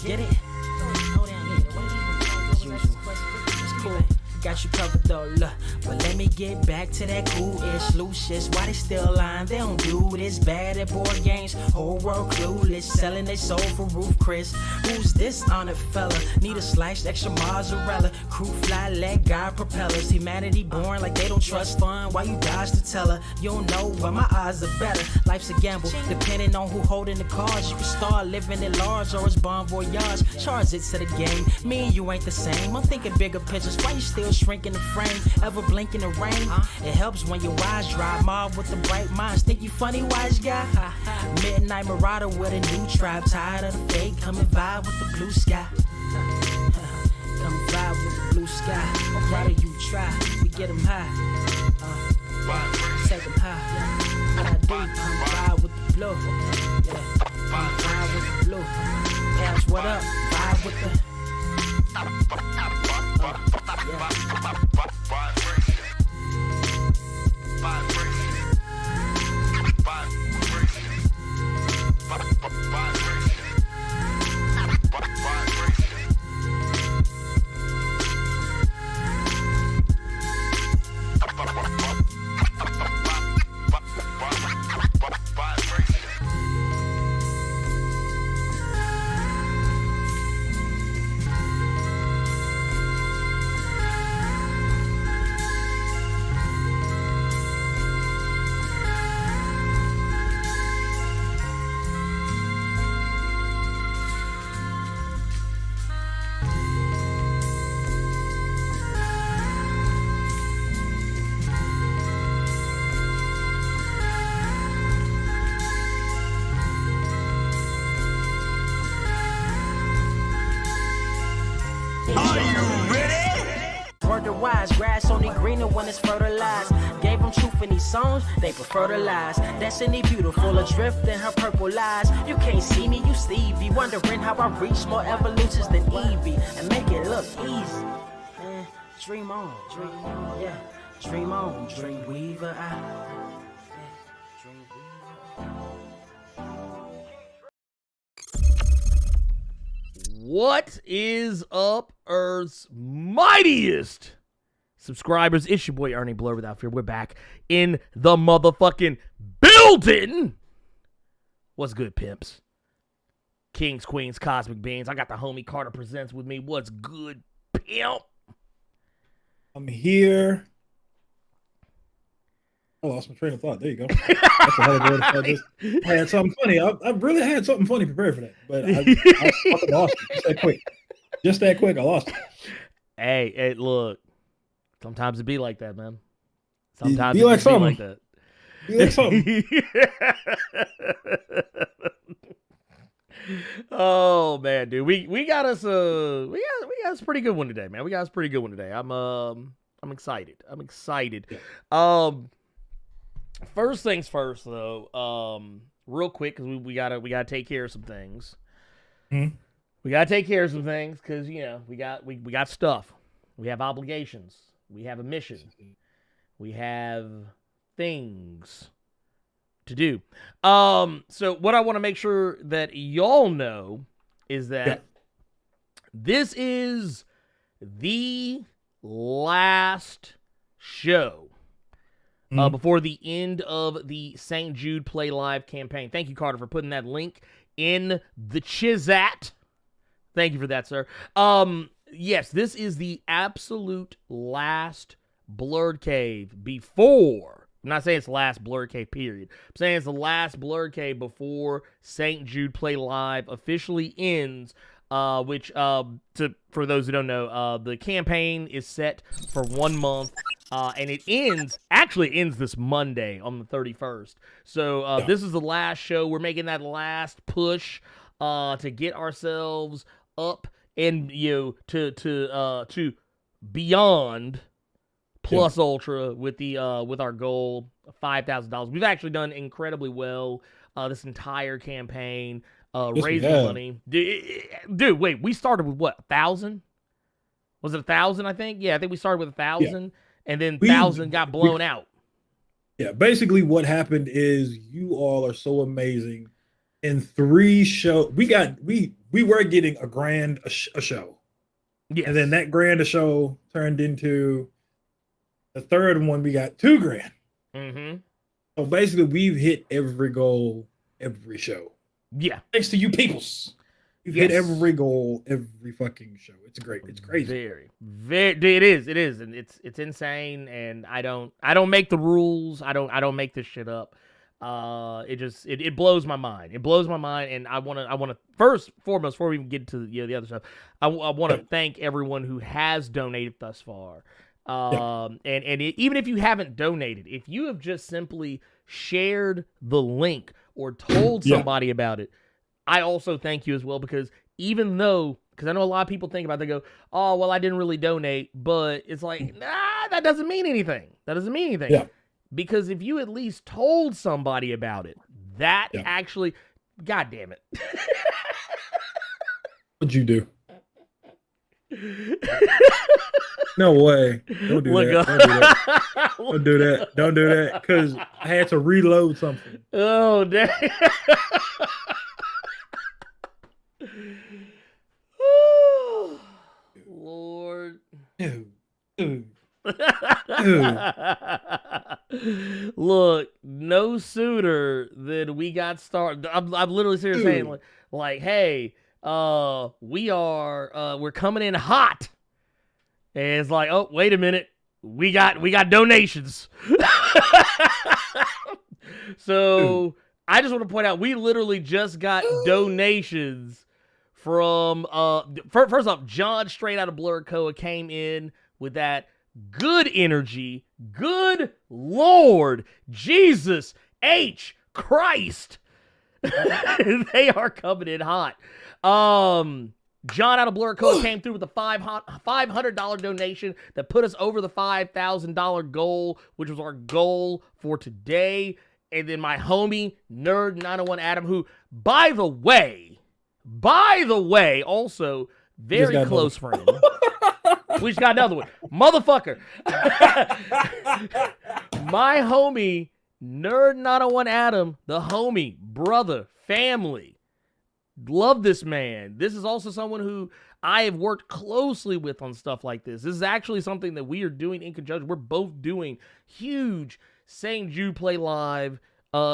Get it? Go down here. As usual. It's cool. Got you covered though, look. But let me get back to that cool-ish, loose-ish. Why they still lying? They don't do this. Bad at board games, whole world clueless. Selling they soul for Roof Chris. Who's this honored fella? Need a sliced extra mozzarella. Crew fly, leg guy propellers. Humanity born like they don't trust fun. Why you dodge the teller? You don't know why my odds are better. Life's a gamble, depending on who holding the cards. You can start living at large or it's bon voyage. Charge it to the game. Me and you ain't the same. I'm thinking bigger pictures. Why you still shrinking the frame? Ever blink in the rain? It helps when your eyes dry. Mob with the bright minds. Think you funny, wise guy? Midnight marauder with a new tribe. Tired of the fake. Come and vibe with the blue sky. Come vibe with the blue sky. I'm proud of you, try. We get them high. Take them high. What I do, come vibe with the blue. Yeah. Come vibe with the blue. Ask what up, vibe with the. Wise grass only greener when it's fertilized. Gave them truth in these songs, they prefer to lies. Destiny beautiful, adrift in her purple lies. You can't see me, you Stevie. Wondering how I reach more evolutions than Evie and make it look easy. Dream on, yeah. Dream on, dream weaver. Dream weaver. What is up, Earth's mightiest subscribers? It's your boy Ernie Blerd without fear. We're back in the motherfucking building. What's good, pimps? Kings, queens, cosmic beings. I got the homie Carter Presents with me. What's good, pimp? I'm here. I lost my train of thought. There you go. That's a hell of a word. I had something funny. I really had something funny prepared for that, but I fucking lost it just that quick. Just that quick, I lost it. Hey, look. Sometimes it be like that, man. Sometimes be it like be like that. Be like something. Oh man, dude, we got us a pretty good one today, man. We got us a pretty good one today. I'm excited. Yeah. First things first, though. Real quick, because we gotta take care of some things. Mm-hmm. We gotta take care of some things because we got stuff. We have obligations. We have a mission. We have things to do. So what I want to make sure that y'all know is that this is the last show before the end of the St. Jude Play Live campaign. Thank you, Carter, for putting that link in the Chizat. Thank you for that, sir. Yes, this is the absolute last Blerd Cave before. I'm not saying it's the last Blerd Cave, period. I'm saying it's the last Blerd Cave before St. Jude Play Live officially ends, which, for those who don't know, the campaign is set for 1 month, and it ends this Monday on the 31st. So this is the last show. We're making that last push to get ourselves up and to beyond plus ultra with the with our goal of $5,000. We've actually done incredibly well this entire campaign, raising money. Dude, wait, we started with what, 1,000? Was it 1,000? I think. Yeah, I think we started with 1,000, and then 1,000 got blown out. Yeah, basically what happened is you all are so amazing. In 3 shows, we we were getting a grand a show. Yes. And then that grand a show turned into the third one. We got $2 grand. Mm-hmm. So basically, we've hit every goal, every show. Yeah. Thanks to you peoples. You've hit every goal, every fucking show. It's great. It's crazy. Very. It is, and it's insane. And I don't make the rules. I don't make this shit up. It blows my mind. It blows my mind, and I want to first foremost, before we even get to the other stuff, I want to thank everyone who has donated thus far. Even if you haven't donated, if you have just simply shared the link or told somebody about it, I also thank you as well, because I know a lot of people think about it, they go, oh, well, I didn't really donate, but it's like, nah, that doesn't mean anything. Yeah. Because if you at least told somebody about it, that actually, God damn it. What'd you do? No way. Don't do that. Don't do that. Don't do that. Because I had to reload something. Oh, damn. Lord. Dude. Look, no sooner than we got started. I'm literally serious saying like, hey, we're coming in hot. And it's like, oh, wait a minute. We got donations. So I just want to point out, we literally just got donations from first off, John straight out of Blerd Koa came in with that good energy. Good Lord Jesus H Christ. They are coming in hot. John out of Blerd Koa came through with a $500 donation that put us over the $5,000 goal, which was our goal for today. And then my homie, Nerd 901 Adam, who, by the way, also very close friend. We just got another one. Motherfucker. My homie, Nerd 901 Adam, the homie, brother, family. Love this man. This is also someone who I have worked closely with on stuff like this. This is actually something that we are doing in conjunction. We're both doing huge St. Jude Play Live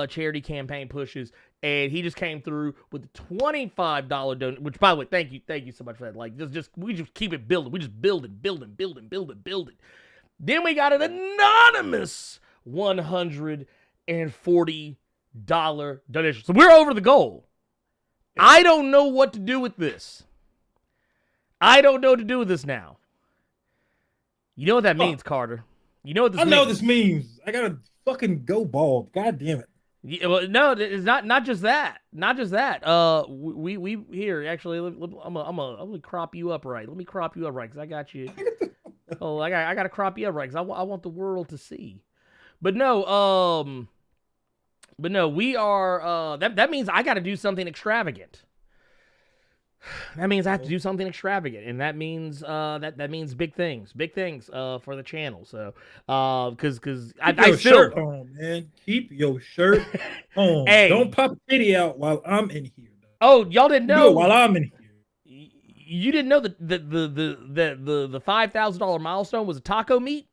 charity campaign pushes, and he just came through with a $25 donation, which, by the way, thank you so much for that. Like, we just keep it building. We just build it. Then we got an anonymous $140 donation. So we're over the goal. I don't know what to do with this. I don't know what to do with this now. You know what that means, Carter? You know what this means? I know this means. I gotta fucking go bald. God damn it. Yeah, well, no, it's not just that. Not just that. We here actually. I'm gonna crop you up right. Let me crop you up right, because I got you. Oh, I gotta crop you up right, because I want the world to see. But no, we are. That means I got to do something extravagant. That means I have to do something extravagant, and that means that means big things for the channel. So, because I shirt on, man. Keep your shirt on. Hey, don't pop a titty out while I'm in here. Oh, y'all didn't know while I'm in here. You didn't know that the $5,000 milestone was a taco meat.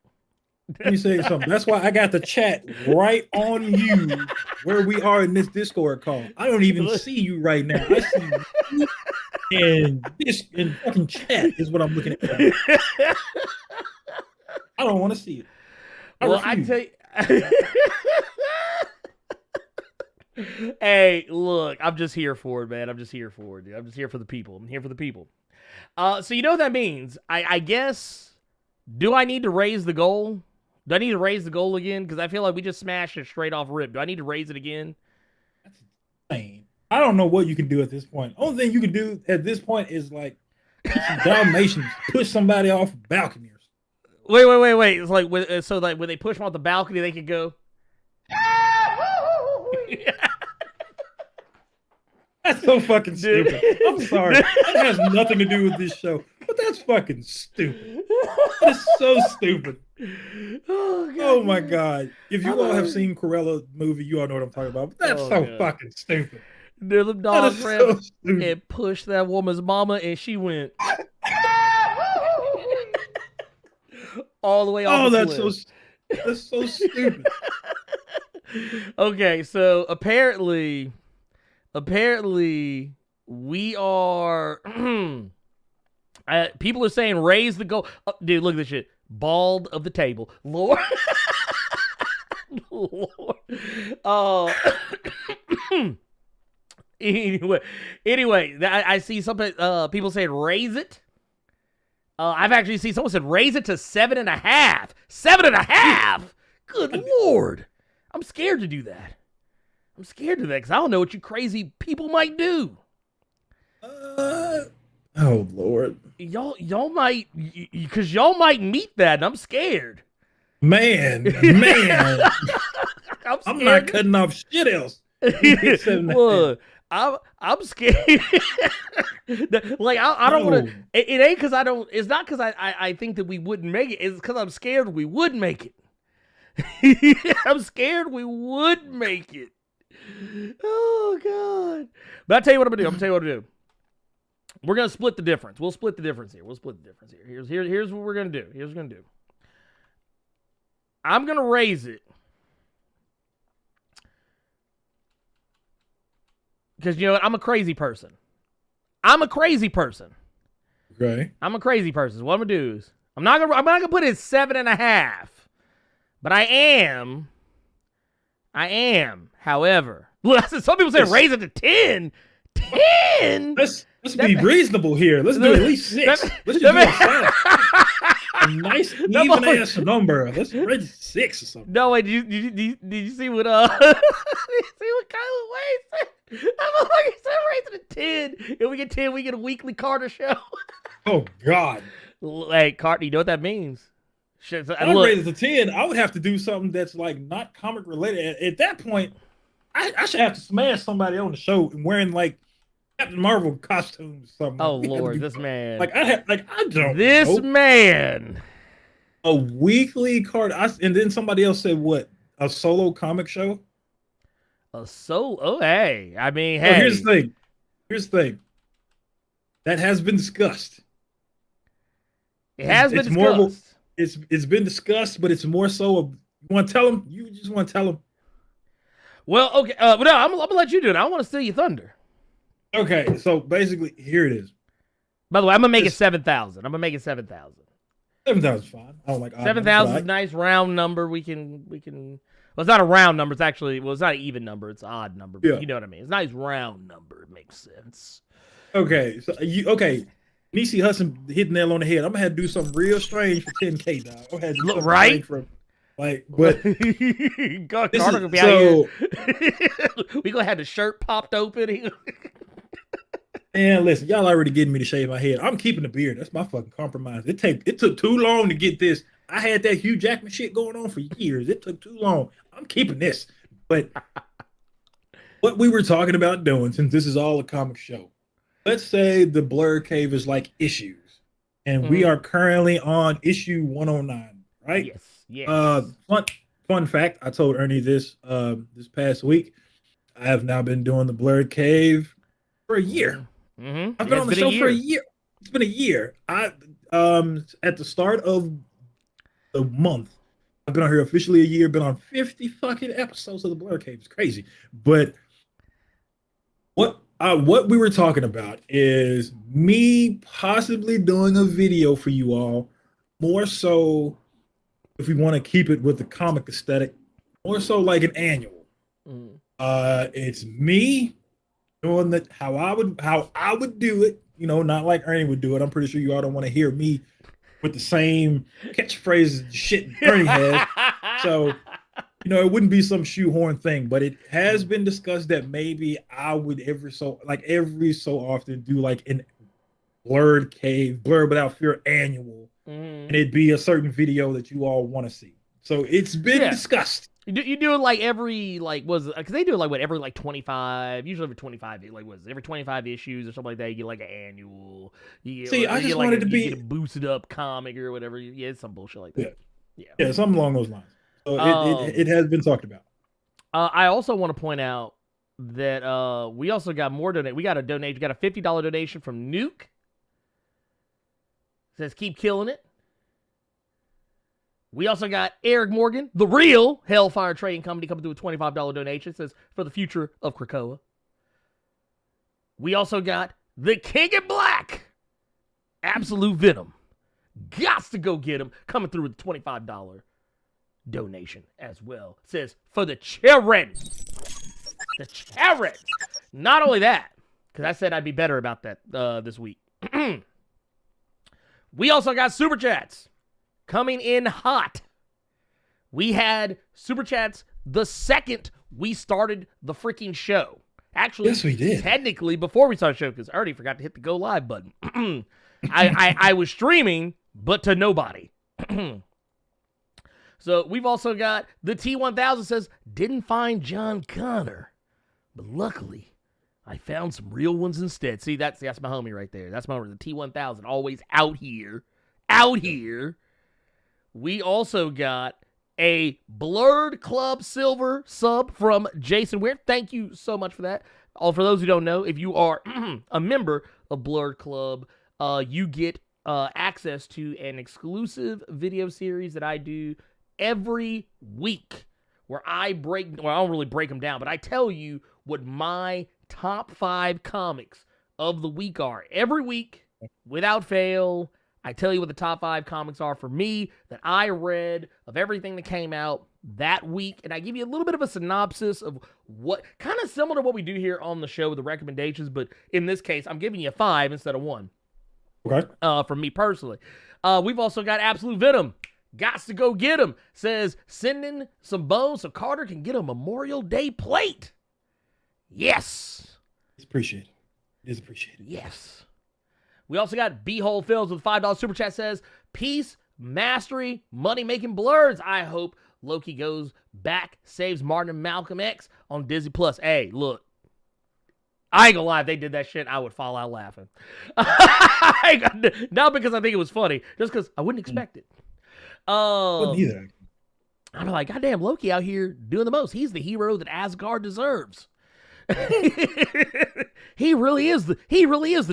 Let me say something. That's why I got the chat right on you where we are in this Discord call. I don't even see you right now. I see you and this in fucking chat is what I'm looking at. I don't want to see it. I tell you. Hey, look, I'm just here for it, man. I'm just here for it, dude. I'm just here for the people. I'm here for the people. So you know what that means? I guess, do I need to raise the goal? Do I need to raise the goal again? Because I feel like we just smashed it straight off rip. Do I need to raise it again? That's insane. I don't know what you can do at this point. Only thing you can do at this point is like some Dalmatians, push somebody off a balcony or something. Wait. It's like when they push them off the balcony, they could go. That's so fucking stupid. I'm sorry. That has nothing to do with this show, but that's fucking stupid. That's so stupid. Oh my god! If you all have seen Cruella movie, you all know what I'm talking about. But that's fucking stupid. The That dog is ran so stupid. and pushed that woman's mama, and she went all the way off Oh, the that's cliff. that's so stupid. Okay, so apparently we are. People are saying raise the goal. Oh, dude, look at this shit. Bald of the table, Lord. Lord. Oh. Anyway, I see some people saying raise it. I've actually seen someone said raise it to 7.5. 7.5. Good Lord. I'm scared to do that. I'm scared to that because I don't know what you crazy people might do. Oh Lord, Y'all might, because y'all might meet that, and I'm scared. man. I'm I'm not cutting off shit else. Look, I'm scared. Like I don't want to. It ain't because I don't. It's not because I think that we wouldn't make it. It's because I'm scared we would make it. I'm scared we would make it. Oh God! But I'll tell you what I'm gonna do. We're gonna split the difference. We'll split the difference here. Here's what we're gonna do. I'm gonna raise it because you know what? I'm a crazy person. Okay. I'm a crazy person. So what I'm gonna do is I'm not gonna put it 7.5, but I am. However, look, some people say raise it to 10. 10. Let's be reasonable here. Let's do at least 6. Let's just do a nice even ass number. Let's raise 6 or something. No wait, did you see what did you see what Kyla Wade said? I'm like, said raise it to 10. If we get 10, we get a weekly Carter show. Oh God. Hey, Carter, you know what that means? Shit, I would raise it to 10. I would have to do something that's like not comic related. At that point, I should have to smash somebody on the show and wearing like Captain Marvel costumes. Or something. Oh Lord, this man. I don't. This know. man. A weekly card, and then somebody else said what? A solo comic show? A solo? Oh, hey. I mean, Well, hey. here's the thing. That has been discussed. It has been discussed. It's been discussed, but it's more so of, you want to tell them? You just want to tell them? Well, okay. But no, I'm gonna let you do it. I want to steal your thunder. Okay, so basically, here it is. By the way, I'm gonna make it 7,000. 7,000 is fine. I don't like 7,000 is a nice round number. We can. Well, it's not a round number. It's actually it's not an even number. It's an odd number. But you know what I mean. It's a nice round number. It makes sense. Okay, so Nisi Hudson hit the nail on the head. I'm gonna have to do something real strange for 10K, dog. I'm gonna have to do something right? for, but God, Carter gonna be out here. We gonna have the shirt popped open. And listen, y'all already getting me to shave my head. I'm keeping the beard. That's my fucking compromise. It took too long to get this. I had that Hugh Jackman shit going on for years. It took too long. I'm keeping this. But what we were talking about doing, since this is all a comic show, let's say the Blerd Cave is like issues, and we are currently on issue 109, right? Yes. Fun fact, I told Ernie this past week. I have now been doing the Blerd Cave for a year. Mm-hmm. I've been on the show for a year. It's been a year. At the start of the month, I've been on here officially a year. Been on 50 fucking episodes of the Blerd Cave. It's crazy. But what we were talking about is me possibly doing a video for you all, more so if we want to keep it with the comic aesthetic, more so like an annual. It's me doing that how I would do it, not like Ernie would do it. I'm pretty sure you all don't want to hear me with the same catchphrases shit Ernie has. So, it wouldn't be some shoehorn thing, but it has been discussed that maybe I would every so often do like an Blerd Without Fear annual, and it'd be a certain video that you all want to see. So it's been discussed. You do it like every because they do it like every 25, usually every 25 every 25 issues or something like that. You get like an annual. I just wanted to be a boosted up comic or whatever. Yeah, it's some bullshit like that. Yeah, something along those lines. So it has been talked about. I also want to point out that we also got more donate. We got a donation. We got a $50 donation from Nuke. Says keep killing it. We also got Eric Morgan, the real Hellfire Trading Company, coming through with $25 donation. Says for the future of Krakoa. We also got the King in Black, Absolute Venom. Gots to go get him, coming through with a $25 donation as well. Says for the Cheren. The Cheren. Not only that, because I said I'd be better about that this week. We also got Super Chats coming in hot. We had Super Chats the second we started the freaking show. Actually, yes, we did. Technically, before we started the show, because I already forgot to hit the go live button. I was streaming, but to nobody. So we've also got the T1000 says, didn't find John Connor, but luckily I found some real ones instead. See, that's my homie right there. That's the T1000, always out here. Out here. We also got a Blerd Club Silver sub from Jason Weir. Thank you so much for that. For those who don't know, if you are a member of Blerd Club, you get access to an exclusive video series that I do every week where I don't really break them down, but I tell you what my top 5 comics of the week are. Every week, without fail, I tell you what the top 5 comics are for me that I read of everything that came out that week, and I give you a little bit of a synopsis of what, kind of similar to what we do here on the show with the recommendations, but in this case, I'm giving you 5 instead of 1. Okay. From me personally. We've also got Absolute Venom. Gots to go get him. Says, send in some bones so Carter can get a Memorial Day plate. Yes. It's appreciated. It is appreciated. Yes. We also got B-Hole Fills with $5 super chat says, peace, mastery, money-making Blerds. I hope Loki goes back, saves Martin and Malcolm X on Disney+. Hey, look. I ain't gonna lie, if they did that shit, I would fall out laughing. Not because I think it was funny, just because I wouldn't expect it. Wouldn't either. I'm like, goddamn, Loki out here doing the most. He's the hero that Asgard deserves. He really is the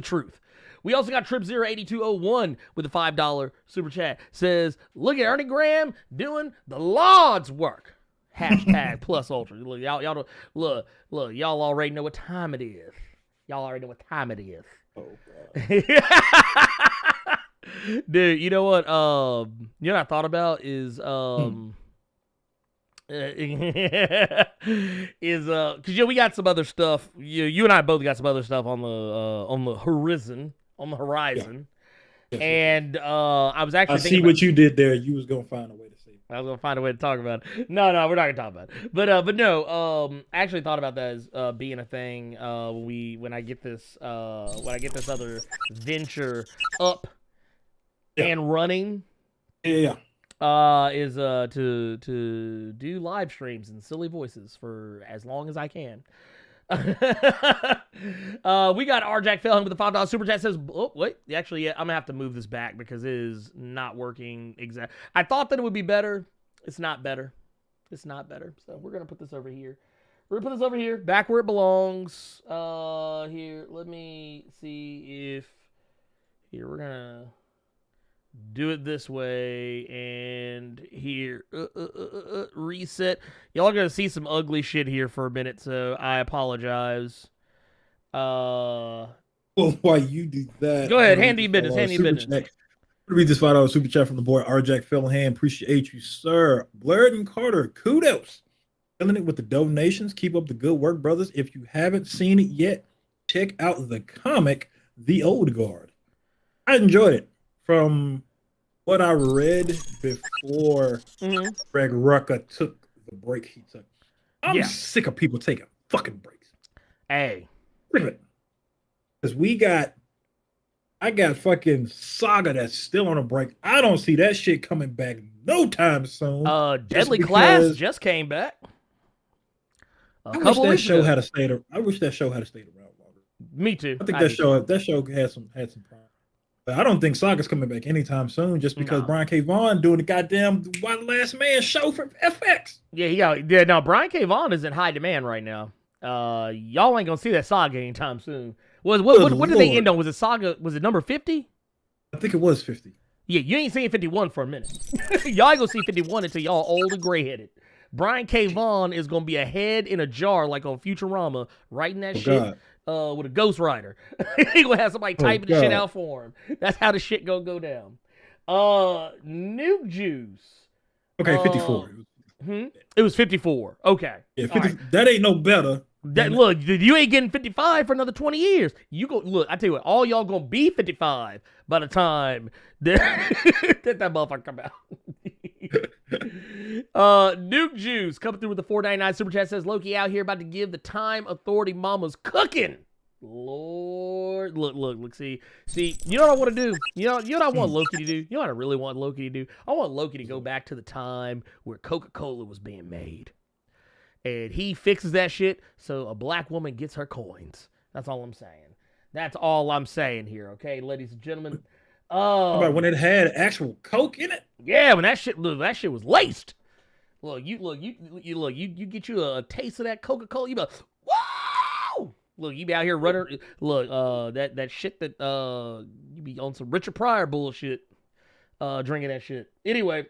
truth. We also got Trip08201 with a $5 super chat. Says, look at Ernie Graham doing the Lord's work. Hashtag plus ultra. Look, y'all already know what time it is. Oh, God. Dude, you know what? You know what I thought about is because we got some other stuff. You and I both got some other stuff on the horizon. Yeah. And I was actually thinking what you did there. You was gonna find a way to say it. I was gonna find a way to talk about it. No, we're not gonna talk about it. But no, I actually thought about that as being a thing when I get this other venture up and running. Yeah. Is to do live streams and silly voices for as long as I can. We got RJack Felham with the $5 super chat says, oh wait, actually, yeah, I'm gonna have to move this back because it is not working exact. I thought that it would be better. It's not better. So we're gonna put this over here. Back where it belongs. Here, let me see if we're gonna do it this way, and here, reset. Y'all are going to see some ugly shit here for a minute, so I apologize. Well, while you do that, go ahead, handy business. Read this $5 super chat from the boy RJack Felham. Appreciate you, sir. Blerd and Carter, kudos. Killing it with the donations. Keep up the good work, brothers. If you haven't seen it yet, check out the comic, The Old Guard. I enjoyed it. From what I read before Greg Rucka took the break he took, I'm sick of people taking fucking breaks. Hey. Sick of it. Because I got fucking Saga that's still on a break. I don't see that shit coming back no time soon. Deadly Class just came back. I wish that show had stayed around longer. Me too. I think that show had some problems. But I don't think Saga's coming back anytime soon just because Brian K. Vaughan doing the goddamn One Last Man show for FX. Yeah, Brian K. Vaughan is in high demand right now. Y'all ain't gonna see that saga anytime soon. What did they end on? Was it saga? Was it number 50? I think it was 50. Yeah, you ain't seeing 51 for a minute. Y'all ain't gonna see 51 until y'all old and gray-headed. Brian K. Vaughan is gonna be a head in a jar like on Futurama, writing that shit with a ghostwriter. He gonna have somebody typing the shit out for him. That's how the shit gonna go down. Nuke Juice. Okay, 54. It was 54. Okay. Yeah, 50, right. That ain't no better. Look, you ain't getting 55 for another 20 years. You go look. I tell you what, all y'all gonna be 55 by the time that motherfucker come out. Nuke Juice coming through with the $4.99 super chat says Loki out here about to give the time authority mamas cooking. Lord, look, see, you know what I want to do? You know what I want Loki to do? You know what I really want Loki to do? I want Loki to go back to the time where Coca-Cola was being made. And he fixes that shit so a black woman gets her coins. That's all I'm saying. That's all I'm saying here, okay, ladies and gentlemen. How about when it had actual Coke in it? Yeah, when that shit was laced. You get you a taste of that Coca-Cola, you be like, wow! Look, you be out here running. Look, that shit that you be on some Richard Pryor bullshit, drinking that shit. Anyway,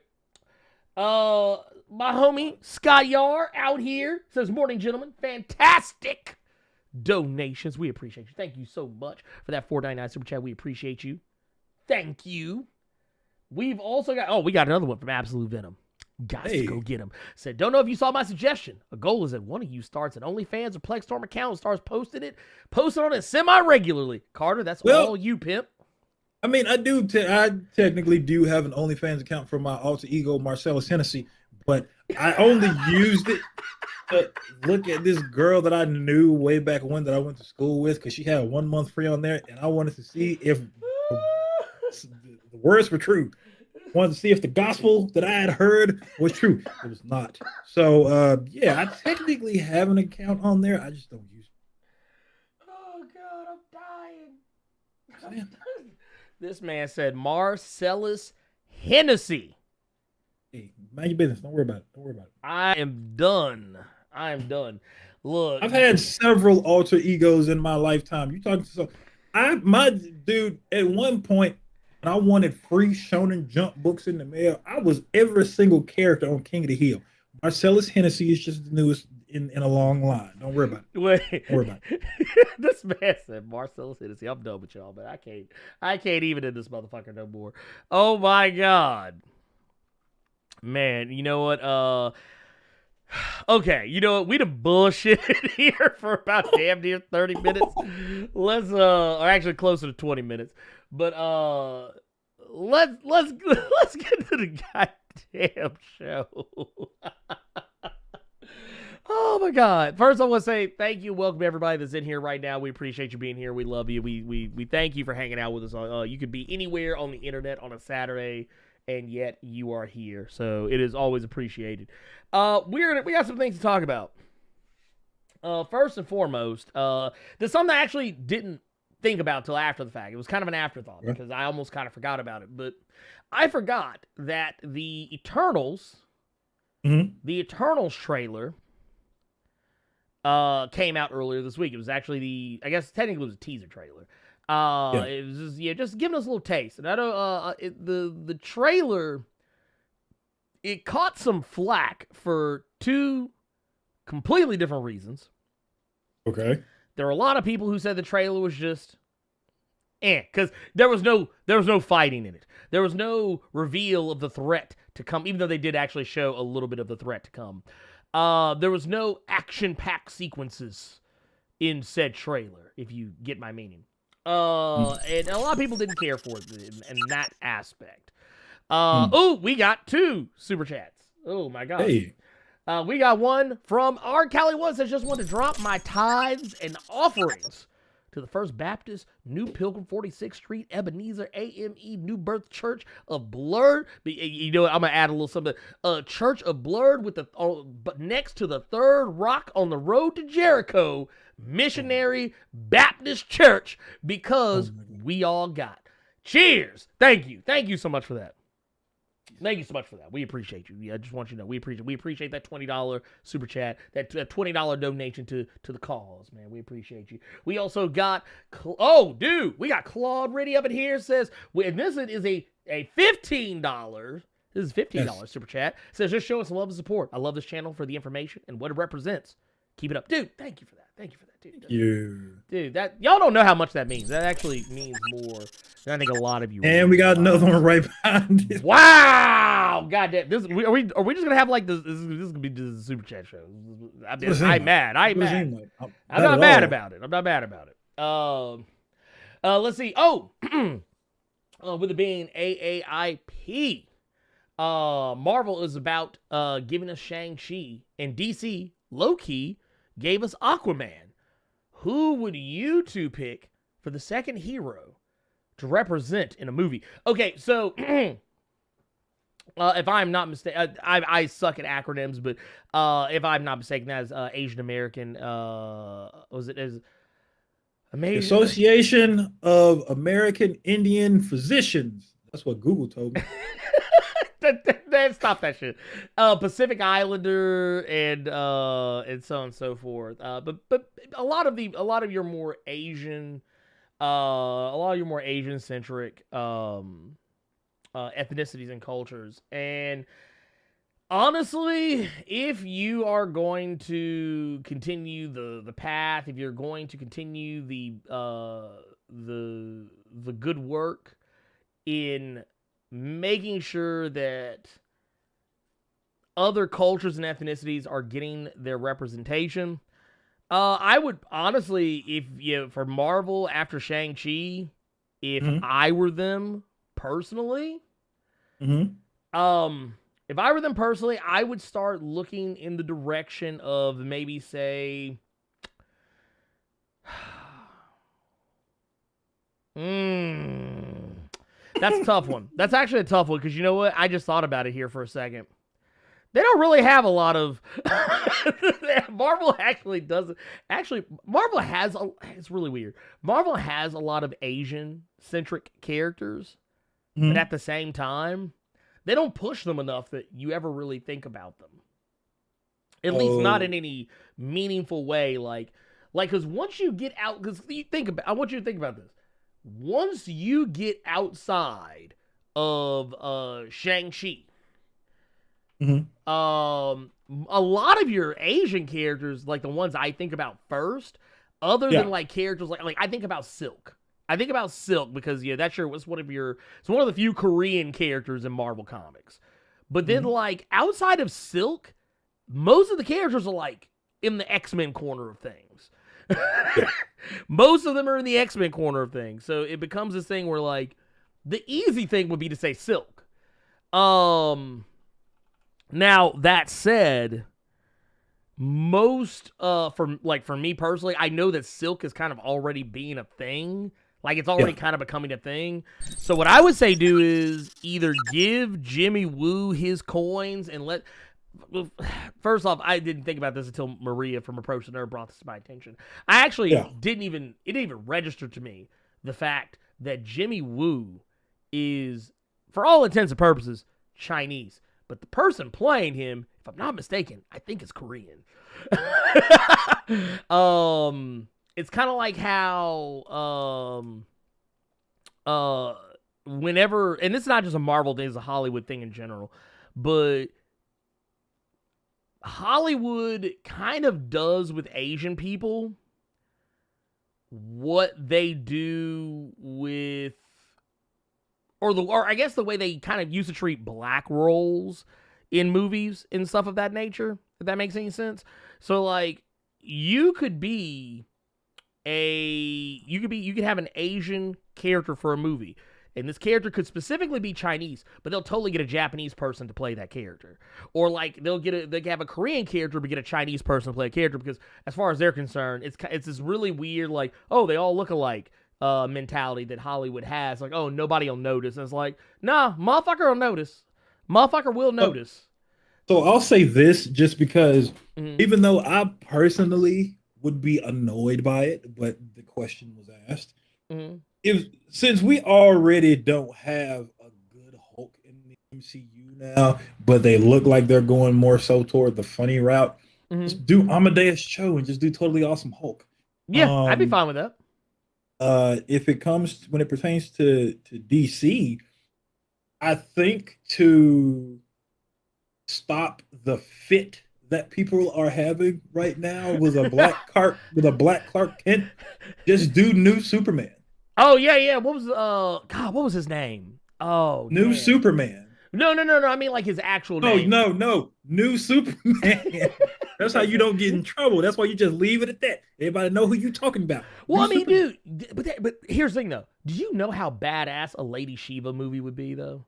my homie Scott Yar out here says, "Morning, gentlemen, fantastic donations. We appreciate you. Thank you so much for that $4.99 super chat. We appreciate you. Thank you. We've also got we got another one from Absolute Venom. Got to go get him. Said, don't know if you saw my suggestion. A goal is that one of you starts an OnlyFans or Plexstorm account and starts posting on it semi-regularly. Carter, that's all you, pimp. I mean, I technically do have an OnlyFans account for my alter ego, Marcellus Hennessy, but I only used it to look at this girl that I knew way back when that I went to school with because she had 1 month free on there, and I wanted to see if the words were true. I wanted to see if the gospel that I had heard was true. It was not. So, I technically have an account on there. I just don't use it. Oh, God, I'm dying. This man said Marcellus Hennessy. Hey, mind your business. Don't worry about it. I am done. Look, I've had several alter egos in my lifetime. You talking to my dude at one point when I wanted free Shonen Jump books in the mail, I was every single character on King of the Hill. Marcellus Hennessy is just the newest in a long line. Don't worry about it. Wait. Don't worry about it. This man said Marcellus Hennessy. I'm done with y'all, but I can't even in this motherfucker no more. Oh my God. Man, you know what? Okay, you know what? We done bullshitted here for about damn near 30 minutes. Let's or actually closer to 20 minutes. But let's get to the goddamn show. Oh my God. First I want to say thank you. Welcome everybody that's in here right now. We appreciate you being here. We love you. We thank you for hanging out with us. You could be anywhere on the internet on a Saturday, and yet you are here. So it is always appreciated. We got some things to talk about. First and foremost, there's something I actually didn't think about till after the fact. It was kind of an afterthought because I almost kind of forgot about it. But I forgot that the Eternals trailer came out earlier this week. It was actually I guess technically it was a teaser trailer. It was just giving us a little taste. And I know the trailer, it caught some flack for two completely different reasons. Okay. There were a lot of people who said the trailer was just because there was no fighting in it. There was no reveal of the threat to come, even though they did actually show a little bit of the threat to come. There was no action-packed sequences in said trailer, if you get my meaning. And a lot of people didn't care for it in that aspect. We got 2 super chats. Oh my God. Hey. We got one from our Cali One says, just want to drop my tithes and offerings to the First Baptist New Pilgrim 46th Street Ebenezer AME New Birth Church of Blerd. You know what? I'm gonna add a little something. Church of Blerd with but next to the Third Rock on the road to Jericho Missionary Baptist Church, because we all got. Cheers. Thank you so much for that. Thank you so much for that. We appreciate you. Yeah, I just want you to know we appreciate that $20 super chat, that $20 donation to the cause, man. We appreciate you. We also got we got Claude Riddy up in here says, and this is a $15. This is $15 super chat. Says just showing some love and support. I love this channel for the information and what it represents. Keep it up, dude. Thank you for that. Thank you for that, dude. Dude, that y'all don't know how much that means. That actually means more than I think a lot of you. And we got another one right behind it. Wow, goddamn! Are we just gonna have like this? This is gonna be just a super chat show. I'm mad. I'm not mad about it. I'm not mad about it. Let's see. With it being AAIP, Marvel is about giving us Shang-Chi, and DC low-key gave us Aquaman. Who would you two pick for the second hero to represent in a movie? Okay, so if I'm not mistaken, I suck at acronyms, but if I'm not mistaken, that is Asian American. Was it as amazing? Association of American Indian Physicians. That's what Google told me. Stop that shit. Pacific Islander and so on and so forth. But a lot of your more Asian, centric ethnicities and cultures. And honestly, if you are going to continue the path, if you're going to continue the good work in making sure that other cultures and ethnicities are getting their representation, I would honestly, for Marvel after Shang-Chi, if I were them personally, if I were them personally, I would start looking in the direction of maybe say, that's a tough one. That's actually a tough one because you know what? I just thought about it here for a second. They don't really have a lot of Marvel actually doesn't. Actually, Marvel has it's really weird. Marvel has a lot of Asian-centric characters, but at the same time, they don't push them enough that you ever really think about them. At least not in any meaningful way. Like, because once you get out, because I want you to think about this. Once you get outside of Shang-Chi, a lot of your Asian characters, like the ones I think about first, other than like characters like I think about Silk. I think about Silk because that's it's one of the few Korean characters in Marvel Comics. But then like outside of Silk, most of the characters are like in the X-Men corner of things. Most of them are in the X-Men corner of things. So it becomes this thing where like the easy thing would be to say Silk. Now that said, most for me personally, I know that Silk is kind of already being a thing. Like it's already kind of becoming a thing. So what I would say do is either give Jimmy Woo his coins and first off, I didn't think about this until Maria from Approach the Nerd brought this to my attention. I actually it didn't even register to me the fact that Jimmy Woo is, for all intents and purposes, Chinese. But the person playing him, if I'm not mistaken, I think is Korean. It's kind of like how whenever, and it's not just a Marvel thing, it's a Hollywood thing in general, but Hollywood kind of does with Asian people what they do with, or I guess the way they kind of used to treat black roles in movies and stuff of that nature, if that makes any sense. So like you could have an Asian character for a movie, and this character could specifically be Chinese, but they'll totally get a Japanese person to play that character. Or like they have a Korean character but get a Chinese person to play a character because as far as they're concerned, it's this really weird like, oh, they all look alike mentality that Hollywood has. Like, oh, nobody will notice. And it's like, nah, motherfucker will notice. Motherfucker will notice. So I'll say this just because even though I personally would be annoyed by it, but the question was asked. Since we already don't have a good Hulk in the MCU now, but they look like they're going more so toward the funny route. Just do Amadeus Cho and just do Totally Awesome Hulk. Yeah, I'd be fine with that. If it comes when it pertains to DC, I think to stop the fit that people are having right now with a black Clark Kent, just do new Superman. Oh yeah. What was God? What was his name? Oh, New damn. Superman. No. I mean like his actual name. No. New Superman. That's how you don't get in trouble. That's why you just leave it at that. Everybody know who you talking about. Well, New I mean, Superman. dude, but here's the thing though. Do you know how badass a Lady Shiva movie would be though?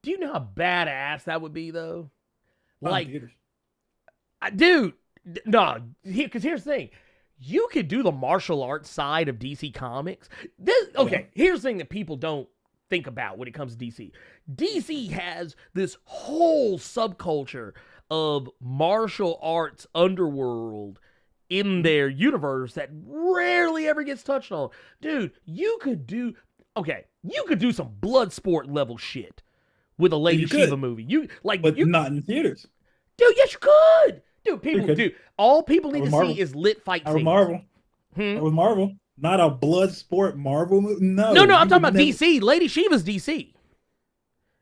Do you know how badass that would be though? Like, dude, no. Because here's the thing. You could do the martial arts side of DC Comics. Here's the thing that people don't think about when it comes to DC. DC has this whole subculture of martial arts underworld in their universe that rarely ever gets touched on. Dude, you could do some blood sport level shit with a Lady Shiva movie. Not in theaters. Dude, yes you could. Dude, all people need to see is lit fight scenes. Marvel. That was Marvel. Not a blood sport Marvel movie. No, I'm talking about DC. Lady Shiva's DC.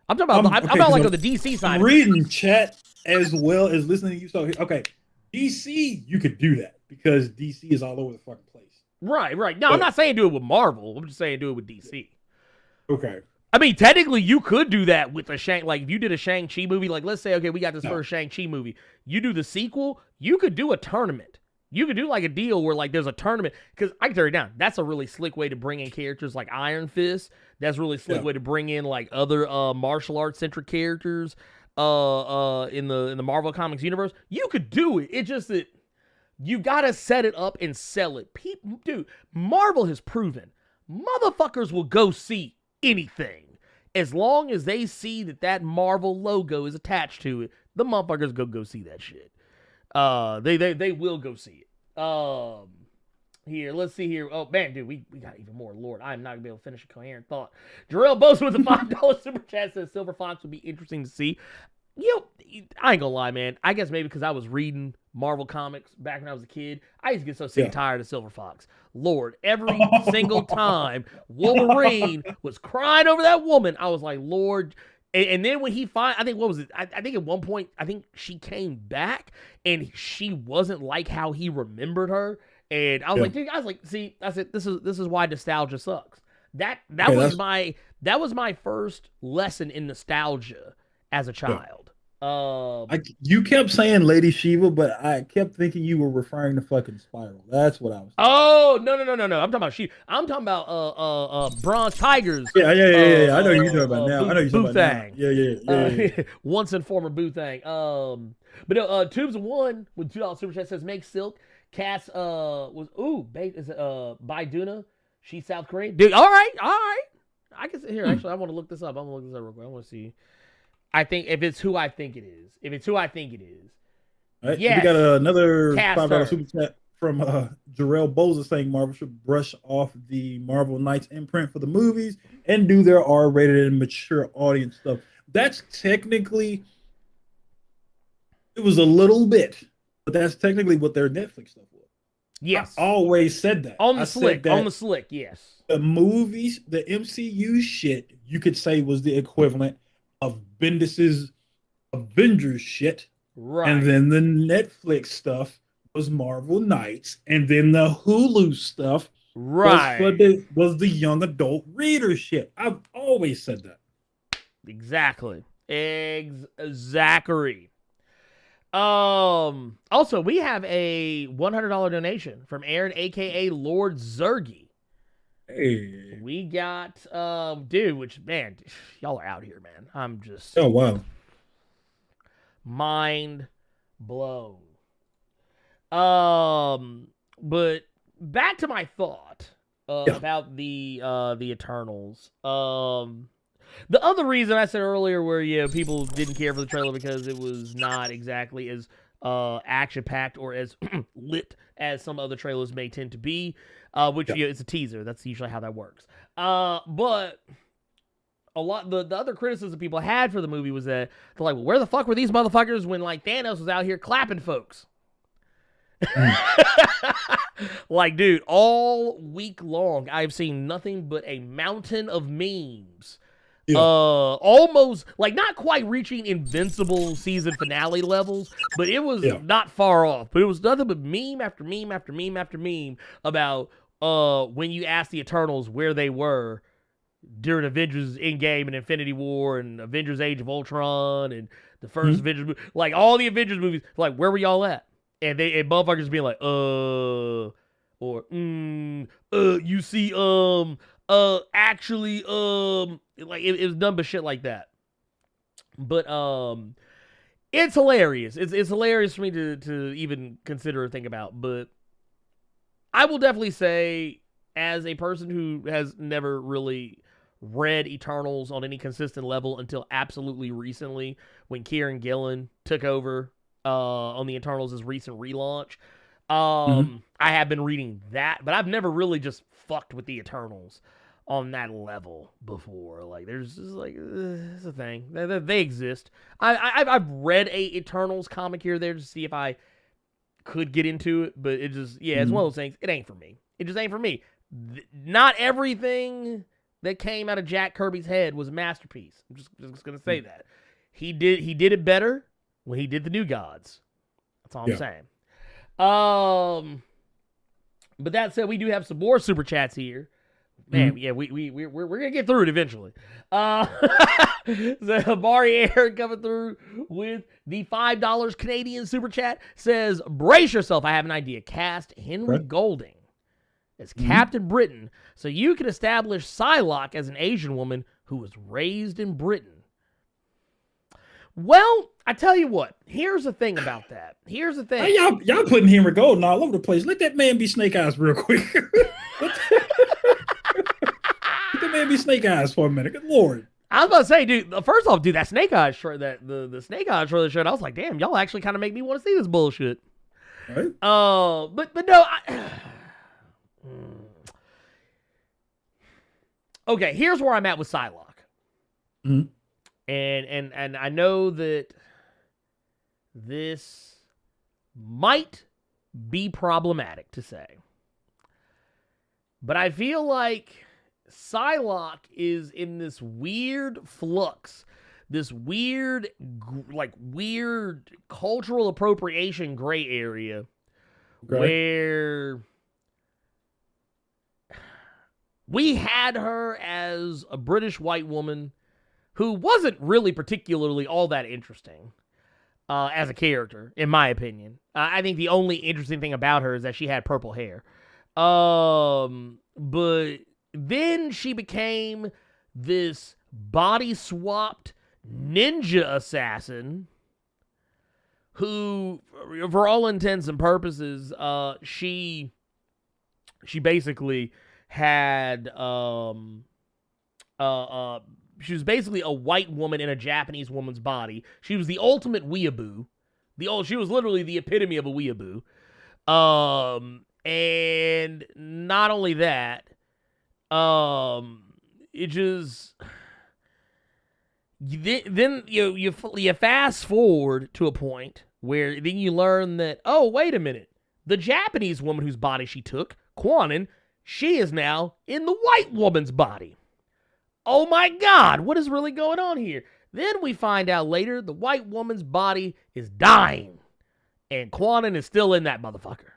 I'm talking about on the DC side. I'm reading chat as well as listening to you. So okay, DC, you could do that because DC is all over the fucking place. Right. No, I'm not saying do it with Marvel. I'm just saying do it with DC. Okay. I mean, technically, you could do that with a if you did a Shang-Chi movie, like let's say, okay, we got this first Shang-Chi movie. You do the sequel, you could do a tournament. You could do like a deal where like there's a tournament. Because I can tear it down. That's a really slick way to bring in characters like Iron Fist. That's a really slick way to bring in like other martial arts centric characters in the Marvel Comics universe. You could do it. It's just that you gotta set it up and sell it. Dude, Marvel has proven motherfuckers will go see anything as long as they see that Marvel logo is attached to it. The motherfuckers go see that shit. They will go see it. Here, let's see here. Oh man, dude, we got even more. Lord, I'm not gonna be able to finish a coherent thought. Jarrell Bosa with a $5 super chat says Silver Fox would be interesting to see. I ain't gonna lie, man. I guess maybe because I was reading Marvel comics back when I was a kid, I used to get so sick and tired of Silver Fox. Lord, every single time Wolverine was crying over that woman, I was like, Lord. And then when he I think what was it? I think at one point, I think she came back and she wasn't like how he remembered her. And I was like, dude, see, I said, this is why nostalgia sucks. That was my first lesson in nostalgia as a child. You kept saying Lady Shiva, but I kept thinking you were referring to fucking Spiral. That's what I was. Oh no! I'm talking about Shiva. I'm talking about Bronze Tigers. Yeah. I know you're talking about now. I know you're talking about now. Yeah. Once and former Boothang. But no, Tubes of One with $2 super chat says make silk. Cass is Baiduna. She's South Korean. Dude, all right. I can sit here. Actually, I want to look this up. I'm gonna look this up real quick. I want to see. I think if it's who I think it is. Right, yes. We got another $5 $5 super chat from Jarrell Boza saying Marvel should brush off the Marvel Knights imprint for the movies and do their R-rated and mature audience stuff. That's technically, it was a little bit, but that's technically what their Netflix stuff was. Yes. I always said that. On the slick, yes. The movies, the MCU shit, you could say was the equivalent of Bendis's Avengers shit. Right. And then the Netflix stuff was Marvel Knights. And then the Hulu stuff was the young adult reader shit. I've always said that. Exactly. Also, we have a $100 donation from Aaron, aka Lord Zergy. Hey. We got dude, which man, y'all are out here, man. I'm just wow. Mind blown. But back to my thought about the Eternals. The other reason I said earlier where people didn't care for the trailer because it was not exactly as action-packed or as lit as some other trailers may tend to be, which it's a teaser. That's usually how that works. But a lot the other criticism people had for the movie was that they're like, well, where the fuck were these motherfuckers when like Thanos was out here clapping folks? Like, dude, all week long I've seen nothing but a mountain of memes. Yeah. Almost like not quite reaching Invincible season finale levels, but it was not far off. But it was nothing but meme after meme after meme after meme about when you ask the Eternals where they were during Avengers Endgame and Infinity War and Avengers Age of Ultron and the first Avengers movie, like all the Avengers movies, like where were y'all at? And motherfuckers being like, or you see, actually, like it was done but shit like that. But it's hilarious. It's hilarious for me to even consider or think about. But I will definitely say, as a person who has never really read Eternals on any consistent level until absolutely recently, when Kieran Gillen took over on the Eternals' recent relaunch, I have been reading that, but I've never really just fucked with the Eternals on that level before. Like, there's just like, it's a thing. They exist. I've read a Eternals comic here or there to see if I could get into it, but it just, it's one of those things. It ain't for me. It just ain't for me. Not everything that came out of Jack Kirby's head was a masterpiece. I'm just gonna say that. He did it better when he did the New Gods. That's all I'm saying. But that said, we do have some more super chats here. Man, we're gonna get through it eventually. So Barry Aaron coming through with the $5 Canadian super chat says, brace yourself, I have an idea. Cast Henry Golding as Captain Britain so you can establish Psylocke as an Asian woman who was raised in Britain. Well, I tell you what, here's the thing about that. Here's the thing. Hey, y'all putting Henry Golden all over the place. Let that man be Snake Eyes real quick. Let that man be Snake Eyes for a minute. Good Lord. I was about to say, dude, first off, dude, that Snake Eyes shirt, the Snake Eyes trailer shirt, I was like, damn, y'all actually kind of make me want to see this bullshit. Right? But no, okay, here's where I'm at with Psylocke. And I know that this might be problematic to say, but I feel like Psylocke is in this weird flux, this weird cultural appropriation gray area where we had her as a British white woman who wasn't really particularly all that interesting as a character, in my opinion. I think the only interesting thing about her is that she had purple hair. But then she became this body-swapped ninja assassin who, for all intents and purposes, she basically had she was basically a white woman in a Japanese woman's body. She was the ultimate weeaboo. She was literally the epitome of a weeaboo. And not only that, it just then you fast forward to a point where then you learn that, oh, wait a minute, the Japanese woman whose body she took, Kwanin, she is now in the white woman's body. Oh my God, what is really going on here? Then we find out later the white woman's body is dying, and Kwanin is still in that motherfucker.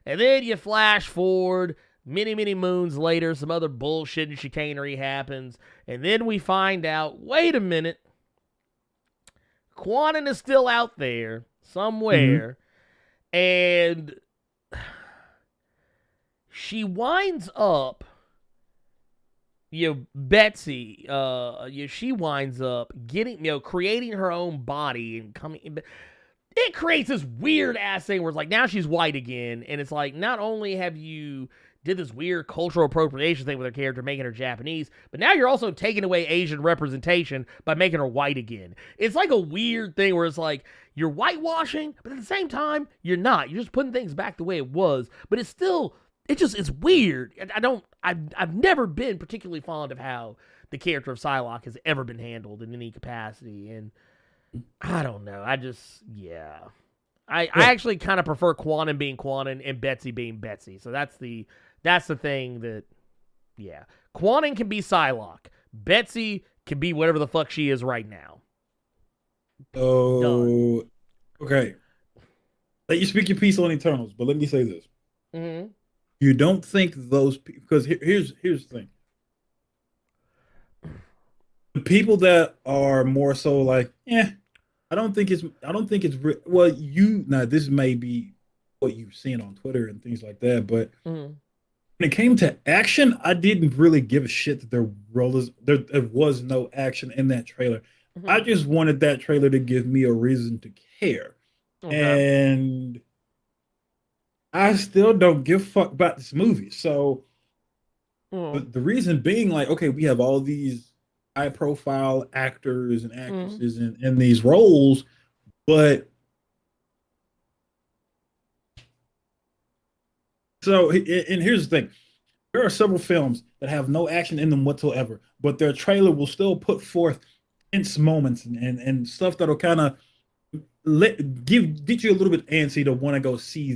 And then you flash forward many, many moons later, some other bullshit and chicanery happens, and then we find out, wait a minute, Kwanin is still out there somewhere, and she winds up, Betsy, she winds up getting, creating her own body and coming. It creates this weird ass thing where it's like now she's white again, and it's like not only have you did this weird cultural appropriation thing with her character, making her Japanese, but now you're also taking away Asian representation by making her white again. It's like a weird thing where it's like you're whitewashing, but at the same time you're not. You're just putting things back the way it was, but it's still it's weird. I've never been particularly fond of how the character of Psylocke has ever been handled in any capacity, and I don't know. I actually kind of prefer Quantum being Quantum and Betsy being Betsy. So that's the thing that, yeah. Quantum can be Psylocke. Betsy can be whatever the fuck she is right now. Oh, okay. Let you speak your piece on Eternals, but let me say this. Mm-hmm. You don't think those people, because here's the thing. The people that are more so like, I don't think it's well, this may be what you've seen on Twitter and things like that, but when it came to action, I didn't really give a shit that there was no action in that trailer. I just wanted that trailer to give me a reason to care. Okay. And I still don't give a fuck about this movie. So the reason being, like, okay, we have all these high-profile actors and actresses in these roles, but so, and here's the thing. There are several films that have no action in them whatsoever, but their trailer will still put forth tense moments and stuff that'll kind of get you a little bit antsy to want to go see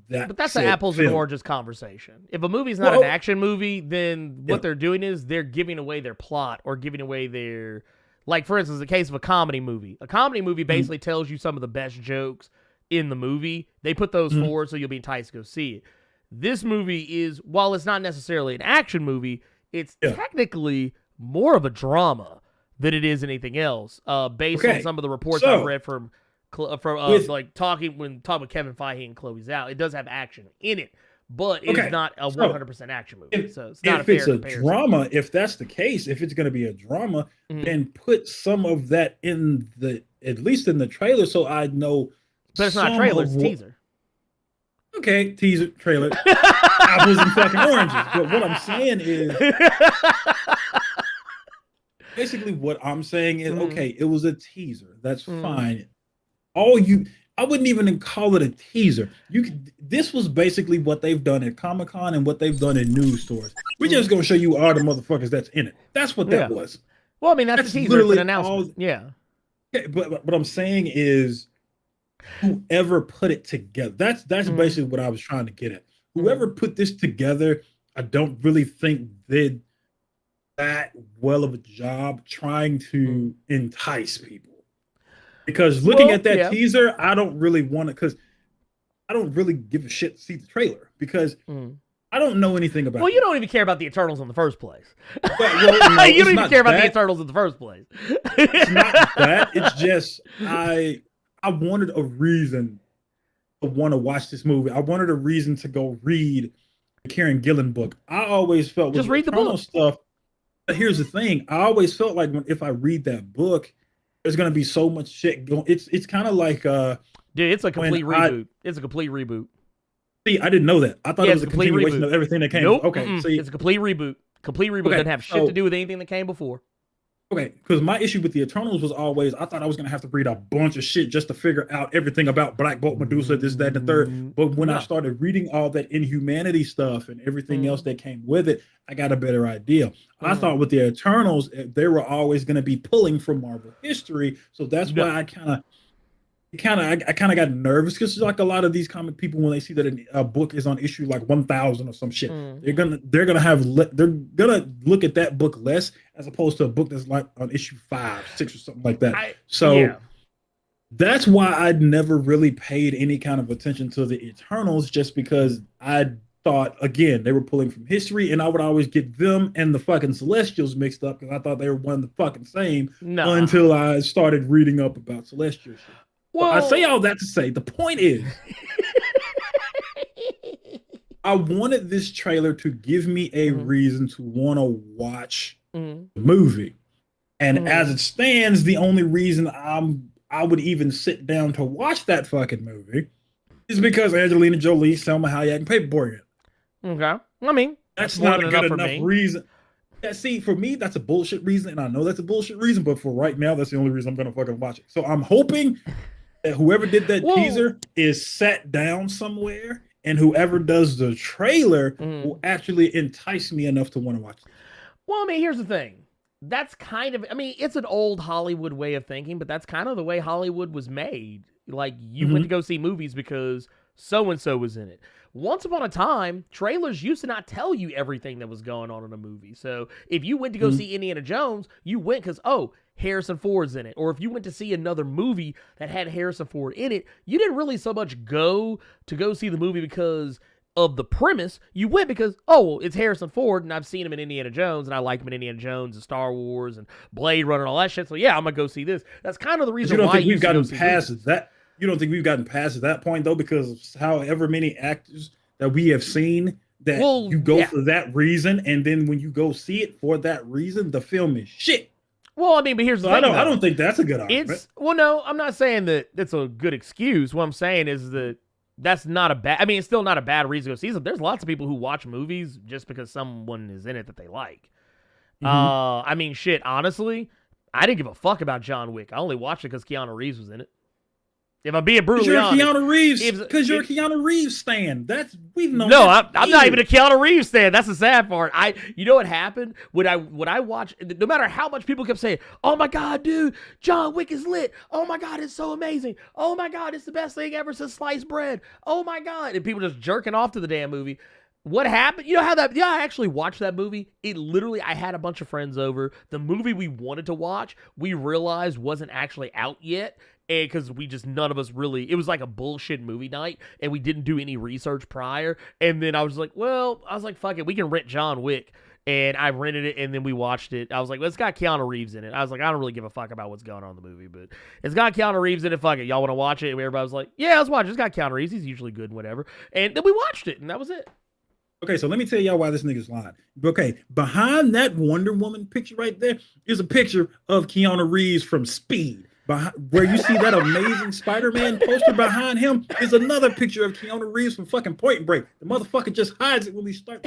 that. But that's the apples and oranges conversation. If a movie's not an action movie, then what they're doing is they're giving away their plot or giving away their, like, for instance, the case of a comedy movie. A comedy movie basically tells you some of the best jokes in the movie. They put those forward so you'll be enticed to go see it. This movie is, while it's not necessarily an action movie, it's technically more of a drama than it is anything else. Based on some of the reports I've read from talking with Kevin Feige and Chloe Zhao, it does have action in it, but it's not a 100% action movie. So it's not a fair comparison. Drama, if that's the case, if it's going to be a drama, then put some of that in at least in the trailer, so I know. But it's not a trailer; it's a teaser. Okay, teaser, trailer, apples and fucking oranges. But what I'm saying is, basically, what I'm saying is, okay, it was a teaser. That's fine. I wouldn't even call it a teaser. This was basically what they've done at Comic-Con and what they've done in news stores. We're just gonna show you all the motherfuckers that's in it. That's what that was. Well, I mean, that's a teaser. It's an announcement. Okay, but what I'm saying is, whoever put it together, that's basically what I was trying to get at. Whoever put this together, I don't really think did that well of a job trying to entice people. Because looking at that teaser, I don't really want to, because I don't really give a shit to see the trailer, because I don't know anything about it. Well, you don't even care about the Eternals in the first place. No, you don't even care about the Eternals in the first place. It's not that. It's just, I wanted a reason to want to watch this movie. I wanted a reason to go read the Karen Gillan book. I always felt just read the book stuff. But here's the thing: I always felt like if I read that book, there's gonna be so much shit going. It's kind of like dude, it's a complete reboot. It's a complete reboot. See, I didn't know that. I thought it was a continuation of everything that came. Nope. Okay, see, it's a complete reboot. Complete reboot doesn't have shit to do with anything that came before. Okay, because my issue with the Eternals was always, I thought I was going to have to read a bunch of shit just to figure out everything about Black Bolt, Medusa, this, that, and the third. But when I started reading all that Inhumanity stuff and everything else that came with it, I got a better idea. I thought with the Eternals, they were always going to be pulling from Marvel history. So that's why I kind of got nervous, because like a lot of these comic people, when they see that a book is on issue like 1,000 or some shit, they're gonna look at that book less as opposed to a book that's like on issue 5, 6 or something like that. That's why I'd never really paid any kind of attention to the Eternals, just because I thought, again, they were pulling from history, and I would always get them and the fucking Celestials mixed up, because I thought they were one of the fucking same until I started reading up about Celestial shit. Well, I say all that to say, the point is, I wanted this trailer to give me a reason to want to watch the movie. And as it stands, the only reason I would even sit down to watch that fucking movie is because Angelina Jolie, Selma Hayek, and Paperboy. Okay. I mean, that's not a good enough reason. Yeah, see, for me, that's a bullshit reason, and I know that's a bullshit reason, but for right now, that's the only reason I'm going to fucking watch it. So I'm hoping that whoever did that teaser is sat down somewhere and whoever does the trailer Mhm. will actually entice me enough to want to watch it. Well, I mean, here's the thing. That's kind of, I mean, it's an old Hollywood way of thinking, but that's kind of the way Hollywood was made. Like, you went to go see movies because so-and-so was in it. Once upon a time, trailers used to not tell you everything that was going on in a movie. So if you went to go see Indiana Jones, you went because, oh, Harrison Ford's in it. Or if you went to see another movie that had Harrison Ford in it, you didn't really so much go see the movie because of the premise. You went because, oh, well, it's Harrison Ford, and I've seen him in Indiana Jones, and I like him in Indiana Jones and Star Wars and Blade Runner and all that shit. So yeah, I'm gonna go see this. That's kind of the reason why we've gotten past that. You don't think we've gotten past that point though, because of however many actors that we have seen that you go for that reason, and then when you go see it for that reason, the film is shit. Well, I mean, but here's the thing. I don't think that's a good argument. No, I'm not saying that that's a good excuse. What I'm saying is that that's not a bad. I mean, it's still not a bad reason to go see it. There's lots of people who watch movies just because someone is in it that they like. I mean, shit. Honestly, I didn't give a fuck about John Wick. I only watched it because Keanu Reeves was in it. If I'm being brutally honest, because you're a Keanu Reeves stan. We've known. No, I'm not even a Keanu Reeves stan. That's the sad part. You know what happened when I watched? No matter how much people kept saying, "Oh my god, dude, John Wick is lit. Oh my god, it's so amazing. Oh my god, it's the best thing ever since sliced bread. Oh my god," and people just jerking off to the damn movie. What happened? You know how that? Yeah, I actually watched that movie. It literally, I had a bunch of friends over. The movie we wanted to watch, we realized wasn't actually out yet. And because none of us really, it was like a bullshit movie night, and we didn't do any research prior. And then I was like, fuck it, we can rent John Wick. And I rented it, and then we watched it. I was like, well, it's got Keanu Reeves in it. I was like, I don't really give a fuck about what's going on in the movie, but it's got Keanu Reeves in it. Fuck it, y'all want to watch it? And everybody was like, yeah, let's watch it. It's got Keanu Reeves. He's usually good and whatever. And then we watched it, and that was it. Okay, so let me tell y'all why this nigga's lying. Okay, behind that Wonder Woman picture right there is a picture of Keanu Reeves from Speed. Where you see that amazing Spider-Man poster behind him is another picture of Keanu Reeves from fucking Point Break. The motherfucker just hides it when we start.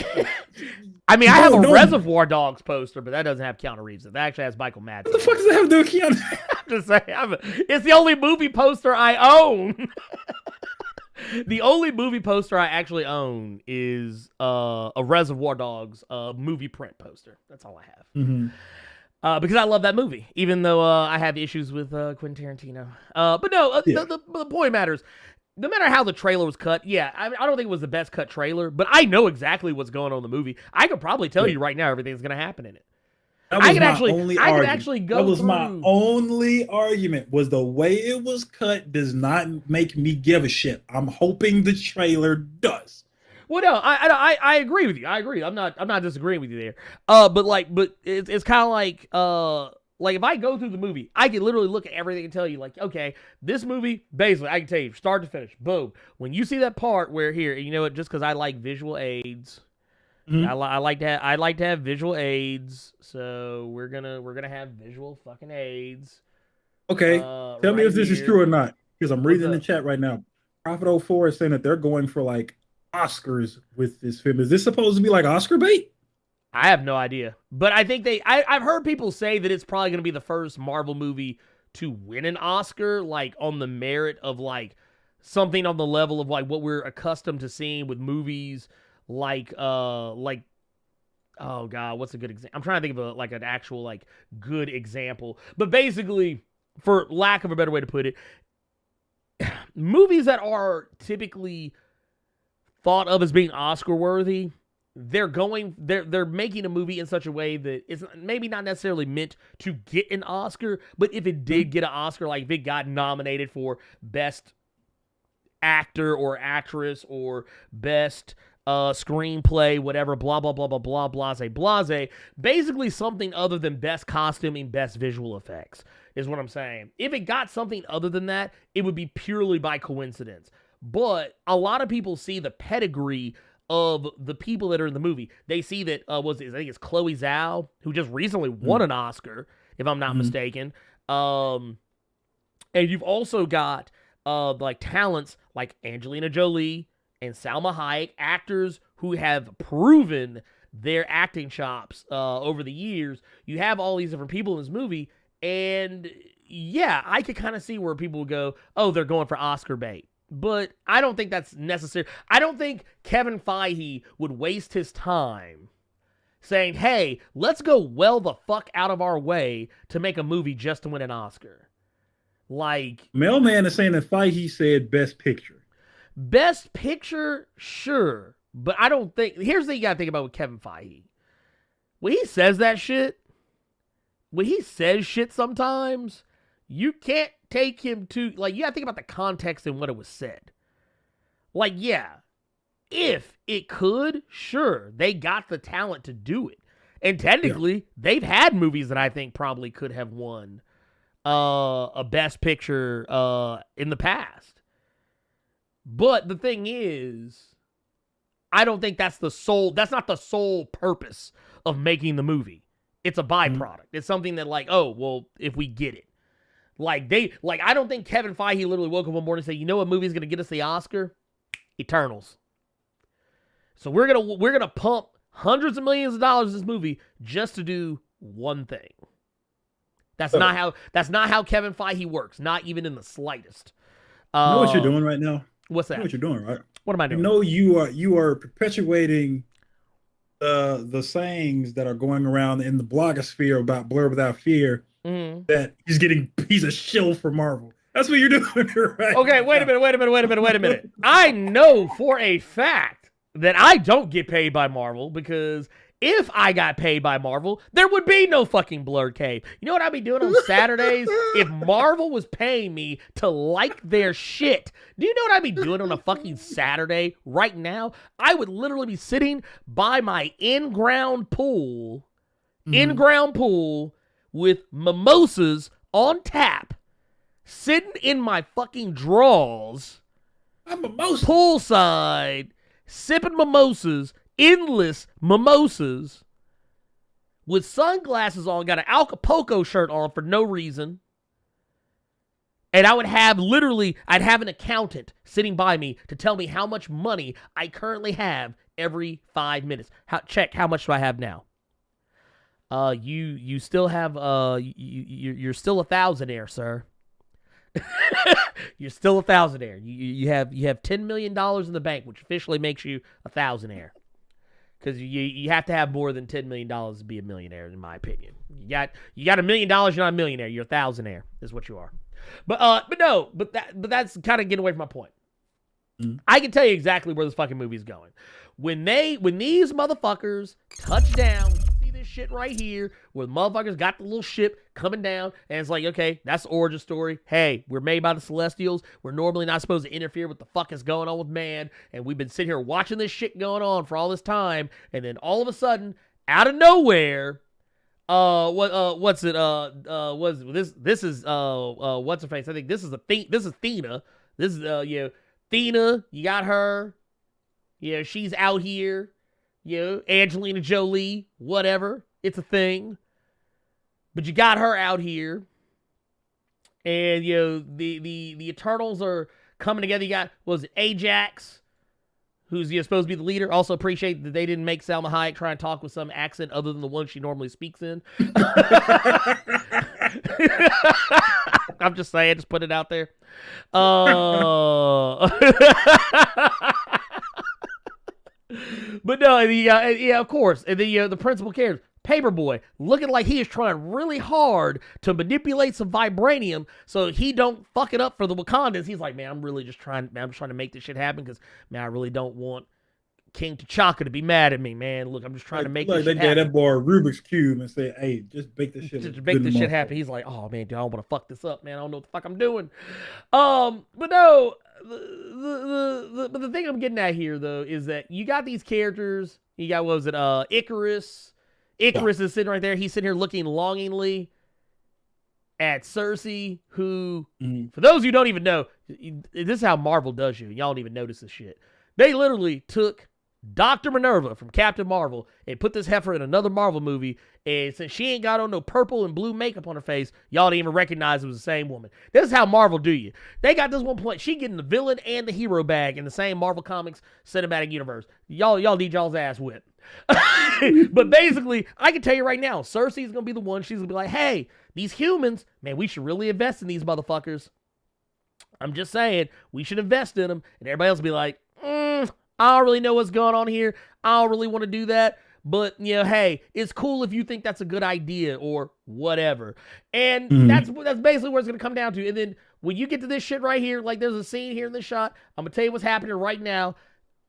I mean, I have a Reservoir Dogs poster, but that doesn't have Keanu Reeves. That actually has Michael Madsen. What the fuck does that have to do with Keanu? I'm just saying, it's the only movie poster I own. The only movie poster I actually own is a Reservoir Dogs movie print poster. That's all I have. Because I love that movie, even though I have issues with Quentin Tarantino. But no, the point matters. No matter how the trailer was cut, I don't think it was the best cut trailer, but I know exactly what's going on in the movie. I could probably tell you right now everything that's going to happen in it. I could actually go. That was my only argument. Was the way it was cut does not make me give a shit. I'm hoping the trailer does. Well, no, I agree with you. I agree. I'm not disagreeing with you there. But it's kind of like if I go through the movie, I can literally look at everything and tell you, like, okay, this movie, basically, I can tell you start to finish, boom. When you see that part where here, you know what? Just because I like visual aids. I like to have visual aids, so we're gonna have visual fucking aids. Okay, tell me if this is true or not, because I'm reading the chat right now. Prophet 04 is saying that they're going for like Oscars with this film. Is this supposed to be like Oscar bait? I have no idea, but I think I've heard people say that it's probably gonna be the first Marvel movie to win an Oscar, like on the merit of like something on the level of like what we're accustomed to seeing with movies. Like oh god, what's a good example? I'm trying to think of an actual like good example. But basically, for lack of a better way to put it, movies that are typically thought of as being Oscar worthy, they're making a movie in such a way that it's maybe not necessarily meant to get an Oscar, but if it did get an Oscar, like if it got nominated for best actor or actress or best screenplay, whatever, blah, blah, blah, blah, blah, blase. Basically something other than best costuming, best visual effects is what I'm saying. If it got something other than that, it would be purely by coincidence. But a lot of people see the pedigree of the people that are in the movie. They see that, I think it's Chloe Zhao, who just recently won an Oscar, if I'm not mistaken. And you've also got like talents like Angelina Jolie, and Salma Hayek, actors who have proven their acting chops over the years. You have all these different people in this movie, and yeah, I could kind of see where people would go, oh, they're going for Oscar bait. But I don't think that's necessary. I don't think Kevin Feige would waste his time saying, hey, let's go well the fuck out of our way to make a movie just to win an Oscar. Like, Mailman is saying that Feige said Best Picture. Best Picture, sure. But I don't think... Here's the thing you gotta think about with Kevin Feige. When he says that shit, when he says shit sometimes, you can't take him to... Like, you gotta think about the context and what it was said. Like, yeah, if it could, sure, they got the talent to do it. And technically, they've had movies that I think probably could have won a Best Picture in the past. But the thing is, I don't think that's not the sole purpose of making the movie. It's a byproduct. It's something that like, oh, well, if we get it. I don't think Kevin Feige literally woke up one morning and said, you know what movie is going to get us the Oscar? Eternals. So we're gonna pump hundreds of millions of dollars in this movie just to do one thing. That's not how Kevin Feige works, not even in the slightest. You know what you're doing right now? What's that? You know what you're doing, right? What am I doing? You know you are perpetuating the sayings that are going around in the blogosphere about Blerd Without Fear, that he's a shill for Marvel. That's what you're doing, right? Okay, wait a minute. I know for a fact that I don't get paid by Marvel, because if I got paid by Marvel, there would be no fucking Blerd Cave. You know what I'd be doing on Saturdays if Marvel was paying me to like their shit? Do you know what I'd be doing on a fucking Saturday right now? I would literally be sitting by my in-ground pool with mimosas on tap, sitting in my fucking drawers, poolside, sipping mimosas, endless mimosas, with sunglasses on, got an Acapulco shirt on for no reason. And I'd have an accountant sitting by me to tell me how much money I currently have every 5 minutes. Check, how much do I have now? You still have, you're still a thousandaire, sir. You're still a thousandaire. You have $10 million in the bank, which officially makes you a thousandaire. Because you have to have more than $10 million to be a millionaire, in my opinion. You got $1 million, you're not a millionaire. You're a thousandaire, is what you are. But that's kind of getting away from my point. I can tell you exactly where this fucking movie is going. When these motherfuckers touch down, you see this shit right here, where the motherfuckers got the little ship coming down, and it's like, okay, that's the origin story. Hey, we're made by the Celestials. We're normally not supposed to interfere with the fuck is going on with man, and we've been sitting here watching this shit going on for all this time, and then all of a sudden, out of nowhere, what's it? This is what's her face? I think this is Thena. This is Thena. You got her. She's out here. Angelina Jolie. Whatever. It's a thing. But you got her out here. And the Eternals are coming together. You got, what was it, Ajax, who's supposed to be the leader. Also appreciate that they didn't make Salma Hayek try and talk with some accent other than the one she normally speaks in. I'm just saying, just put it out there. But no, yeah, of course. And the principal character, Paperboy, looking like he is trying really hard to manipulate some vibranium so he don't fuck it up for the Wakandans. He's like, man, I'm just trying to make this shit happen because, man, I really don't want King T'Chaka to be mad at me, man. Look, I'm just trying to make this shit happen. They gave that boy a Rubik's Cube and said, hey, just make this shit Just make this shit happen. He's like, oh, man, dude, I don't want to fuck this up, man. I don't know what the fuck I'm doing. But no, but the thing I'm getting at here, though, is that you got these characters. You got, what was it, Icarus. Icarus is sitting right there. He's sitting here looking longingly at Cersei, who, for those who don't even know, this is how Marvel does you. Y'all don't even notice this shit. They literally took Dr. Minerva from Captain Marvel and put this heifer in another Marvel movie, and since she ain't got on no purple and blue makeup on her face, y'all didn't even recognize it was the same woman. This is how Marvel do you. They got this one point. She getting the villain and the hero bag in the same Marvel Comics cinematic universe. Y'all need y'all's ass whipped. But basically, I can tell you right now, Cersei's gonna be the one. She's gonna be like, hey, these humans, man, we should really invest in these motherfuckers. I'm just saying, we should invest in them, and everybody else will be like, I don't really know what's going on here. I don't really want to do that. But, hey, it's cool if you think that's a good idea or whatever. And that's basically what it's going to come down to. And then when you get to this shit right here, like there's a scene here in this shot, I'm going to tell you what's happening right now.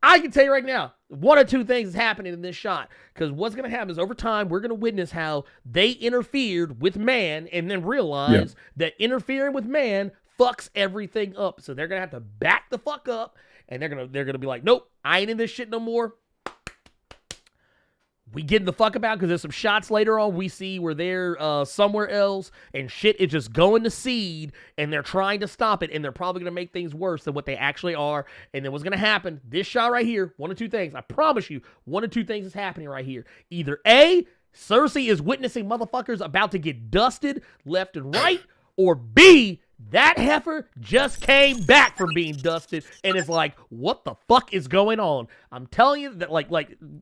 I can tell you right now, one or two things is happening in this shot. Because what's going to happen is over time, we're going to witness how they interfered with man and then realize that interfering with man fucks everything up. So they're going to have to back the fuck up. And they're gonna be like, nope, I ain't in this shit no more. We getting the fuck about, because there's some shots later on we see where they're somewhere else and shit is just going to seed and they're trying to stop it and they're probably going to make things worse than what they actually are. And then what's going to happen, this shot right here, one of two things. I promise you, one of two things is happening right here. Either A, Cersei is witnessing motherfuckers about to get dusted left and right, or B, that heifer just came back from being dusted and it's like, what the fuck is going on? I'm telling you that like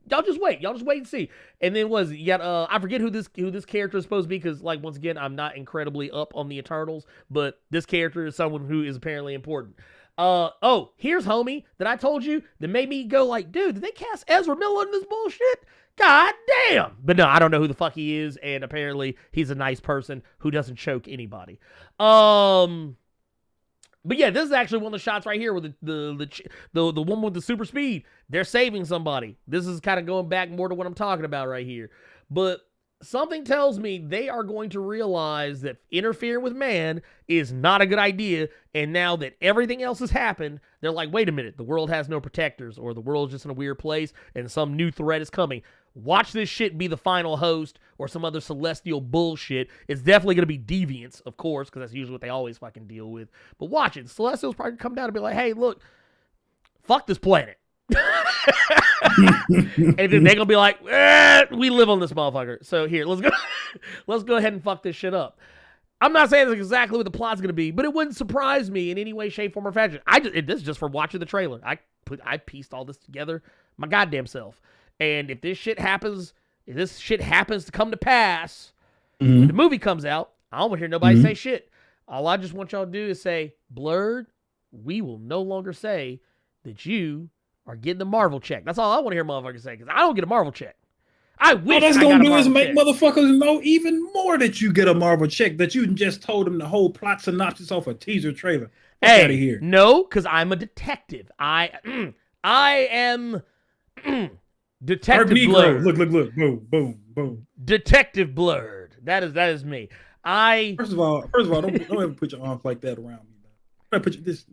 y'all just wait and see. And then you got I forget who this character is supposed to be, because like once again, I'm not incredibly up on the Eternals, but this character is someone who is apparently important. Here's homie that I told you that made me go like, dude, did they cast Ezra Miller in this bullshit? God damn. But no, I don't know who the fuck he is, and apparently he's a nice person who doesn't choke anybody. But yeah, this is actually one of the shots right here where the woman with the super speed, they're saving somebody. This is kind of going back more to what I'm talking about right here. But something tells me they are going to realize that interfering with man is not a good idea. And now that everything else has happened, they're like, wait a minute, the world has no protectors, or the world's just in a weird place and some new threat is coming. Watch this shit be the final host or some other celestial bullshit. It's definitely going to be deviants, of course, because that's usually what they always fucking deal with. But watch it. Celestials probably come down and be like, hey, look, fuck this planet. And then they're gonna be like, we live on this motherfucker. So here, let's go ahead and fuck this shit up. I'm not saying that's exactly what the plot's gonna be, but it wouldn't surprise me in any way, shape, form, or fashion. This is just for watching the trailer. I pieced all this together my goddamn self. And if this shit happens to come to pass, when the movie comes out, I don't want to hear nobody say shit. All I just want y'all to do is say, Blerd, we will no longer say that you are getting the Marvel check. That's all I want to hear motherfuckers say, because I don't get a Marvel check. I wish all that's I gonna got a do Marvel is make check. motherfuckers know even more that you get a Marvel check, that you just told them the whole plot synopsis off a teaser trailer. Fuck out of here. No, because I'm a detective. I am Detective Blerd. Look, boom, boom. Detective Blerd. That is me. First of all, don't ever put your arms like that around me. I put this.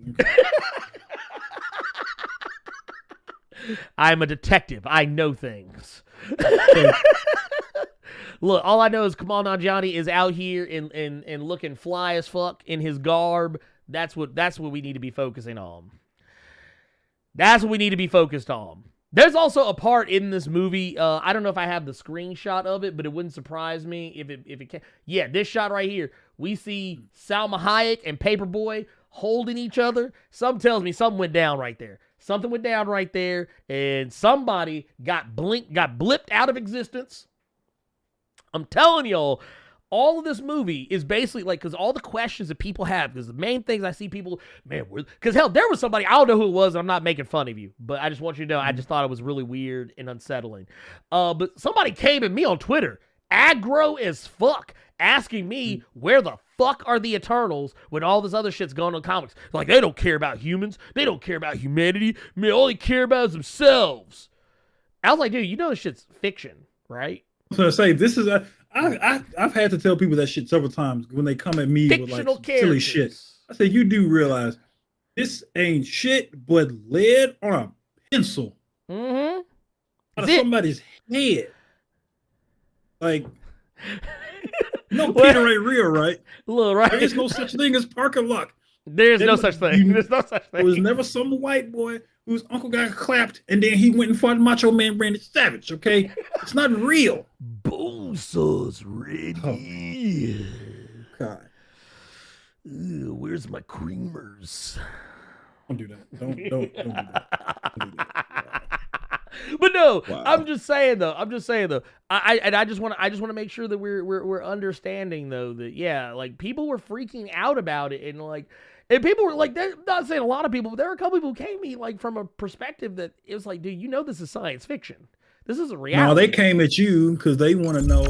I'm a detective. I know things. Look, all I know is Kamal Nanjiani is out here and looking fly as fuck in his garb. That's what we need to be focusing on. That's what we need to be focused on. There's also a part in this movie, I don't know if I have the screenshot of it, but it wouldn't surprise me if it can. Yeah, this shot right here. We see Salma Hayek and Paperboy holding each other. Something tells me something went down right there. Something went down right there, and somebody got blipped out of existence. I'm telling y'all, all of this movie is basically like, because all the questions that people have, because the main things I see people, because hell, there was somebody, I don't know who it was, and I'm not making fun of you, but I just want you to know, I just thought it was really weird and unsettling. But somebody came at me on Twitter, aggro as fuck, asking me where the fuck are the Eternals when all this other shit's going on in comics. Like, they don't care about humans. They don't care about humanity. Man, all they care about is themselves. I was like, dude, you know this shit's fiction, right? I was gonna say, this is I've had to tell people that shit several times when they come at me Fictional with like silly shit. I say, you do realize this ain't shit but lead on a pencil out of somebody's head. Like, no, Peter ain't real, right? Look, right. There is no such thing as Parker Luck. There's no such thing. There's no such thing. There was never some white boy whose uncle got clapped and then he went and fought Macho Man Randy Savage, okay? It's not real. Bonesaws ready. Oh, God. Where's my creamers? Don't do that. Don't do that. Don't do that. But no, Wow. I'm just saying though. I just want to make sure that we're understanding though that yeah, like people were freaking out about it and people were like, they're not saying a lot of people, but there were a couple people who came to me like from a perspective that it was like, dude, you know, this is science fiction. This isn't reality. No, they came at you because they want to know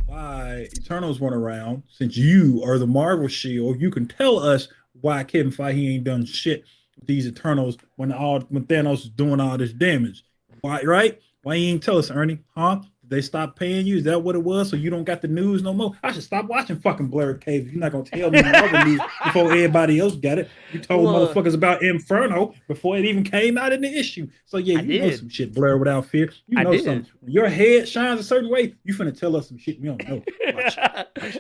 why Eternals weren't around. Since you are the Marvel Shield, you can tell us why Kevin Feige ain't done shit with these Eternals when Thanos is doing all this damage. Why, right? Why you ain't tell us, Ernie? Huh? Did they stop paying you? Is that what it was? So you don't got the news no more? I should stop watching fucking Blerd Cave if you're not gonna tell me the other news before everybody else got it. You told motherfuckers about Inferno before it even came out in the issue. So yeah, you know some shit, Blerd Without Fear. You know something. When your head shines a certain way, you finna tell us some shit we don't know. Watch.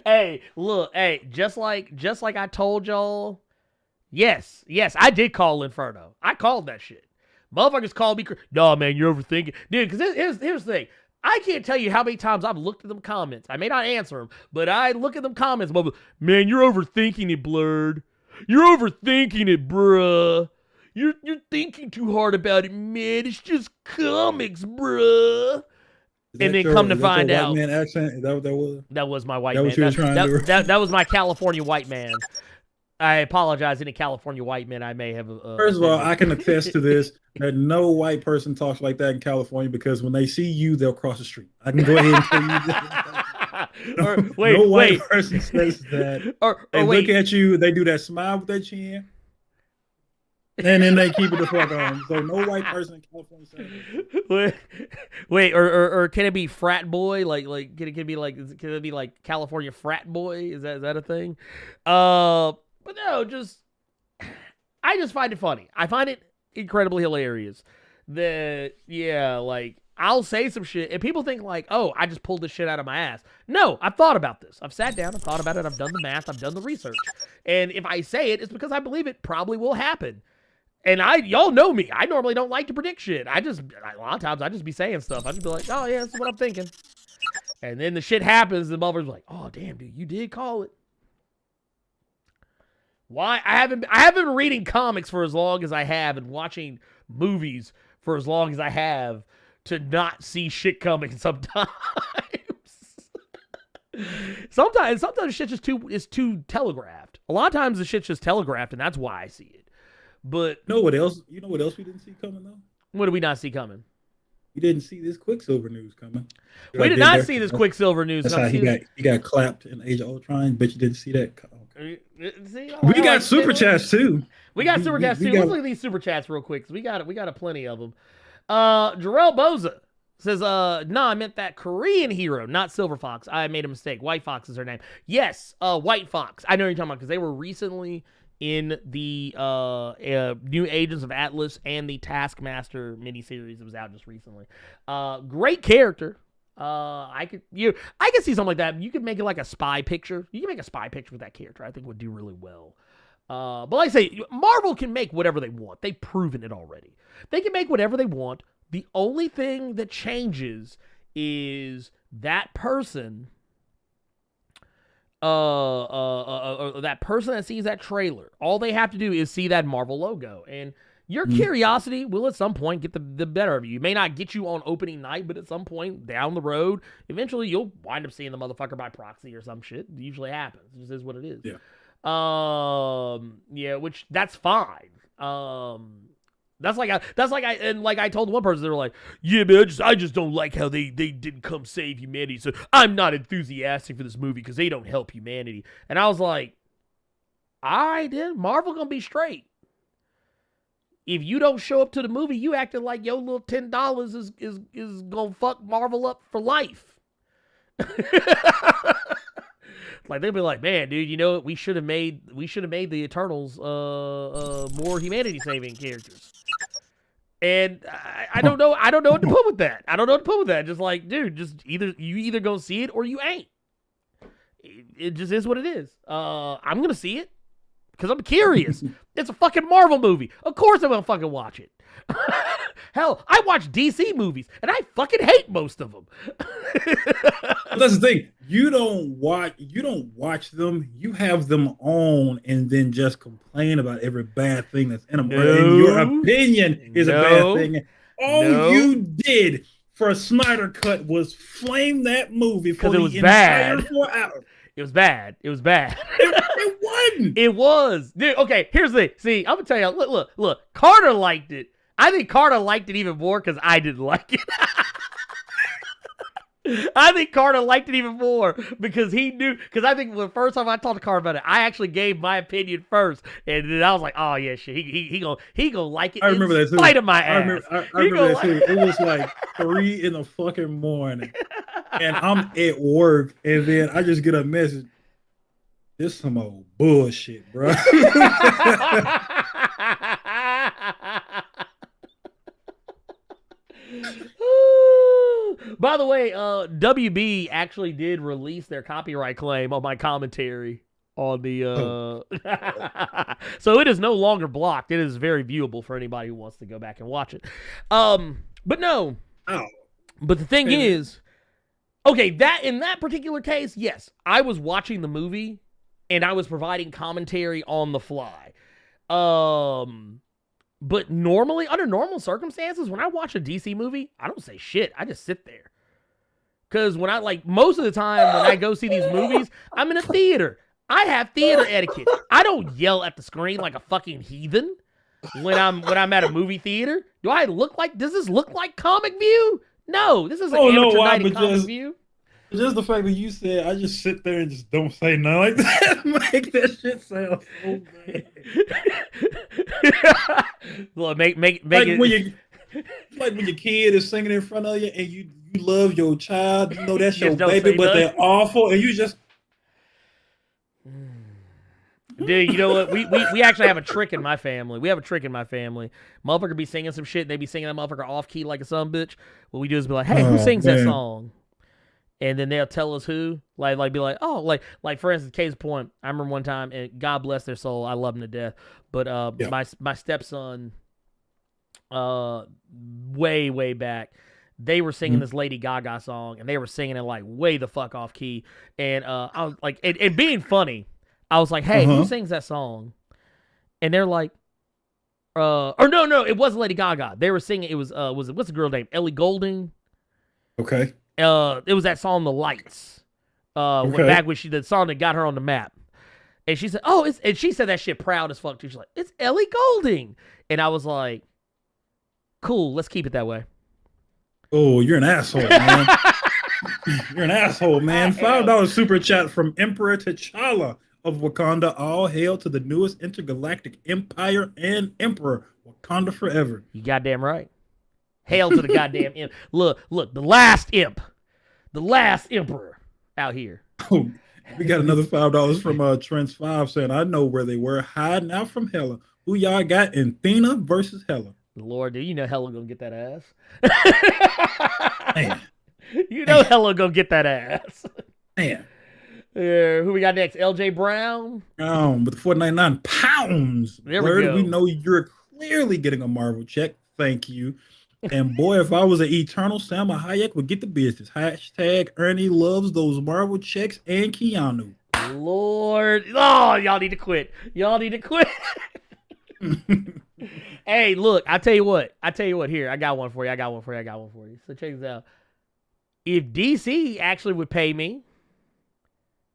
Hey, look, hey, just like I told y'all. Yes, I did call Inferno. I called that shit. Motherfuckers called me. No, man, you're overthinking, dude. Because here's the thing. I can't tell you how many times I've looked at them comments. I may not answer them, but I look at them comments. Man, you're overthinking it, Blerd. You're overthinking it, bruh. You're thinking too hard about it, man. It's just comics, bruh. And then come to find out, man, accent. That was my white man. That was my California white man. I apologize, any California white men I may have. First of all, I can attest to this that no white person talks like that in California because when they see you, they'll cross the street. I can go ahead and tell you that. No white person says that. They look at you, they do that smile with their chin, and then they keep it the fuck on. So no white person in California says that. Wait, or can it be frat boy? Like can it be like California frat boy? Is that a thing? But no, I just find it funny. I find it incredibly hilarious that, yeah, like, I'll say some shit, and people think, like, oh, I just pulled this shit out of my ass. No, I've thought about this. I've sat down, I've thought about it, I've done the math, I've done the research. And if I say it, it's because I believe it probably will happen. And y'all know me. I normally don't like to predict shit. A lot of times, I just be saying stuff. I just be like, oh, yeah, that's what I'm thinking. And then the shit happens, and the motherfucker's like, oh, damn, dude, you did call it. Why? I haven't been reading comics for as long as I have and watching movies for as long as I have to not see shit coming sometimes. sometimes shit is too telegraphed. A lot of times the shit's just telegraphed, and that's why I see it. But you know what else we didn't see coming though? What did we not see coming? We didn't see this Quicksilver news coming. We did not see this Quicksilver news coming. That's how he got clapped in Age of Ultron, but you didn't see that. Okay. See, we got super chats too. We got super chats too. Let's look at these super chats real quick. We got a plenty of them. Jarrell Boza says, no, I meant that Korean hero, not Silver Fox. I made a mistake. White Fox is her name. Yes, White Fox. I know what you're talking about because they were recently in the New Agents of Atlas and the Taskmaster miniseries that was out just recently. Great character. I could see something like that. You could make it like a spy picture. You can make a spy picture with that character. I think would do really well. But like I say, Marvel can make whatever they want. They've proven it already. They can make whatever they want. The only thing that changes is that person. That person that sees that trailer, all they have to do is see that Marvel logo, and your curiosity will at some point get the better of you. It may not get you on opening night, but at some point down the road, eventually you'll wind up seeing the motherfucker by proxy or some shit. It usually happens. It just is what it is. Yeah. Which that's fine. That's like I told one person, they were like, yeah, man, I just don't like how they didn't come save humanity. So I'm not enthusiastic for this movie because they don't help humanity. And I was like, all right, then Marvel gonna be straight. If you don't show up to the movie, you acting like your little $10 is gonna fuck Marvel up for life. Like they'd be like, man, dude, you know what? We should have made the Eternals more humanity saving characters. And I don't know what to put with that. Just like, dude, you either gonna see it or you ain't. It just is what it is. I'm gonna see it because I'm curious. It's a fucking Marvel movie. Of course I'm gonna fucking watch it. Hell, I watch DC movies and I fucking hate most of them. That's the thing. You don't watch them. You have them on and then just complain about every bad thing that's in them. No, and your opinion is a bad thing. All No. you did for a Snyder Cut was flame that movie for Because it the was bad. entire 4 hours. It was bad. It was bad. It wasn't. It was. Dude, okay, here's the thing. See, I'm going to tell you. Look. Carter liked it. I think Carter liked it even more because I didn't like it. I think Carter liked it even more because he knew. Because I think the first time I talked to Carter about it, I actually gave my opinion first, and then I was like, "Oh yeah, shit, he gonna like it." I remember that too. In spite of my ass. I remember that too. It was like 3 in the fucking morning, and I'm at work, and then I just get a message. This some old bullshit, bro. By the way, WB actually did release their copyright claim on my commentary on the so it is no longer blocked. It is very viewable for anybody who wants to go back and watch it. But no. Oh. But the thing is, okay, that in that particular case, yes, I was watching the movie and I was providing commentary on the fly. But normally, under normal circumstances, when I watch a DC movie, I don't say shit. I just sit there. Because when most of the time when I go see these movies, I'm in a theater. I have theater etiquette. I don't yell at the screen like a fucking heathen when I'm at a movie theater. Does this look like Comic View? No, this is an amateur night at Comic View. Just the fact that you said, I just sit there and just don't say nothing like that, make that shit sound so bad. Look, make like it. When your kid is singing in front of you and you love your child, you know that's your don't baby, say but nothing. they're awful, and you just. Dude, you know what? We actually have a trick in my family. Motherfucker be singing some shit. They be singing that motherfucker off key like a son bitch. What we do is be like, hey, who sings that song? And then they'll tell us who. Like be like, oh, like for instance, case point. I remember one time, and God bless their soul, I love them to death. But my stepson, way back, they were singing this Lady Gaga song, and they were singing it like way the fuck off key. And I was like, and being funny, I was like, hey, who sings that song? And they're like, or no, it wasn't Lady Gaga. They were singing. It was what's the girl name? Ellie Goulding. Okay. It was that song, The Lights. Back when the song that got her on the map. And she said, and she said that shit proud as fuck too. She's like, it's Ellie Goulding. And I was like, cool, let's keep it that way. Oh, you're an asshole, man. You're an asshole, man. $5 super chat from Emperor T'Challa of Wakanda. All hail to the newest intergalactic empire and emperor. Wakanda forever. You goddamn right. Hail to the goddamn imp. Look, the last imp. The last emperor out here. Oh, we got another $5 from Trends5 saying, I know where they were, hiding out from Hela. Who y'all got in Athena versus Hela? Lord, dude, you know Hela gonna get that ass. Man. You know Hela gonna get that ass. Man. Who we got next? LJ Brown? With £4.99. There we go. We know you're clearly getting a Marvel check. Thank you. And boy, if I was an eternal, Salma Hayek would get the business. Hashtag Ernie loves those Marvel checks and Keanu. Lord. Oh, y'all need to quit. Hey, look, I tell you what. Here, I got one for you. So check this out. If DC actually would pay me,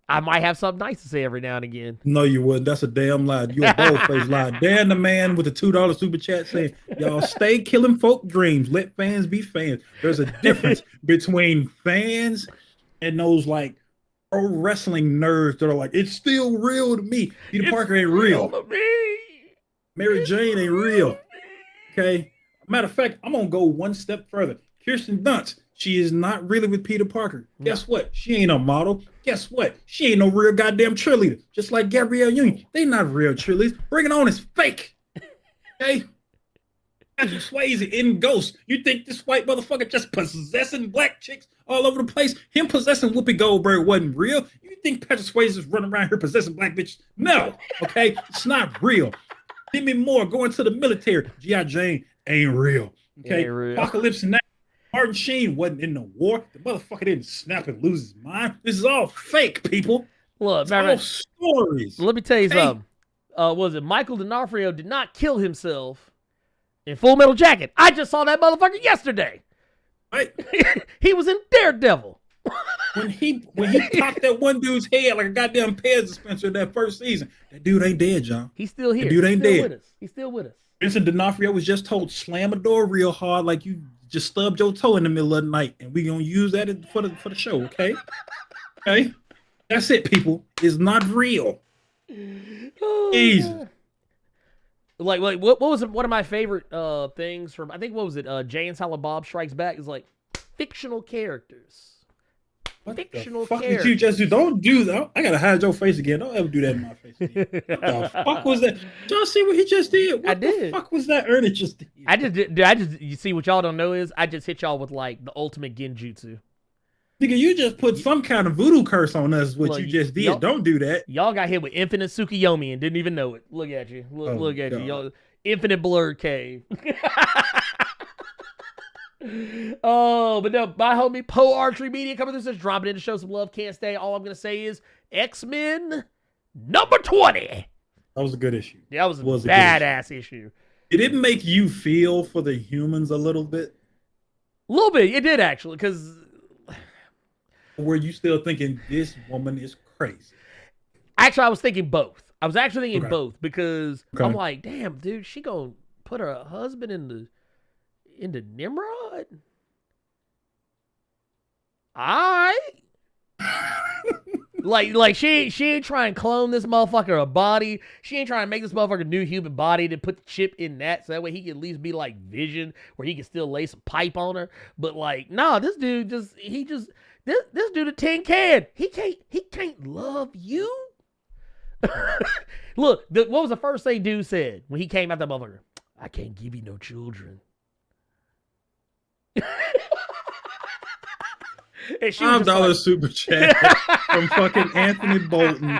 I might have something nice to say every now and again. No, you wouldn't. That's a damn lie. You're a bold-faced lie. Dan the man with the $2 super chat saying, y'all stay killing folk dreams. Let fans be fans. There's a difference between fans and those like pro wrestling nerds that are like, it's still real to me. Peter Parker ain't real. To me. Mary Jane ain't real. Okay? Matter of fact, I'm going to go one step further. Kirsten Dunst, she is not really with Peter Parker. Guess what? She ain't a model. Guess what? She ain't no real goddamn cheerleader. Just like Gabrielle Union. They not real cheerleaders. Bring It On is fake. Okay? Patrick Swayze in Ghost. You think this white motherfucker just possessing black chicks all over the place? Him possessing Whoopi Goldberg wasn't real. You think Patrick Swayze is running around here possessing black bitches? No. Okay? It's not real. Demi Moore going to the military. G.I. Jane ain't real. Okay? Ain't real. Apocalypse Now. Martin Sheen wasn't in the war. The motherfucker didn't snap and lose his mind. This is all fake, people. Look, it's all stories. Let me tell you something. Was it Michael D'Onofrio did not kill himself in Full Metal Jacket. I just saw that motherfucker yesterday. Right. He was in Daredevil. When he popped that one dude's head like a goddamn Pez dispenser that first season, that dude ain't dead, y'all. He's still here. That dude ain't dead. He's still with us. Vincent D'Onofrio was just told slam a door real hard like you just stubbed your toe in the middle of the night, and we gonna use that for the show, okay? Okay, that's it, people. It's not real. Oh, Jesus. God. Like what was one of my favorite things from, I think, what was it? Jay and Silent Bob Strikes Back is like fictional characters. What Fictional the fuck characters. did you just do? Don't do that. I gotta hide your face again. Don't ever do that in my face again. What the fuck was that? Did y'all see what he just did? What the fuck was that Ernest just did? I just you see what y'all don't know is I just hit y'all with like the ultimate genjutsu. Nigga, you just put some kind of voodoo curse on us. What Look, you just did? Don't do that. Y'all got hit with infinite Tsukuyomi and didn't even know it. Look at you. Look at you. Y'all, infinite Blerd cave. Oh, but no, my homie Poe Archery Media coming through, says dropping in to show some love. Can't stay. All I'm gonna say is X-Men number 20. That was a good issue. Yeah, that was a badass issue. It didn't make you feel for the humans a little bit. A little bit. It did actually, because were you still thinking this woman is crazy? Actually, I was thinking both. I was actually thinking both because I'm like, damn, dude, she gonna put her husband into Nimrod? Like she ain't trying to clone this motherfucker a body. She ain't trying to make this motherfucker a new human body to put the chip in that so that way he can at least be like Vision, where he can still lay some pipe on her. But like, nah, this dude this dude a tin can. He can't love you. Look, what was the first thing dude said when he came out that motherfucker? I can't give you no children. $5 super chat from fucking Anthony Bolton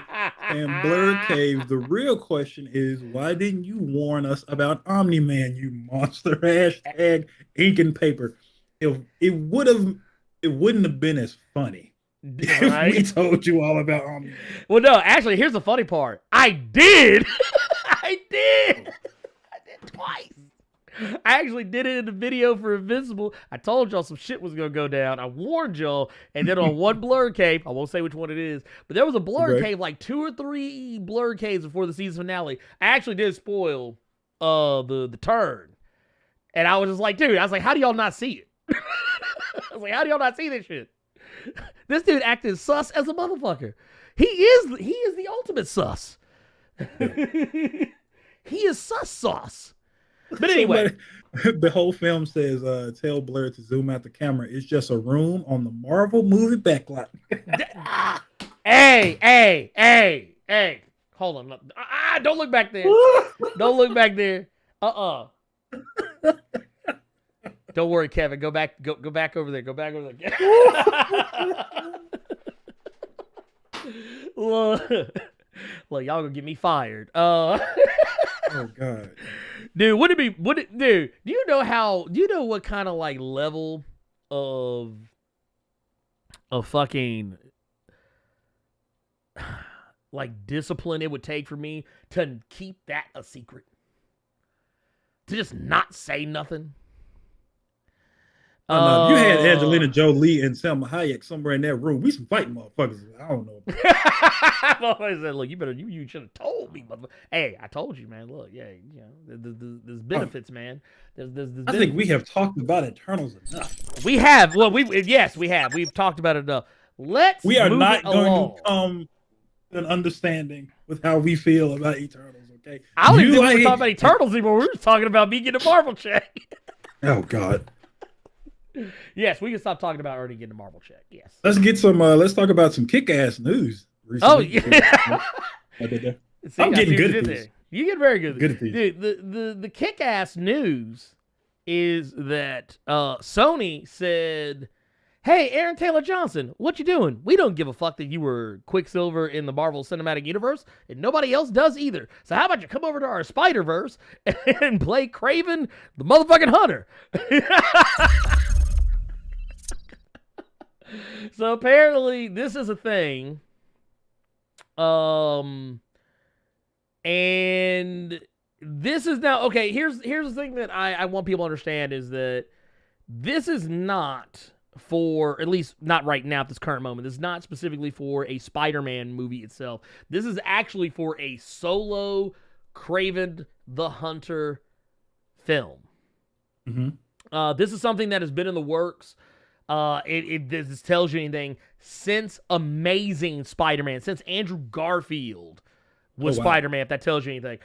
and Blerd Cave. The real question is, why didn't you warn us about Omni-Man, you monster? Hashtag ink and paper. It wouldn't have been as funny if we told you all about Omni-Man. Well, no, actually, here's the funny part. I did. I did twice. I actually did it in the video for Invincible. I told y'all some shit was going to go down. I warned y'all. And then on one Blerd cave, I won't say which one it is, but there was a Blerd cave, like 2 or 3 Blerd caves before the season finale. I actually did spoil the turn. And I was just like, dude, how do y'all not see it? I was like, how do y'all not see this shit? This dude acted sus as a motherfucker. He is the ultimate sus. He is sus sauce. But anyway, the whole film says, tell Blerd to zoom out the camera. It's just a room on the Marvel movie backlot. Hey. Hold on. Don't look back there. Don't look back there. Don't worry, Kevin. Go back over there. Go back over there. Look, y'all gonna get me fired. Oh God. Dude, do you know what kind of like level of fucking like discipline it would take for me to keep that a secret? To just not say nothing? No, you had Angelina Jolie and Selma Hayek somewhere in that room. We some fighting motherfuckers. I don't know. I said, look, you should have told me, motherfucker. Hey, I told you, man. Look, yeah, you know, there's benefits, man. There's I think we have talked about Eternals enough. We have. Well, yes, we have. We've talked about it enough. We are not going to come to an understanding with how we feel about Eternals. Okay. I don't even want to talk about Eternals anymore. We're just talking about me getting a Marvel check. Oh God. Yes, we can stop talking about already getting a Marvel check. Yes. Let's get some. Let's talk about some kick-ass news. Recently. Oh yeah. See, I'm getting good at this. You get very good at these. Dude, the kick-ass news is that Sony said, "Hey, Aaron Taylor Johnson, what you doing? We don't give a fuck that you were Quicksilver in the Marvel Cinematic Universe, and nobody else does either. So how about you come over to our Spider-Verse and play Kraven, the motherfucking Hunter?" So apparently this is a thing. And This is now okay. Here's the thing that I want people to understand is that this is not for, at least not right now at this current moment. This is not specifically for a Spider-Man movie itself. This is actually for a solo Kraven the Hunter film. This is something that has been in the works. This tells you anything since Amazing Spider-Man, since Andrew Garfield was Spider-Man, if that tells you anything.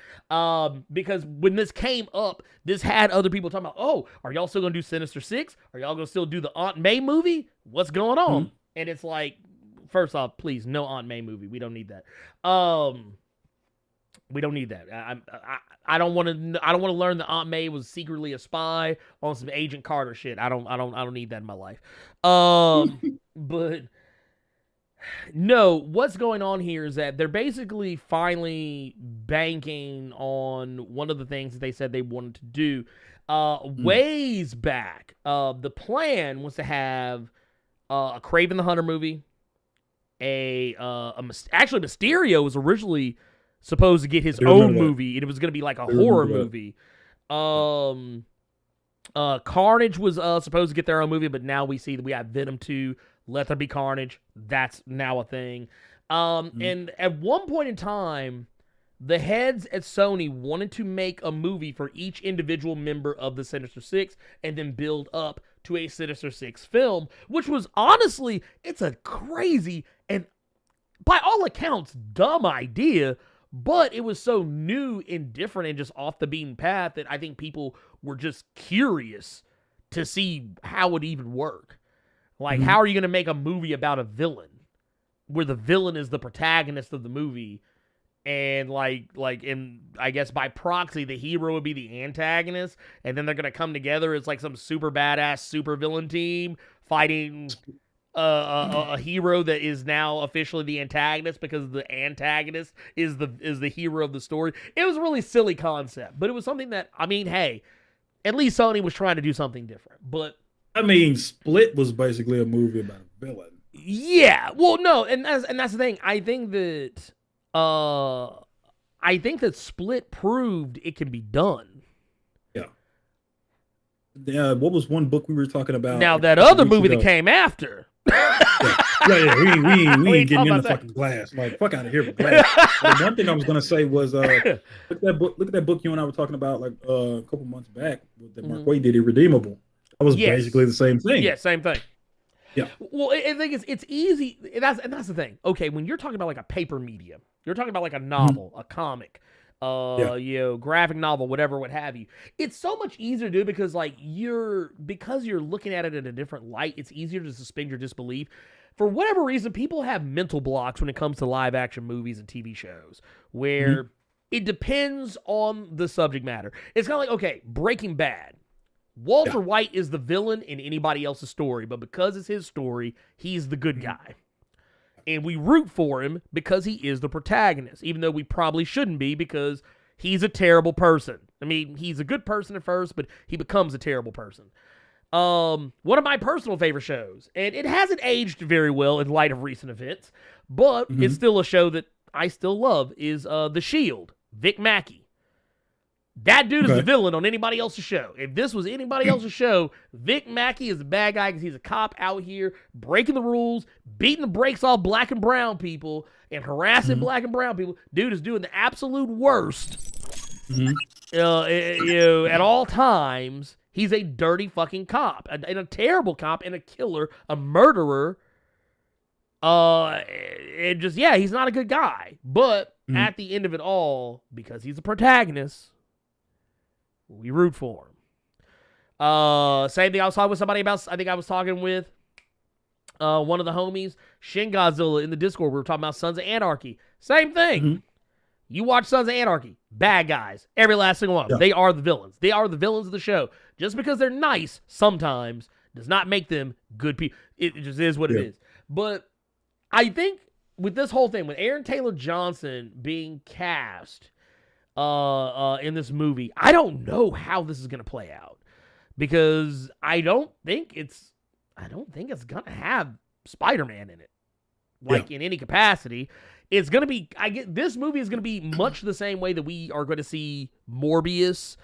Because when this came up, this had other people talking about, oh, are y'all still going to do Sinister Six? Are y'all going to still do the Aunt May movie? What's going on? And it's like, first off, please, no Aunt May movie. We don't need that. We don't need that. I don't want to learn that Aunt May was secretly a spy on some Agent Carter shit. I don't need that in my life. But no, what's going on here is that they're basically finally banking on one of the things that they said they wanted to do. Ways back, the plan was to have a Kraven the Hunter movie. Actually, Mysterio was originally supposed to get his own movie, and it was going to be like a horror movie. Carnage was supposed to get their own movie, but now we see that we have Venom 2, Let There Be Carnage. That's now a thing. And at one point in time, the heads at Sony wanted to make a movie for each individual member of the Sinister Six and then build up to a Sinister Six film, which was honestly, it's a crazy and by all accounts, dumb idea, but it was so new and different and just off the beaten path that I think people were just curious to see how it would even work. Like, how are you going to make a movie about a villain where the villain is the protagonist of the movie, and and I guess by proxy, the hero would be the antagonist, and then they're going to come together as like some super badass super villain team fighting a hero that is now officially the antagonist because the antagonist is the hero of the story. It was a really silly concept, but it was something that, I mean, hey, at least Sony was trying to do something different. But I mean, Split was basically a movie about a villain. Yeah, well, no, and that's the thing. I think that Split proved it can be done. Yeah. What was one book we were talking about? Now that other movie that came after. We ain't getting in the fucking glass. Like, fuck out of here with glass. One thing I was gonna say was, look at that book you and I were talking about like a couple months back that Mark Waid did, Irredeemable. That was basically the same thing. Yeah, same thing. Yeah. Well, I think it's easy. That's the thing. Okay, when you're talking about like a paper medium, you're talking about like a novel, a comic, graphic novel, whatever, what have you. It's so much easier to do because you're looking at it in a different light. It's easier to suspend your disbelief. For whatever reason, people have mental blocks when it comes to live action movies and TV shows where it depends on the subject matter. It's kind of like, okay, Breaking Bad. Walter White is the villain in anybody else's story, but because it's his story, he's the good guy. And we root for him because he is the protagonist, even though we probably shouldn't be because he's a terrible person. I mean, he's a good person at first, but he becomes a terrible person. One of my personal favorite shows, and it hasn't aged very well in light of recent events, but it's still a show that I still love, is The Shield, Vic Mackey. That dude is the villain on anybody else's show. If this was anybody else's show, Vic Mackey is the bad guy because he's a cop out here breaking the rules, beating the brakes off black and brown people, and harassing black and brown people. Dude is doing the absolute worst. At all times, he's a dirty fucking cop, and a terrible cop, and a killer, a murderer. He's not a good guy. But at the end of it all, because he's a protagonist, we root for him. Same thing I was talking with somebody about. I think I was talking with one of the homies, Shin Godzilla, in the Discord. We were talking about Sons of Anarchy. Same thing. You watch Sons of Anarchy. Bad guys. Every last single one of them. They are the villains. They are the villains of the show. Just because they're nice sometimes does not make them good people. It just is what it is. But I think with this whole thing, with Aaron Taylor Johnson being cast in this movie, I don't know how this is going to play out because I don't think it's going to have Spider-Man in it, in any capacity. It's gonna be. This movie is gonna be much the same way that we are going to see Morbius,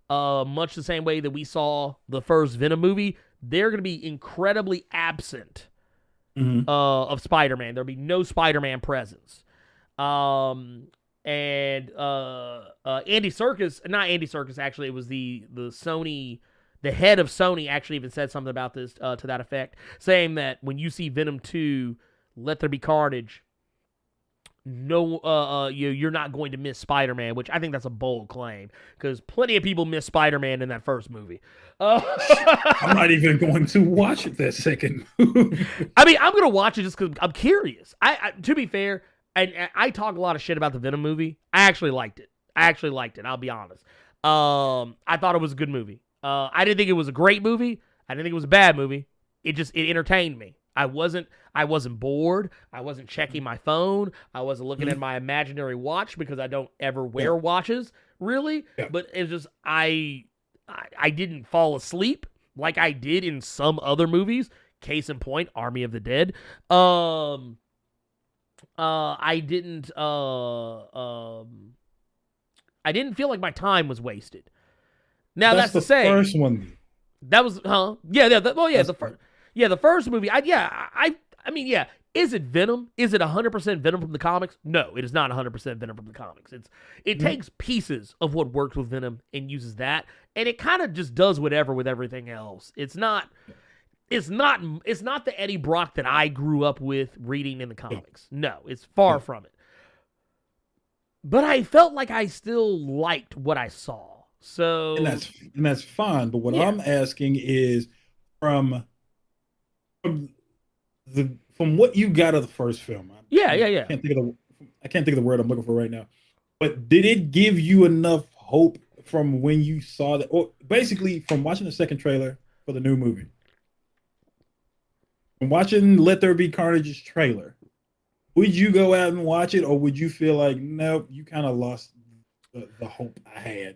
much the same way that we saw the first Venom movie. They're gonna be incredibly absent of Spider-Man. There'll be no Spider-Man presence. And Andy Serkis, not Andy Serkis, actually, it was the Sony. The head of Sony actually even said something about this to that effect, saying that when you see Venom 2, Let There Be Carnage, you're not going to miss Spider-Man, which I think that's a bold claim, because plenty of people miss Spider-Man in that first movie. I'm not even going to watch it that second movie. I mean, I'm going to watch it just because I'm curious. To be fair, and I talk a lot of shit about the Venom movie. I actually liked it. I'll be honest. I thought it was a good movie. I didn't think it was a great movie. I didn't think it was a bad movie. It entertained me. I wasn't bored. I wasn't checking my phone. I wasn't looking at my imaginary watch, because I don't ever wear watches, really. Yeah. But it's just I didn't fall asleep like I did in some other movies. Case in point, Army of the Dead. I didn't feel like my time was wasted. Now that's to say, first one. That was, the first movie. I mean, is it Venom? Is it 100% Venom from the comics? No, it is not 100% Venom from the comics. It takes pieces of what works with Venom and uses that, and it kind of just does whatever with everything else. It's not the Eddie Brock that I grew up with reading in the comics. No, it's far from it. But I felt like I still liked what I saw. So and that's fine. But what I'm asking is from what you got of the first film. I can't think of the word I'm looking for right now. But did it give you enough hope from when you saw that, or basically from watching the second trailer for the new movie, from watching Let There Be Carnage's trailer? Would you go out and watch it, or would you feel like, nope, you kind of lost the hope I had?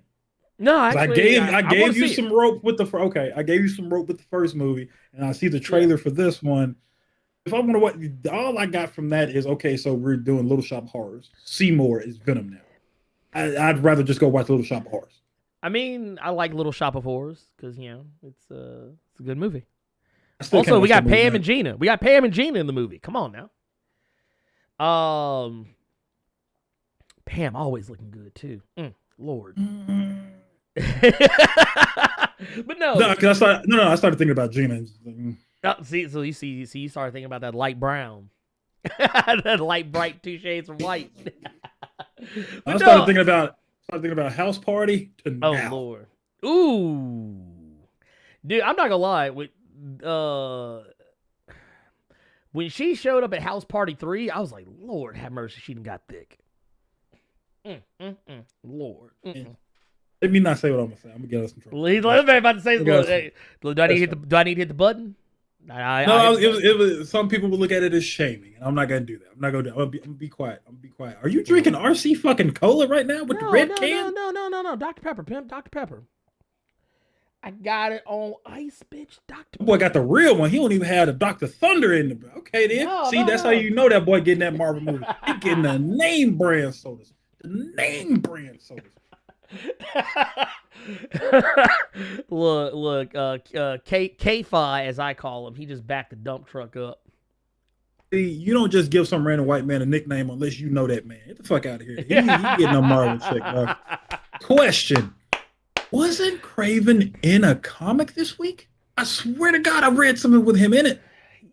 No, actually, I gave you some rope with the I gave you some rope with the first movie, and I see the trailer for this one. If I want to watch, all I got from that is, okay, so we're doing Little Shop of Horrors. Seymour is Venom now. I'd rather just go watch Little Shop of Horrors. I mean, I like Little Shop of Horrors because it's a good movie. Also, we got Pam and Gina. We got Pam and Gina in the movie. Come on now. Pam always looking good too. Lord. But no, because I started thinking about Gina. You started thinking about that light brown, that light bright 2 shades of white. I started thinking about House Party to now. Oh Lord, ooh, dude, I'm not gonna lie. When she showed up at House Party 3, I was like, Lord have mercy, she done got thick. Lord. Let me not say what I'm gonna say. I'm gonna get us in trouble. He's about to say, do I need to hit the button? It was. Some people will look at it as shaming, and I'm not gonna do that. I'm gonna be quiet. I'm gonna be quiet. Are you drinking RC fucking cola right now with the red can? No. Dr. Pepper, pimp. Dr. Pepper. I got it on ice, bitch. Dr. Boy got the real one. He don't even have the Dr. Thunder in the. Okay, then. That's how you know that boy getting that Marvel movie. He getting the name brand sodas. The name brand sodas. Look, K-Fi, as I call him, he just backed the dump truck up. See, you don't just give some random white man a nickname unless you know that man. Get the fuck out of here. He getting a Marvel chick, bro. Question. Wasn't Kraven in a comic this week? I swear to God, I read something with him in it.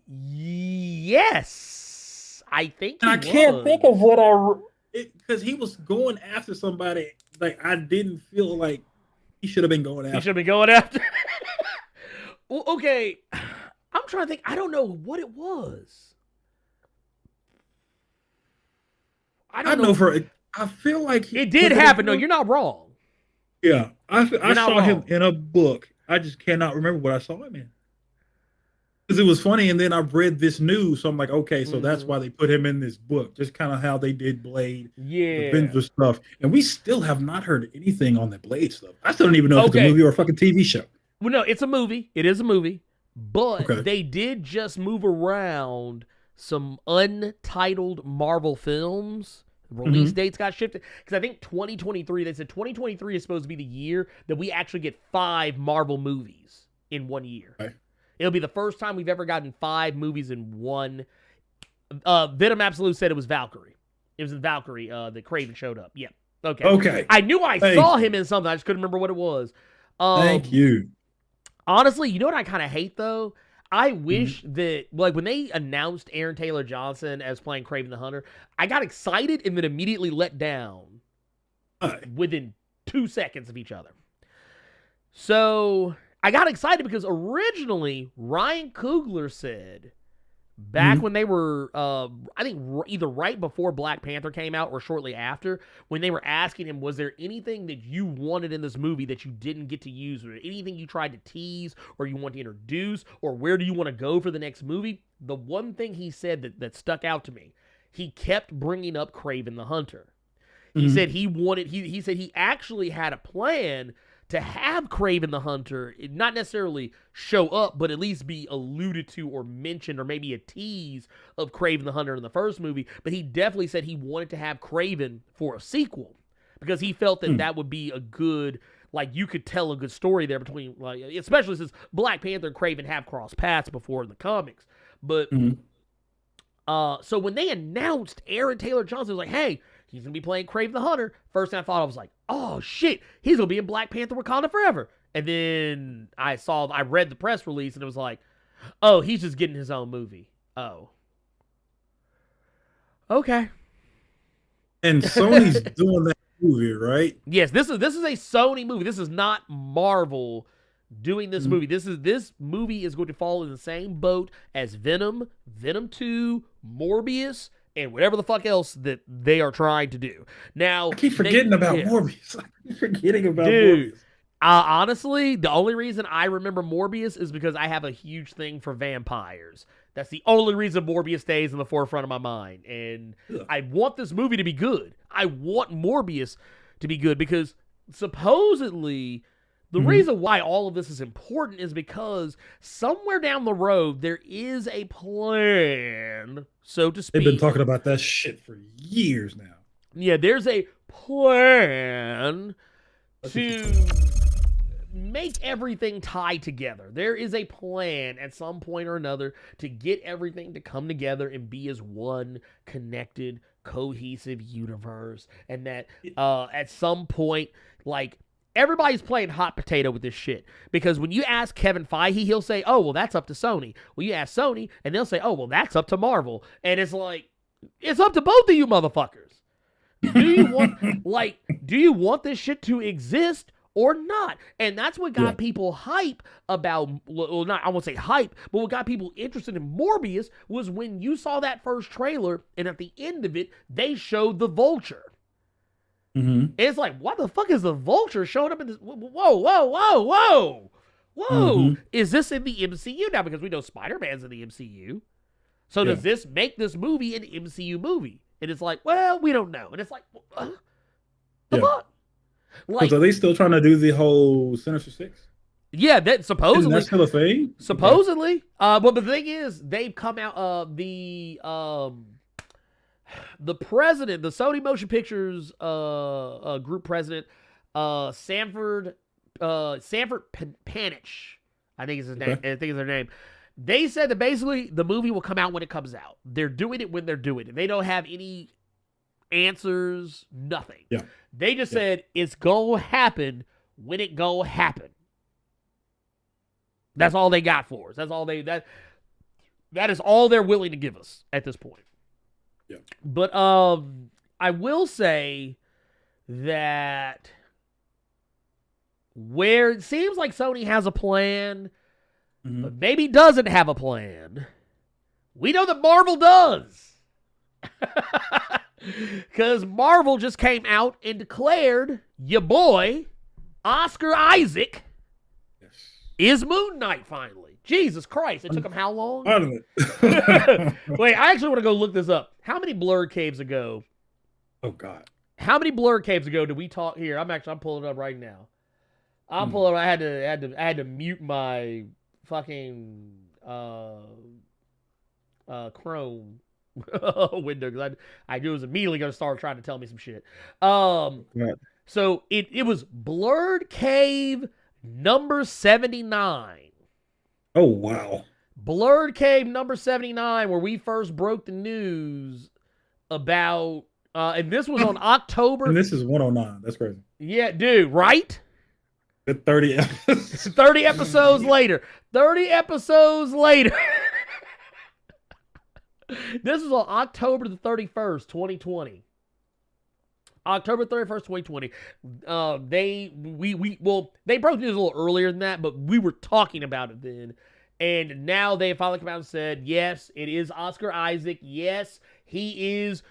Yes. I think I can't think of what because he was going after somebody. Like, I didn't feel like he should have been going after. He should have been going after. Well, okay. I'm trying to think. I don't know what it was. I know. I feel like it did happen. No, you're not wrong. Yeah. I saw him in a book. I just cannot remember what I saw him in. Because it was funny, and then I read this news, so I'm like, okay, so that's why they put him in this book. Just kind of how they did Blade, the Avenger stuff. And we still have not heard anything on the Blade stuff. I still don't even know if it's a movie or a fucking TV show. Well, no, it's a movie. It is a movie. But they did just move around some untitled Marvel films. Release dates got shifted because I think 2023. They said 2023 is supposed to be the year that we actually get 5 Marvel movies in 1 year. Okay. It'll be the first time we've ever gotten 5 movies in one. Venom Absolute said it was Valkyrie. It was in Valkyrie that Kraven showed up. Yeah. Okay. I knew I saw him in something. I just couldn't remember what it was. Thank you. Honestly, you know what I kind of hate though? I wish that, like, when they announced Aaron Taylor Johnson as playing Kraven the Hunter, I got excited and then immediately let down within 2 seconds of each other. So I got excited because originally Ryan Coogler said back when they were, I think either right before Black Panther came out or shortly after, when they were asking him, was there anything that you wanted in this movie that you didn't get to use, or anything you tried to tease or you want to introduce, or where do you want to go for the next movie? The one thing he said that stuck out to me, he kept bringing up Kraven the Hunter. He said he said he actually had a plan to have Kraven the Hunter not necessarily show up, but at least be alluded to or mentioned, or maybe a tease of Kraven the Hunter in the first movie. But he definitely said he wanted to have Kraven for a sequel because he felt that that would be a good, like, you could tell a good story there between, like, especially since Black Panther and Kraven have crossed paths before in the comics. But so when they announced Aaron Taylor Johnson, was like, hey, he's going to be playing Kraven the Hunter. First thing I thought, I was like, oh, shit, he's going to be in Black Panther Wakanda Forever. And then I read the press release, and it was like, oh, he's just getting his own movie. Oh. Okay. And Sony's doing that movie, right? Yes, this is a Sony movie. This is not Marvel doing this movie. This movie is going to fall in the same boat as Venom, Venom 2, Morbius, and whatever the fuck else that they are trying to do. Now, I keep forgetting about Morbius. I keep forgetting about Morbius. Honestly, the only reason I remember Morbius is because I have a huge thing for vampires. That's the only reason Morbius stays in the forefront of my mind. And I want this movie to be good. I want Morbius to be good because supposedly the reason why all of this is important is because somewhere down the road there is a plan, so to speak. They've been talking about that shit for years now. Yeah, there's a plan to make everything tie together. There is a plan at some point or another to get everything to come together and be as one connected, cohesive universe. And that at some point, like, everybody's playing hot potato with this shit. Because when you ask Kevin Feige, he'll say, oh, well, that's up to Sony. Well, you ask Sony, and they'll say, oh, well, that's up to Marvel. And it's like, it's up to both of you motherfuckers. Do you want this shit to exist or not? And that's what got people hype about, well, not, I won't say hype, but what got people interested in Morbius was when you saw that first trailer, and at the end of it, they showed the Vulture. It's like, what the fuck is the Vulture showing up in this? Whoa. Is this in the MCU now? Because we know Spider-Man's in the MCU. So does this make this movie an MCU movie? And it's like, well, we don't know. And it's like, the fuck? Like, are they still trying to do the whole Sinister Six? Yeah, that supposedly. Isn't that still a thing? Supposedly. But the thing is, they've come out, the president, the Sony Motion Pictures group president, Sanford Panich, I think is his name. I think is their name. They said that basically the movie will come out when it comes out. They're doing it when they're doing it. They don't have any answers, nothing. Yeah. They just said it's gonna happen when it gonna happen. That's all they got for us. That's all that is all they're willing to give us at this point. Yeah. But I will say that where it seems like Sony has a plan, but maybe doesn't have a plan, we know that Marvel does. Because Marvel just came out and declared your boy, Oscar Isaac, is Moon Knight finally. Jesus Christ. It took him how long? Wait, I actually want to go look this up. How many Blerd caves ago? Oh, God. How many Blerd caves ago did we talk here? I'm pulling it up right now. I'm pulling it. I had to mute my fucking Chrome window because I knew it was immediately going to start trying to tell me some shit. Right. So it was Blerd Cave number 79. Oh wow. Blerd Cave number 79, where we first broke the news about, and this was on October. And this is 109. That's crazy. Yeah, dude, right? The 30 episodes. 30 episodes later. 30 episodes later. This was on October the 31st, 2020. October 31st, 2020. They broke the news a little earlier than that, but we were talking about it then. And now they finally come out and said, yes, it is Oscar Isaac. Yes, he is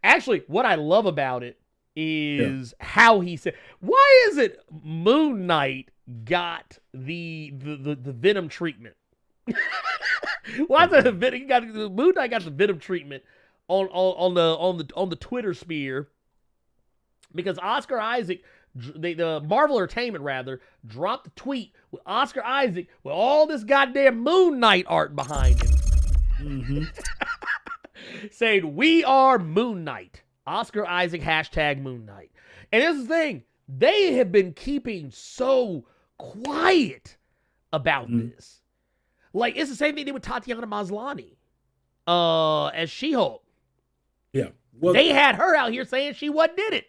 Actually, what I love about it is how he said, why is it Moon Knight got the Venom treatment? Why is it Moon Knight got the Venom treatment on the Twitter sphere? Because Oscar Isaac, the Marvel Entertainment rather, dropped a tweet with Oscar Isaac with all this goddamn Moon Knight art behind him. Mm-hmm. Saying, we are Moon Knight. Oscar Isaac # Moon Knight. And this is the thing. They have been keeping so quiet about this. Like, it's the same thing they did with Tatiana Maslany as She-Hulk. Yeah. Well, they had her out here saying she did it.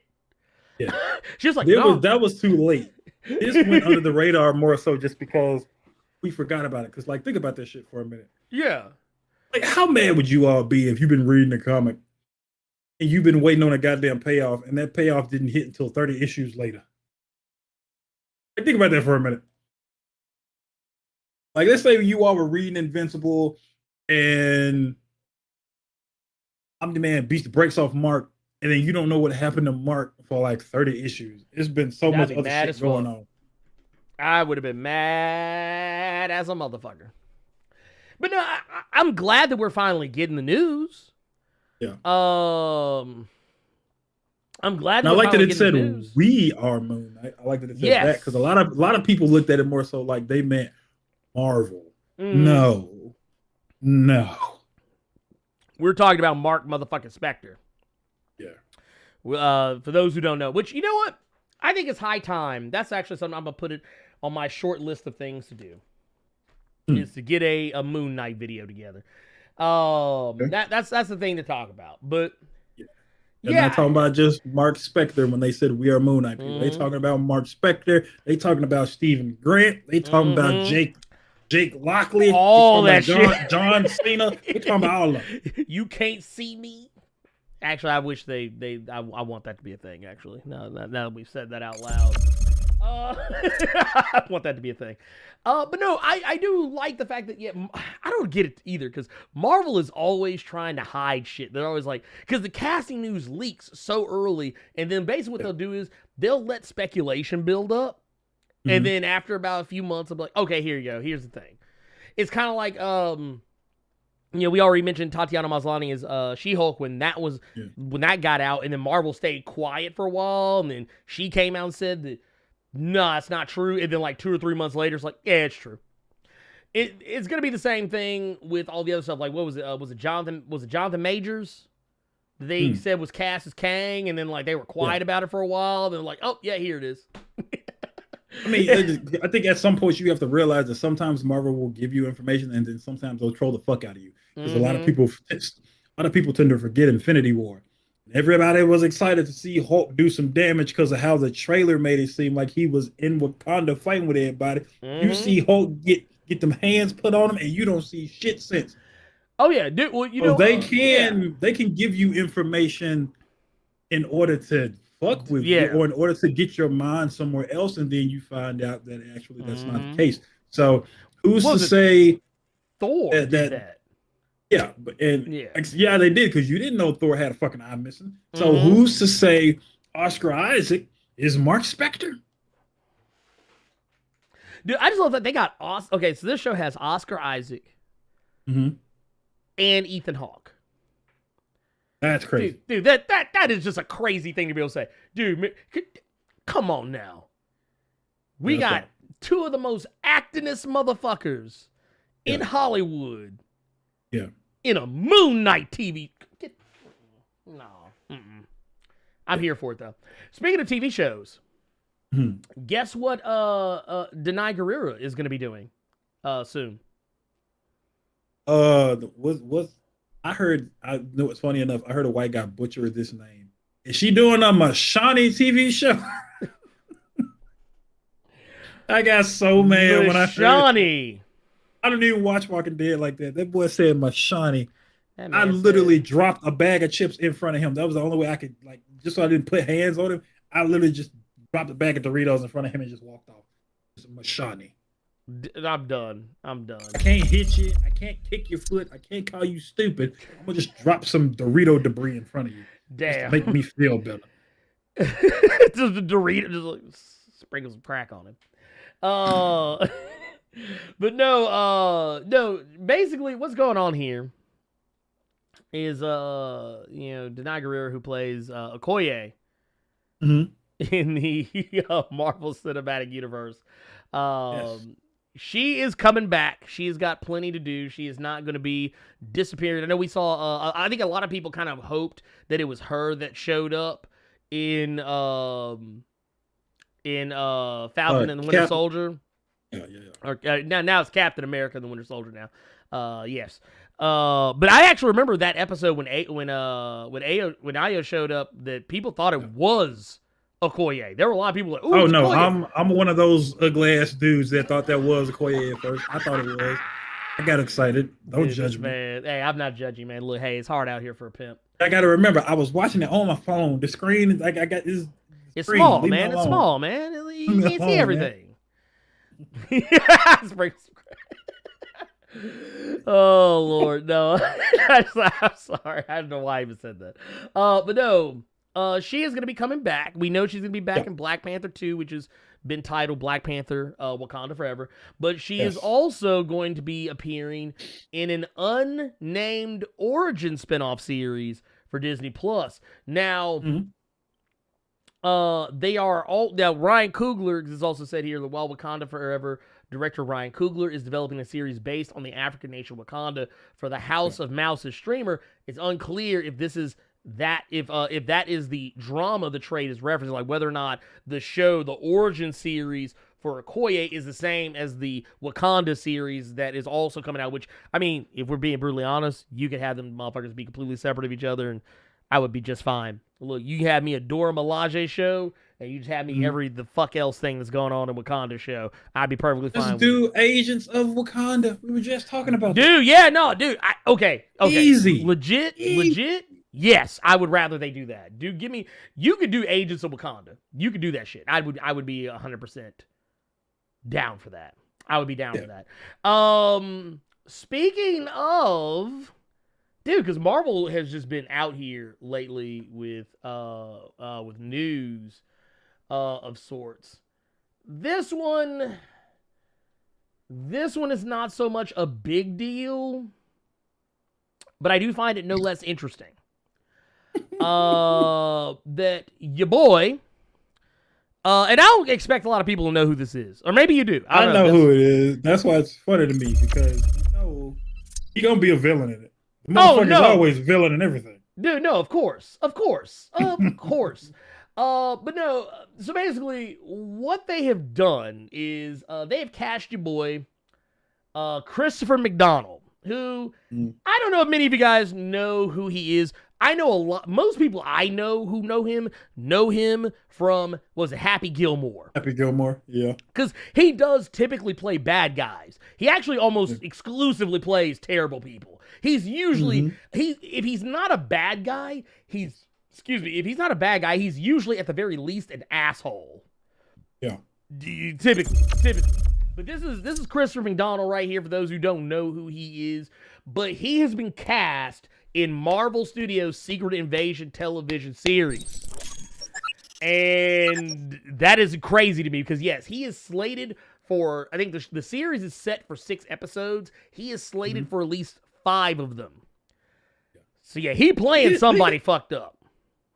Yeah. She was like, no. That was too late. This went under the radar more so just because we forgot about it. Because, like, think about this shit for a minute. Yeah. Like, how mad would you all be if you've been reading the comic and you've been waiting on a goddamn payoff and that payoff didn't hit until 30 issues later? Like, think about that for a minute. Like, let's say you all were reading Invincible and Omni-Man beats the brakes off Mark, and then you don't know what happened to Mark for like 30 issues. It's been so much other shit going on. I would have been mad as a motherfucker. But no, I'm glad that we're finally getting the news. Yeah. I'm glad. I like that it said we are Moon Knight. I like that it said that because a lot of people looked at it more so like they meant Marvel. No. We're talking about Mark motherfucking Spector. Yeah. For those who don't know, which, you know what? I think it's high time. That's actually something I'm going to put it on my short list of things to do. Is to get a Moon Knight video together. That's the thing to talk about. But they're not talking about just Mark Spector when they said we are Moon Knight people. They talking about Mark Spector. They talking about Stephen Grant. They talking about Jake Lockley. All that shit. John Cena. They talking about all of them. You can't see me. Actually, I wish I want that to be a thing, actually. Now that we've said that out loud. I want that to be a thing. But no, I do like the fact that, I don't get it either, because Marvel is always trying to hide shit. They're always like, because the casting news leaks so early, and then basically what they'll do is they'll let speculation build up, and then after about a few months, they'll be like, okay, here you go. Here's the thing. It's kind of like, we already mentioned Tatiana Maslany as She-Hulk when that got out, and then Marvel stayed quiet for a while, and then she came out and said that, no, it's not true. And then like 2 or 3 months later, it's like, yeah, it's true. It's gonna be the same thing with all the other stuff. Like, what was it? Was it Jonathan Majors that they said was cast as Kang, and then like they were quiet about it for a while, and then like, oh yeah, here it is. I mean, I think at some point you have to realize that sometimes Marvel will give you information, and then sometimes they'll troll the fuck out of you. Because a lot of people tend to forget Infinity War. Everybody was excited to see Hulk do some damage because of how the trailer made it seem like he was in Wakanda fighting with everybody. You see Hulk get them hands put on him, and you don't see shit since. Oh yeah, dude. Well, they can give you information in order to fuck with you, or in order to get your mind somewhere else, and then you find out that actually that's not the case. So who's to say Thor did that? Yeah, they did, because you didn't know Thor had a fucking eye missing. So who's to say Oscar Isaac is Mark Spector? Dude, I just love that they got okay, so this show has Oscar Isaac and Ethan Hawke. That's crazy. Dude, that is just a crazy thing to be able to say. Dude, come on now. We got two of the most actingest motherfuckers in Hollywood. Yeah. in a Moon Knight TV. No. Mm-mm. I'm here for it, though. Speaking of TV shows, guess what Denai Guerrero is going to be doing soon? What I heard, I know it's funny enough, I heard a white guy butcher this name. Is she doing a Mashani TV show? I got so mad when I heard Mashani. I don't even watch Walking Dead like that. That boy said Mashani. I literally dropped a bag of chips in front of him. That was the only way I could, like, just so I didn't put hands on him. I literally just dropped a bag of Doritos in front of him and just walked off. It's Mashani. I'm done. I can't hit you. I can't kick your foot. I can't call you stupid. I'm gonna just drop some Dorito debris in front of you. Damn. Just to make me feel better. Just the Dorito, just like, sprinkle some crack on him. But no. Basically, what's going on here is Denai Guerrero, who plays Okoye in the Marvel Cinematic Universe. Yes. She is coming back. She's got plenty to do. She is not going to be disappeared. I know we saw. I think a lot of people kind of hoped that it was her that showed up in Falcon and the Winter Soldier. Yeah. Or now it's Captain America and the Winter Soldier now. Yes. But I actually remember that episode when Ayo showed up, that people thought it was Okoye. There were a lot of people like, "Oh no, Okoye." I'm one of those ugly ass dudes that thought that was Okoye at first. I thought it was. I got excited. Don't judge me, man. Hey, I'm not judging, man. Look, hey, it's hard out here for a pimp. I got to remember, I was watching it on my phone. The screen, I got this. It's small, man. It's small, man. You can't see everything. Oh Lord, no. I'm sorry. I don't know why I even said that. But no. She is going to be coming back. We know she's going to be back in Black Panther 2, which has been titled Black Panther Wakanda Forever. But she is also going to be appearing in an unnamed origin spinoff series for Disney+. Now, they are all... Now, Ryan Coogler is also said here that while Wakanda Forever director Ryan Coogler is developing a series based on the African nation Wakanda for the House of Mouse's streamer, it's unclear if this is... if that is the drama the trade is referencing, like whether or not the show, the origin series for Okoye is the same as the Wakanda series that is also coming out, which, I mean, if we're being brutally honest, you could have them motherfuckers be completely separate of each other, and I would be just fine. Look, you have me a Dora Milaje show, and you just have me every the fuck else thing that's going on in Wakanda show. I'd be perfectly fine. Let's do Agents of Wakanda. We were just talking about that. Dude, yeah, no, dude. Okay. Easy. Legit. Yes, I would rather they do that. Dude, you could do Agents of Wakanda. You could do that shit. I would be 100% down for that. I would be down for that. Speaking of, dude, because Marvel has just been out here lately with news of sorts. This one is not so much a big deal, but I do find it no less interesting. That your boy, and I don't expect a lot of people to know who this is, or maybe you do. I know who it is. That's why it's funny to me, because he's gonna be a villain in it. The motherfucker's always villain in everything. Dude, no, of course. But no. So basically, what they have done is they have cast your boy, Christopher McDonald, who I don't know if many of you guys know who he is. I know a lot. Most people I know who know him from, Happy Gilmore. Happy Gilmore, yeah. Because he does typically play bad guys. He actually almost exclusively plays terrible people. He's usually, if he's not a bad guy, he's usually at the very least an asshole. Yeah. Typically. But this is Christopher McDonald right here, for those who don't know who he is. But he has been cast in Marvel Studios' Secret Invasion television series. And that is crazy to me, because yes, he is slated for, I think the series is set for 6 episodes. He is slated for at least 5 of them. So yeah, he playing somebody fucked up.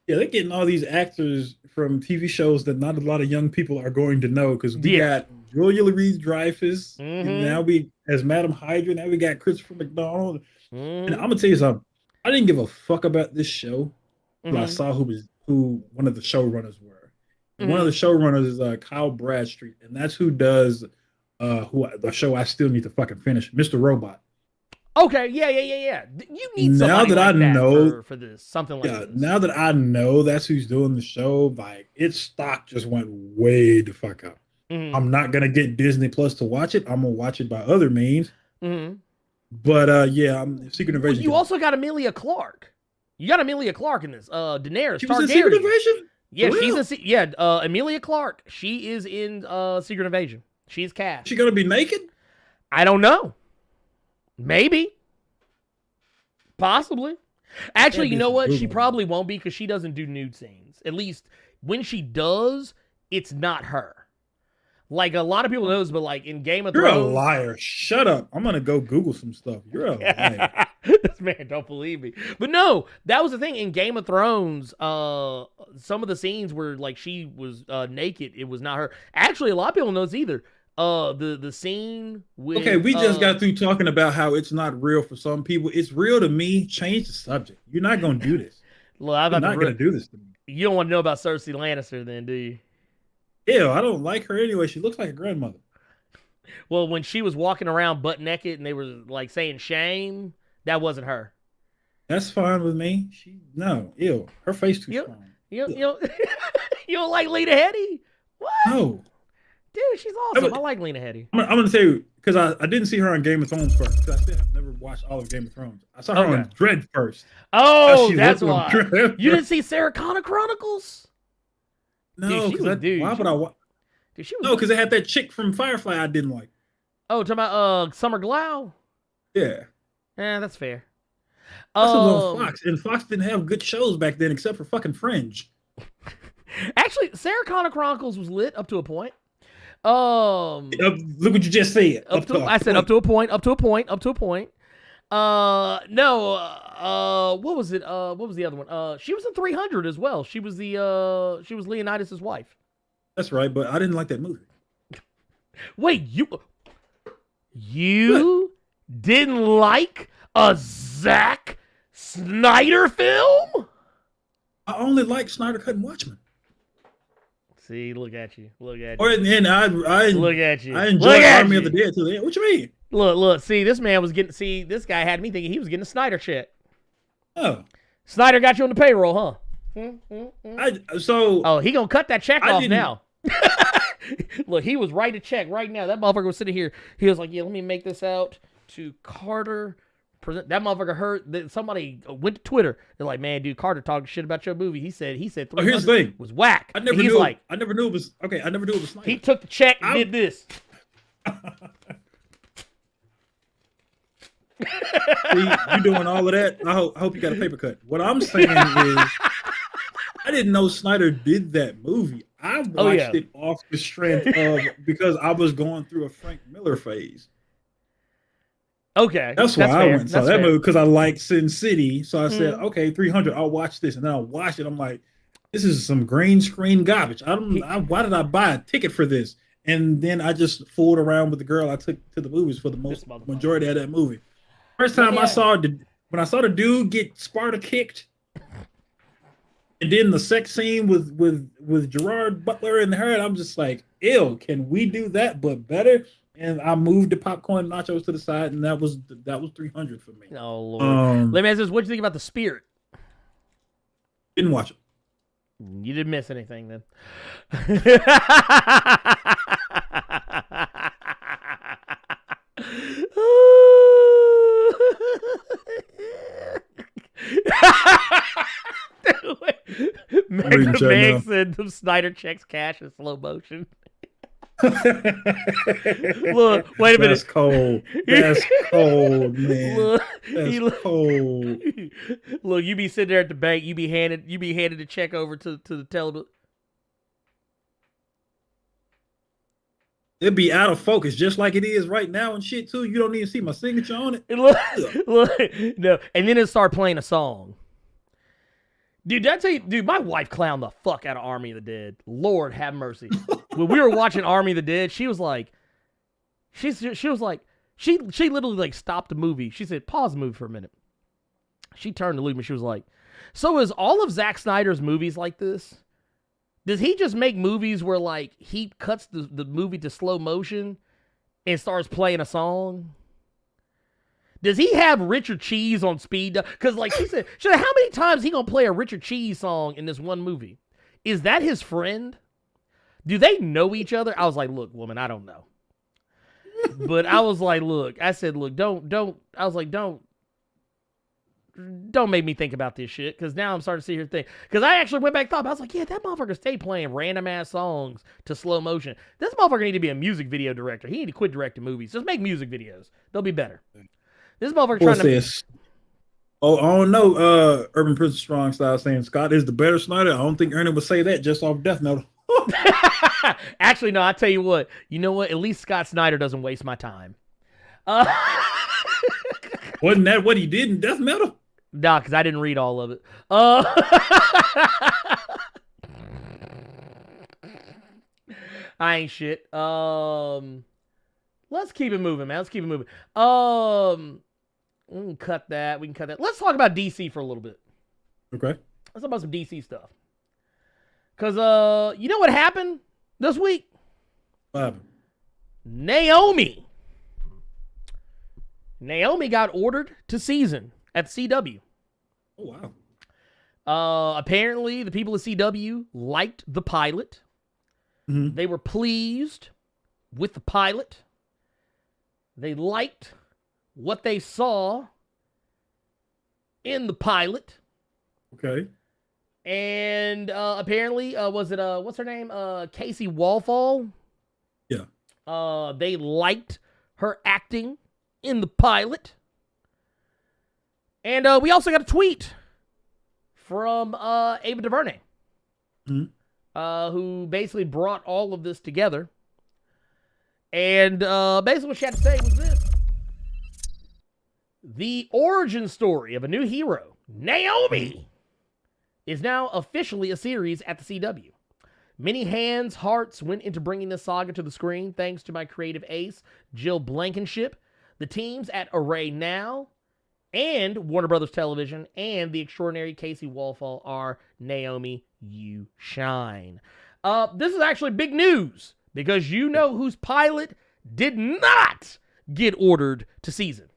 Yeah, they're getting all these actors from TV shows that not a lot of young people are going to know, because we got Julia Louis-Dreyfus, and Mhm. now we as Madam Hydra. Now we got Christopher McDonald. And I'm Mhm. gonna tell you something. I didn't give a fuck about this show until I Mhm. saw who one of the showrunners were. And one of the Mhm. showrunners is Kyle Bradstreet, and that's who does who the show I still need to fucking finish, Mr. Robot. Okay, yeah. You need Now somebody that I like that know, for this, something like yeah, this. now that I know that's who's doing the show, like its stock just went way the fuck up. Mhm. I'm not gonna get Disney Plus to watch it. I'm gonna watch it by other means. Mhm. But yeah, I'm Secret Well, Invasion. you also got Emilia Clark. You got Emilia Clark in this. Daenerys She was in Secret Targaryen. Invasion? Yeah, For real? Emilia Clark. She is in Secret Invasion. She's cast. She gonna be naked? I don't know. Maybe. Possibly. Actually, you know what? She probably won't be because she doesn't do nude scenes. At least when she does, it's not her. Like a lot of people knows, but like in Game of You're a Thrones. liar. Shut up. I'm gonna go Google some stuff. You're a liar. This man don't believe me. But no, that was the thing in Game of Thrones. Some of the scenes where like she was naked, it was not her. Actually, a lot of people knows either. The scene with Okay, we just got through talking about how it's not real for some people. It's real to me. Change the subject. You're not gonna do this. Look, I'm You're about not gonna do this to me. You don't want to know about Cersei Lannister, then, do you? Ew, I don't like her anyway. She looks like a grandmother. Well, when she was walking around butt naked and they were like saying shame, that wasn't her. That's fine with me. Ew. Her face too strong. You don't like Lena Headey? What? No. Dude, she's awesome. I like Lena Headey. I'm gonna tell you because I didn't see her on Game of Thrones first. Because I still have never watched all of Game of Thrones. I saw her on Dredd first. Oh, that's why. You didn't see Sarah Connor Chronicles? No, dude, why would I watch? Dude, she was No, because they had that chick from Firefly I didn't like. Oh, talking about Summer Glau? Yeah. That's fair. This was on Fox, and Fox didn't have good shows back then except for fucking Fringe. Actually, Sarah Connor Chronicles was lit up to a point. Look what you just said. I said up to a point. No, what was it? What was the other one? She was in 300 as well. She was Leonidas' wife. That's right, but I didn't like that movie. Wait, you didn't like a Zack Snyder film? I only like Snyder Cut and Watchmen. See, look at you. Or and I look at you. I enjoyed Army of the Dead too. What you mean? Look. See, this man was getting. See, this guy had me thinking he was getting a Snyder check. Oh, Snyder got you on the payroll, huh? Oh, he gonna cut that check off now. Look, he was writing a check right now. That motherfucker was sitting here. He was like, "Yeah, let me make this out to Carter." That motherfucker heard that somebody went to Twitter. They're like, "Man, dude, Carter talking shit about your movie." He said here's the thing. was whack. I never knew it was okay. I never knew it was Snyder. He took the check and did this. See, you doing all of that? I hope you got a paper cut. What I'm saying is, I didn't know Snyder did that movie. I watched it off the strength of because I was going through a Frank Miller phase. Okay, that's why I went and saw that movie because I liked Sin City. So I said, okay, 300, I'll watch this, and then I watched it. I'm like, this is some green screen garbage. Why did I buy a ticket for this? And then I just fooled around with the girl I took to the movies for the majority of that movie. First time I saw when I saw the dude get Sparta kicked, and then the sex scene with Gerard Butler and her, and I'm just like, ew, can we do that but better? And I moved the popcorn nachos to the side, and that was 300 for me. Oh Lord! Let me ask this: what do you think about The Spirit? Didn't watch it. You didn't miss anything then. Meg said the Snyder checks cash in slow motion. Look, wait a minute. That's cold. That's cold, man. Look, that's cold. Look, you be sitting there at the bank. You be handed the check over to the teller. It'd be out of focus, just like it is right now and shit too. You don't even see my signature on it. Look, no, and then it start playing a song. Dude, did I tell you, dude, my wife clowned the fuck out of Army of the Dead. Lord have mercy. when we were watching Army of the Dead, she was like, she literally like stopped the movie. She said, pause the movie for a minute. She turned to Luke and she was like, so is all of Zack Snyder's movies like this? Does he just make movies where like he cuts the movie to slow motion and starts playing a song? Does he have Richard Cheese on speed? Because like she said, how many times he gonna play a Richard Cheese song in this one movie? Is that his friend? Do they know each other? I was like, look, woman, I don't know. But I was like, look, I said, look, don't make me think about this shit, because now I'm starting to see her thing. Because I actually went back and thought, I was like, yeah, that motherfucker stayed playing random ass songs to slow motion. This motherfucker need to be a music video director. He need to quit directing movies. Just make music videos. They'll be better. This motherfucker trying to. Oh, I don't know. Urban Prison Strong Style saying Scott is the better Snyder. I don't think Ernie would say that just off Death Note. Actually, no, I tell you what. You know what? At least Scott Snyder doesn't waste my time. Wasn't that what he did in Death Metal? Nah, because I didn't read all of it. I ain't shit. Let's keep it moving, man. Let's keep it moving. We can cut that. Let's talk about DC for a little bit. Okay. Let's talk about some DC stuff. Because, you know what happened this week? What happened? Naomi got ordered to season at CW. Oh, wow. Apparently, the people at CW liked the pilot. Mm-hmm. They were pleased with the pilot. They liked what they saw in the pilot. Okay. And apparently, was it what's her name? Casey Wallfall. Yeah. They liked her acting in the pilot. And we also got a tweet from Ava DuVernay, who basically brought all of this together. And basically what she had to say was this. The origin story of a new hero, Naomi, is now officially a series at the CW. Many hands, hearts went into bringing this saga to the screen, thanks to my creative ace, Jill Blankenship, the teams at Array Now, and Warner Brothers Television, and the extraordinary Casey Wallfall are Naomi, you shine. This is actually big news, because you know whose pilot did not get ordered to season.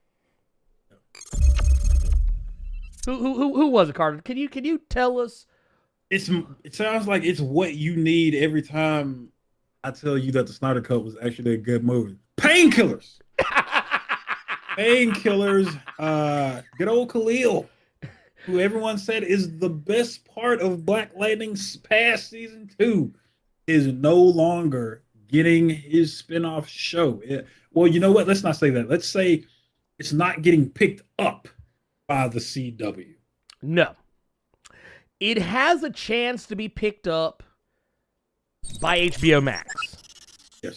Who was it, Carter? Can you tell us? It sounds like it's what you need every time I tell you that the Snyder Cut was actually a good movie. Painkillers. Painkillers. Good old Khalil, who everyone said is the best part of Black Lightning's past season 2, is no longer getting his spin-off show. Well, you know what? Let's not say that. Let's say it's not getting picked up by the CW. No. It has a chance to be picked up by HBO Max. Yes.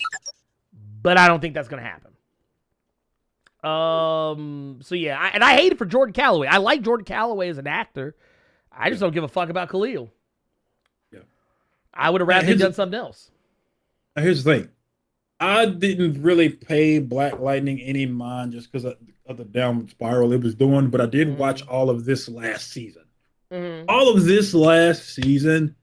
But I don't think that's going to happen. So yeah, I hate it for Jordan Calloway. I like Jordan Calloway as an actor. I just don't give a fuck about Khalil. Yeah. I would have rather he'd done something else. Now, here's the thing. I didn't really pay Black Lightning any mind just because of the downward spiral it was doing, but I did watch all of this last season. All of this last season,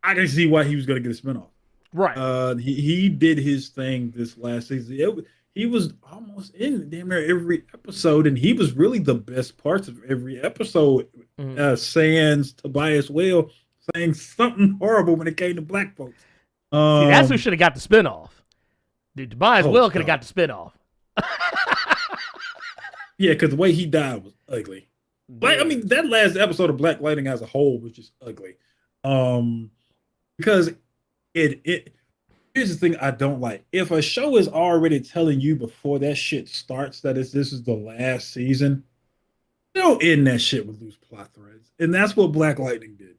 I can see why he was going to get a spinoff. Right. He did his thing this last season. He was almost in damn near every episode, and he was really the best parts of every episode. Sans Tobias Whale saying something horrible when it came to black folks. See, that's who should have got the spinoff. Dude, Tobias Will could have got the spinoff. Yeah, because the way he died was ugly. Like, I mean, that last episode of Black Lightning as a whole was just ugly. Because it here's the thing I don't like. If a show is already telling you before that shit starts that this is the last season, don't end that shit with loose plot threads. And that's what Black Lightning did.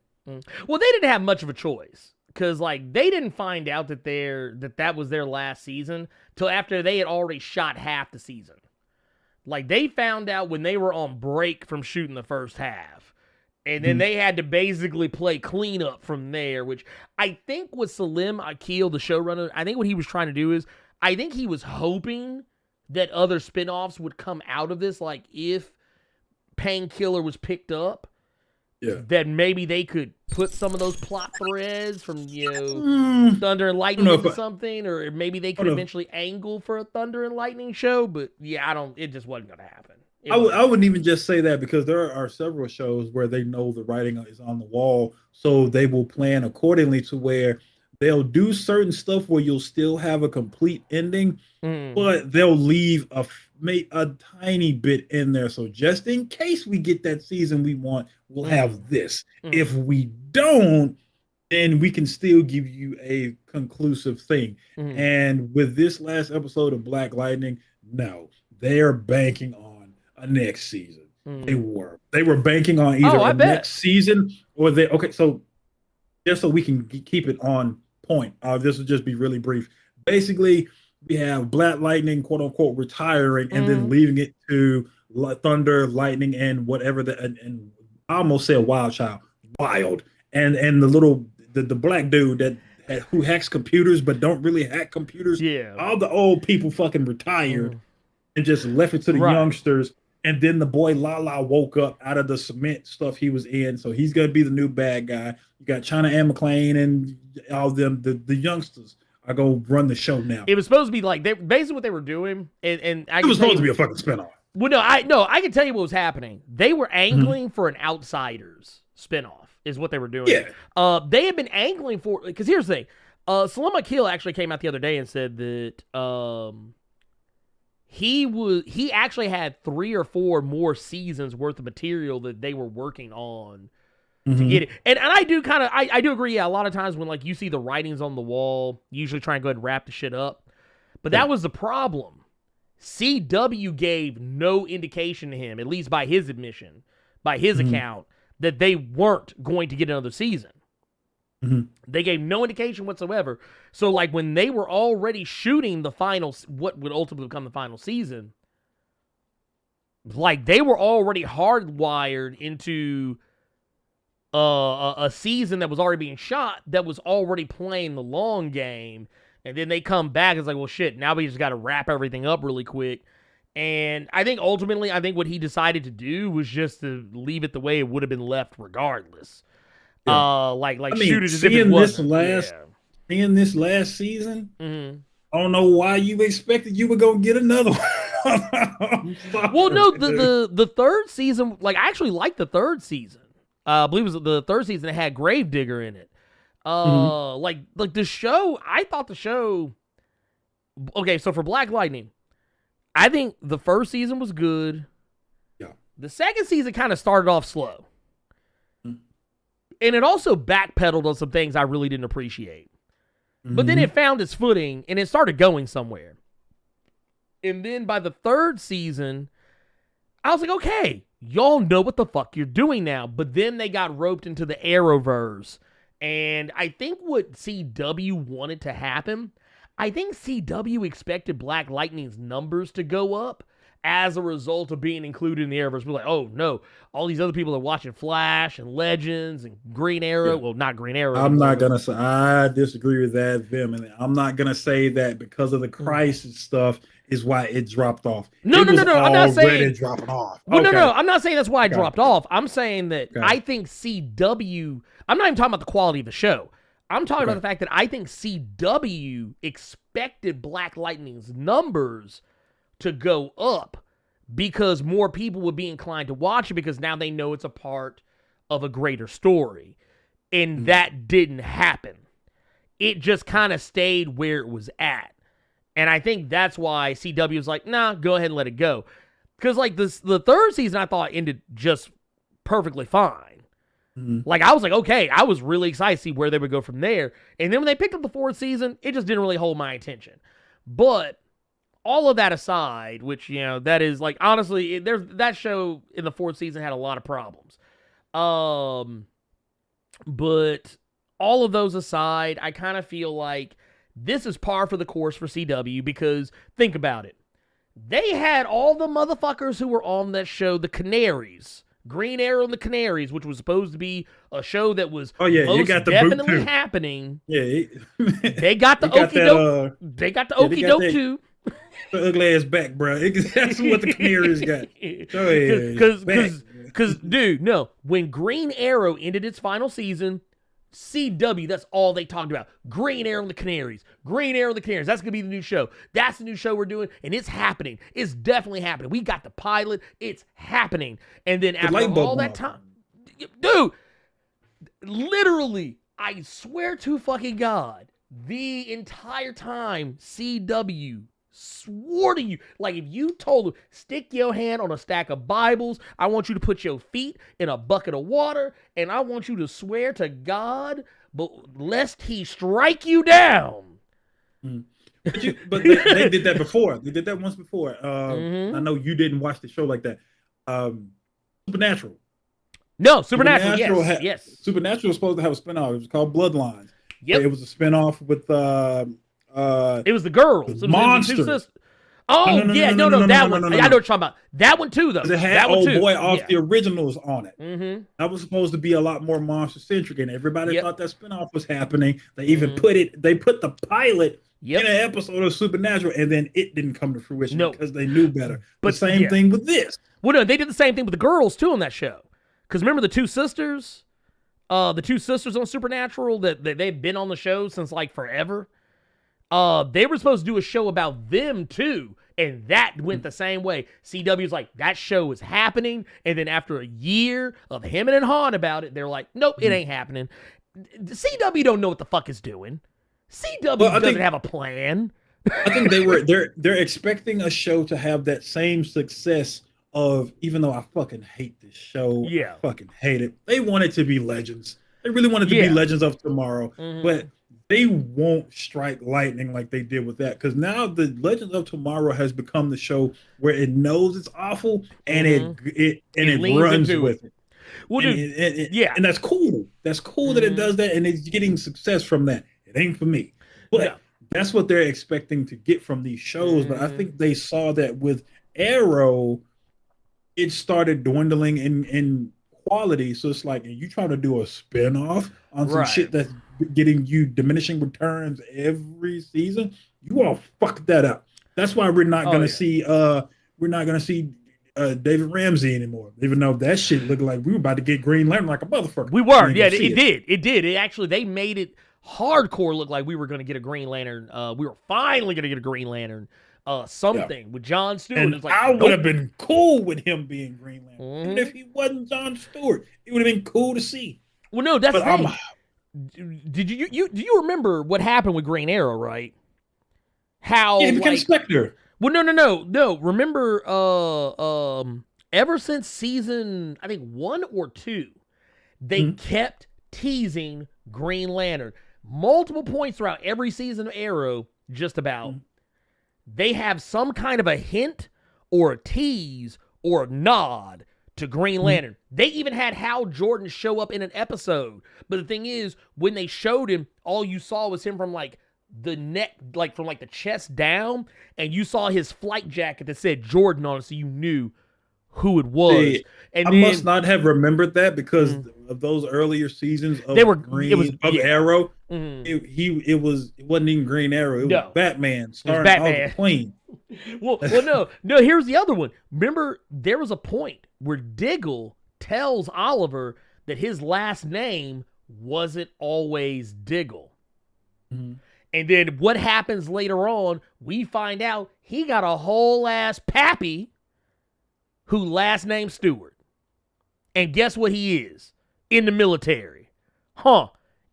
Well, they didn't have much of a choice. Because, like, they didn't find out that that was their last season till after they had already shot half the season. Like, they found out when they were on break from shooting the first half. And then they had to basically play cleanup from there, which I think was Salim Akil, the showrunner. I think what he was trying to do is, I think he was hoping that other spinoffs would come out of this. Like if Painkiller was picked up, that maybe they could put some of those plot threads from, Thunder and Lightning into something, or maybe they could eventually angle for a Thunder and Lightning show. But yeah, it just wasn't going to happen. I wouldn't even just say that, because there are several shows where they know the writing is on the wall, so they will plan accordingly to where they'll do certain stuff where you'll still have a complete ending, but they'll leave a tiny bit in there. So just in case we get that season we want, we'll have this. If we don't, then we can still give you a conclusive thing. And with this last episode of Black Lightning, no, they are banking on a next season. They were banking on either a next season or so just so we can keep it on point. This will just be really brief. Basically, we have Black Lightning, quote unquote, retiring and then leaving it to Thunder, Lightning, and whatever and I almost said Wild, and the black dude who hacks computers but don't really hack computers. Yeah, all the old people fucking retired and just left it to the youngsters. And then the boy Lala woke up out of the cement stuff he was in, so he's gonna be the new bad guy. You got China Ann McClain and all them. The youngsters are gonna run the show now. It was supposed to be like basically what they were doing, and it was supposed to be a fucking spinoff. Well, I can tell you what was happening. They were angling for an Outsiders spinoff, is what they were doing. Yeah. They had been angling for, because here's the thing. Salim Akil actually came out the other day and said that he actually had 3 or 4 more seasons worth of material that they were working on to get it. And I do I do agree. Yeah, a lot of times when like you see the writings on the wall, you usually try and go ahead and wrap the shit up. But that was the problem. CW gave no indication to him, at least by his admission, by his account, that they weren't going to get another season. They gave no indication whatsoever. So, like, when they were already shooting the final, what would ultimately become the final season, like, they were already hardwired into a season that was already being shot, that was already playing the long game. And then they come back, it's like, well, shit, now we just got to wrap everything up really quick. And I think ultimately, what he decided to do was just to leave it the way it would have been left regardless. Shoot it as if it wasn't. Seeing this last season, I don't know why you expected you were gonna get another one. Well, no, the third season, like, I actually liked the third season. I believe it was the third season that had Gravedigger in it. Like the show, I thought the show. Okay, so for Black Lightning, I think the first season was good. Yeah. The second season kind of started off slow. And it also backpedaled on some things I really didn't appreciate. But then it found its footing, and it started going somewhere. And then by the third season, I was like, okay, y'all know what the fuck you're doing now. But then they got roped into the Arrowverse. And I think what CW wanted to happen, I think CW expected Black Lightning's numbers to go up as a result of being included in the Arrowverse. We're like, oh no, all these other people are watching Flash and Legends and Green Arrow. Yeah. Well, not Green Arrow. I'm not going to say, I disagree with that vehemently. I'm not going to say that because of the crisis stuff is why it dropped off. No, I'm not saying dropping off. Well, no, I'm not saying that's why it dropped off. I'm saying that I think CW, I'm not even talking about the quality of the show. I'm talking about the fact that I think CW expected Black Lightning's numbers to go up because more people would be inclined to watch it because now they know it's a part of a greater story. And that didn't happen. It just kind of stayed where it was at. And I think that's why CW was like, nah, go ahead and let it go. Because like the third season I thought ended just perfectly fine. Like I was like, okay, I was really excited to see where they would go from there. And then when they picked up the fourth season, it just didn't really hold my attention. But all of that aside, which, you know, that is like, honestly, that show in the fourth season had a lot of problems. But all of those aside, I kind of feel like this is par for the course for CW because think about it. They had all the motherfuckers who were on that show, the Canaries, Green Arrow and the Canaries, which was supposed to be a show that was you got the definitely happening. Yeah, they got the okie doke. They got the okie doke too. The ugly ass back, bro. That's what the Canaries got. Because, dude, no. When Green Arrow ended its final season, CW, that's all they talked about. Green Arrow and the Canaries. Green Arrow and the Canaries. That's going to be the new show. That's the new show we're doing, and it's happening. It's definitely happening. We got the pilot. It's happening. And then after all that time, dude, literally, I swear to fucking God, the entire time CW swore to you, like if you told him, stick your hand on a stack of Bibles, I want you to put your feet in a bucket of water, and I want you to swear to God, but lest he strike you down. But they did that before. They did that once before. I know you didn't watch the show like that. Supernatural. No, Supernatural. Yes. Supernatural was supposed to have a spinoff. It was called Bloodlines. Yep. It was a spinoff with it was the girls. Monster. No, that one. I know what you're talking about. That one too, though. It had that old boy off the originals on it. Mm-hmm. That was supposed to be a lot more monster centric, and everybody thought that spinoff was happening. They even put the pilot in an episode of Supernatural, and then it didn't come to fruition because they knew better. But the same thing with this. Well, no, they did the same thing with the girls too on that show. Because remember the two sisters on Supernatural that they've been on the show since like forever. They were supposed to do a show about them too, and that went the same way. CW's like, that show is happening, and then after a year of hemming and hawing about it, they're like, nope, it ain't happening. CW don't know what the fuck it's doing. CW doesn't have a plan. I think they're expecting a show to have that same success of, even though I fucking hate this show, I fucking hate it. They want it to be Legends. They really want it to be Legends of Tomorrow, but they won't strike lightning like they did with that, because now the Legends of Tomorrow has become the show where it knows it's awful and it runs with it. Well, and that's cool. That's cool that it does that, and it's getting success from that. It ain't for me, but that's what they're expecting to get from these shows. But I think they saw that with Arrow, it started dwindling in quality. So it's like, you trying to do a spinoff on some shit that's getting you diminishing returns every season, you all fucked that up. That's why we're not gonna see David Ramsey anymore, even though that shit looked like we were about to get Green Lantern like a motherfucker. We were, it did. It actually, they made it hardcore look like we were gonna get a Green Lantern. We were finally gonna get a Green Lantern. With John Stewart. And like, I would have been cool with him being Green Lantern. Even if he wasn't John Stewart, it would have been cool to see. Well, no, that's the thing. Did do you remember what happened with Green Arrow, right? How he became Spectre. Well, no. Remember, ever since season, I think 1 or 2, they kept teasing Green Lantern. Multiple points throughout every season of Arrow, just about. They have some kind of a hint or a tease or a nod to Green Lantern. They even had Hal Jordan show up in an episode. But the thing is, when they showed him, all you saw was him from like the neck, like from like the chest down, and you saw his flight jacket that said Jordan on it, so you knew who it was. And I must not have remembered that, because of those earlier seasons of Arrow. It wasn't even Green Arrow. It was Batman starring Oliver Queen. well, no. Here's the other one. Remember, there was a point where Diggle tells Oliver that his last name wasn't always Diggle. And then what happens later on? We find out he got a whole ass pappy who last name Stewart. And guess what he is? In the military.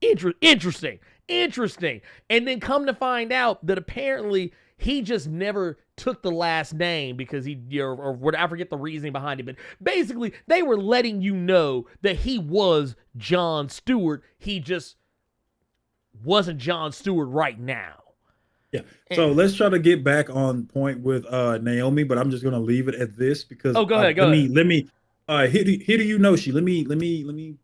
Interesting. And then come to find out that apparently he just never took the last name because I forget the reasoning behind it. But basically, they were letting you know that he was John Stewart. He just wasn't John Stewart right now. Yeah. So let's try to get back on point with Naomi, but I'm just going to leave it at this because. Go ahead. Let me. Hideyunoshi, let me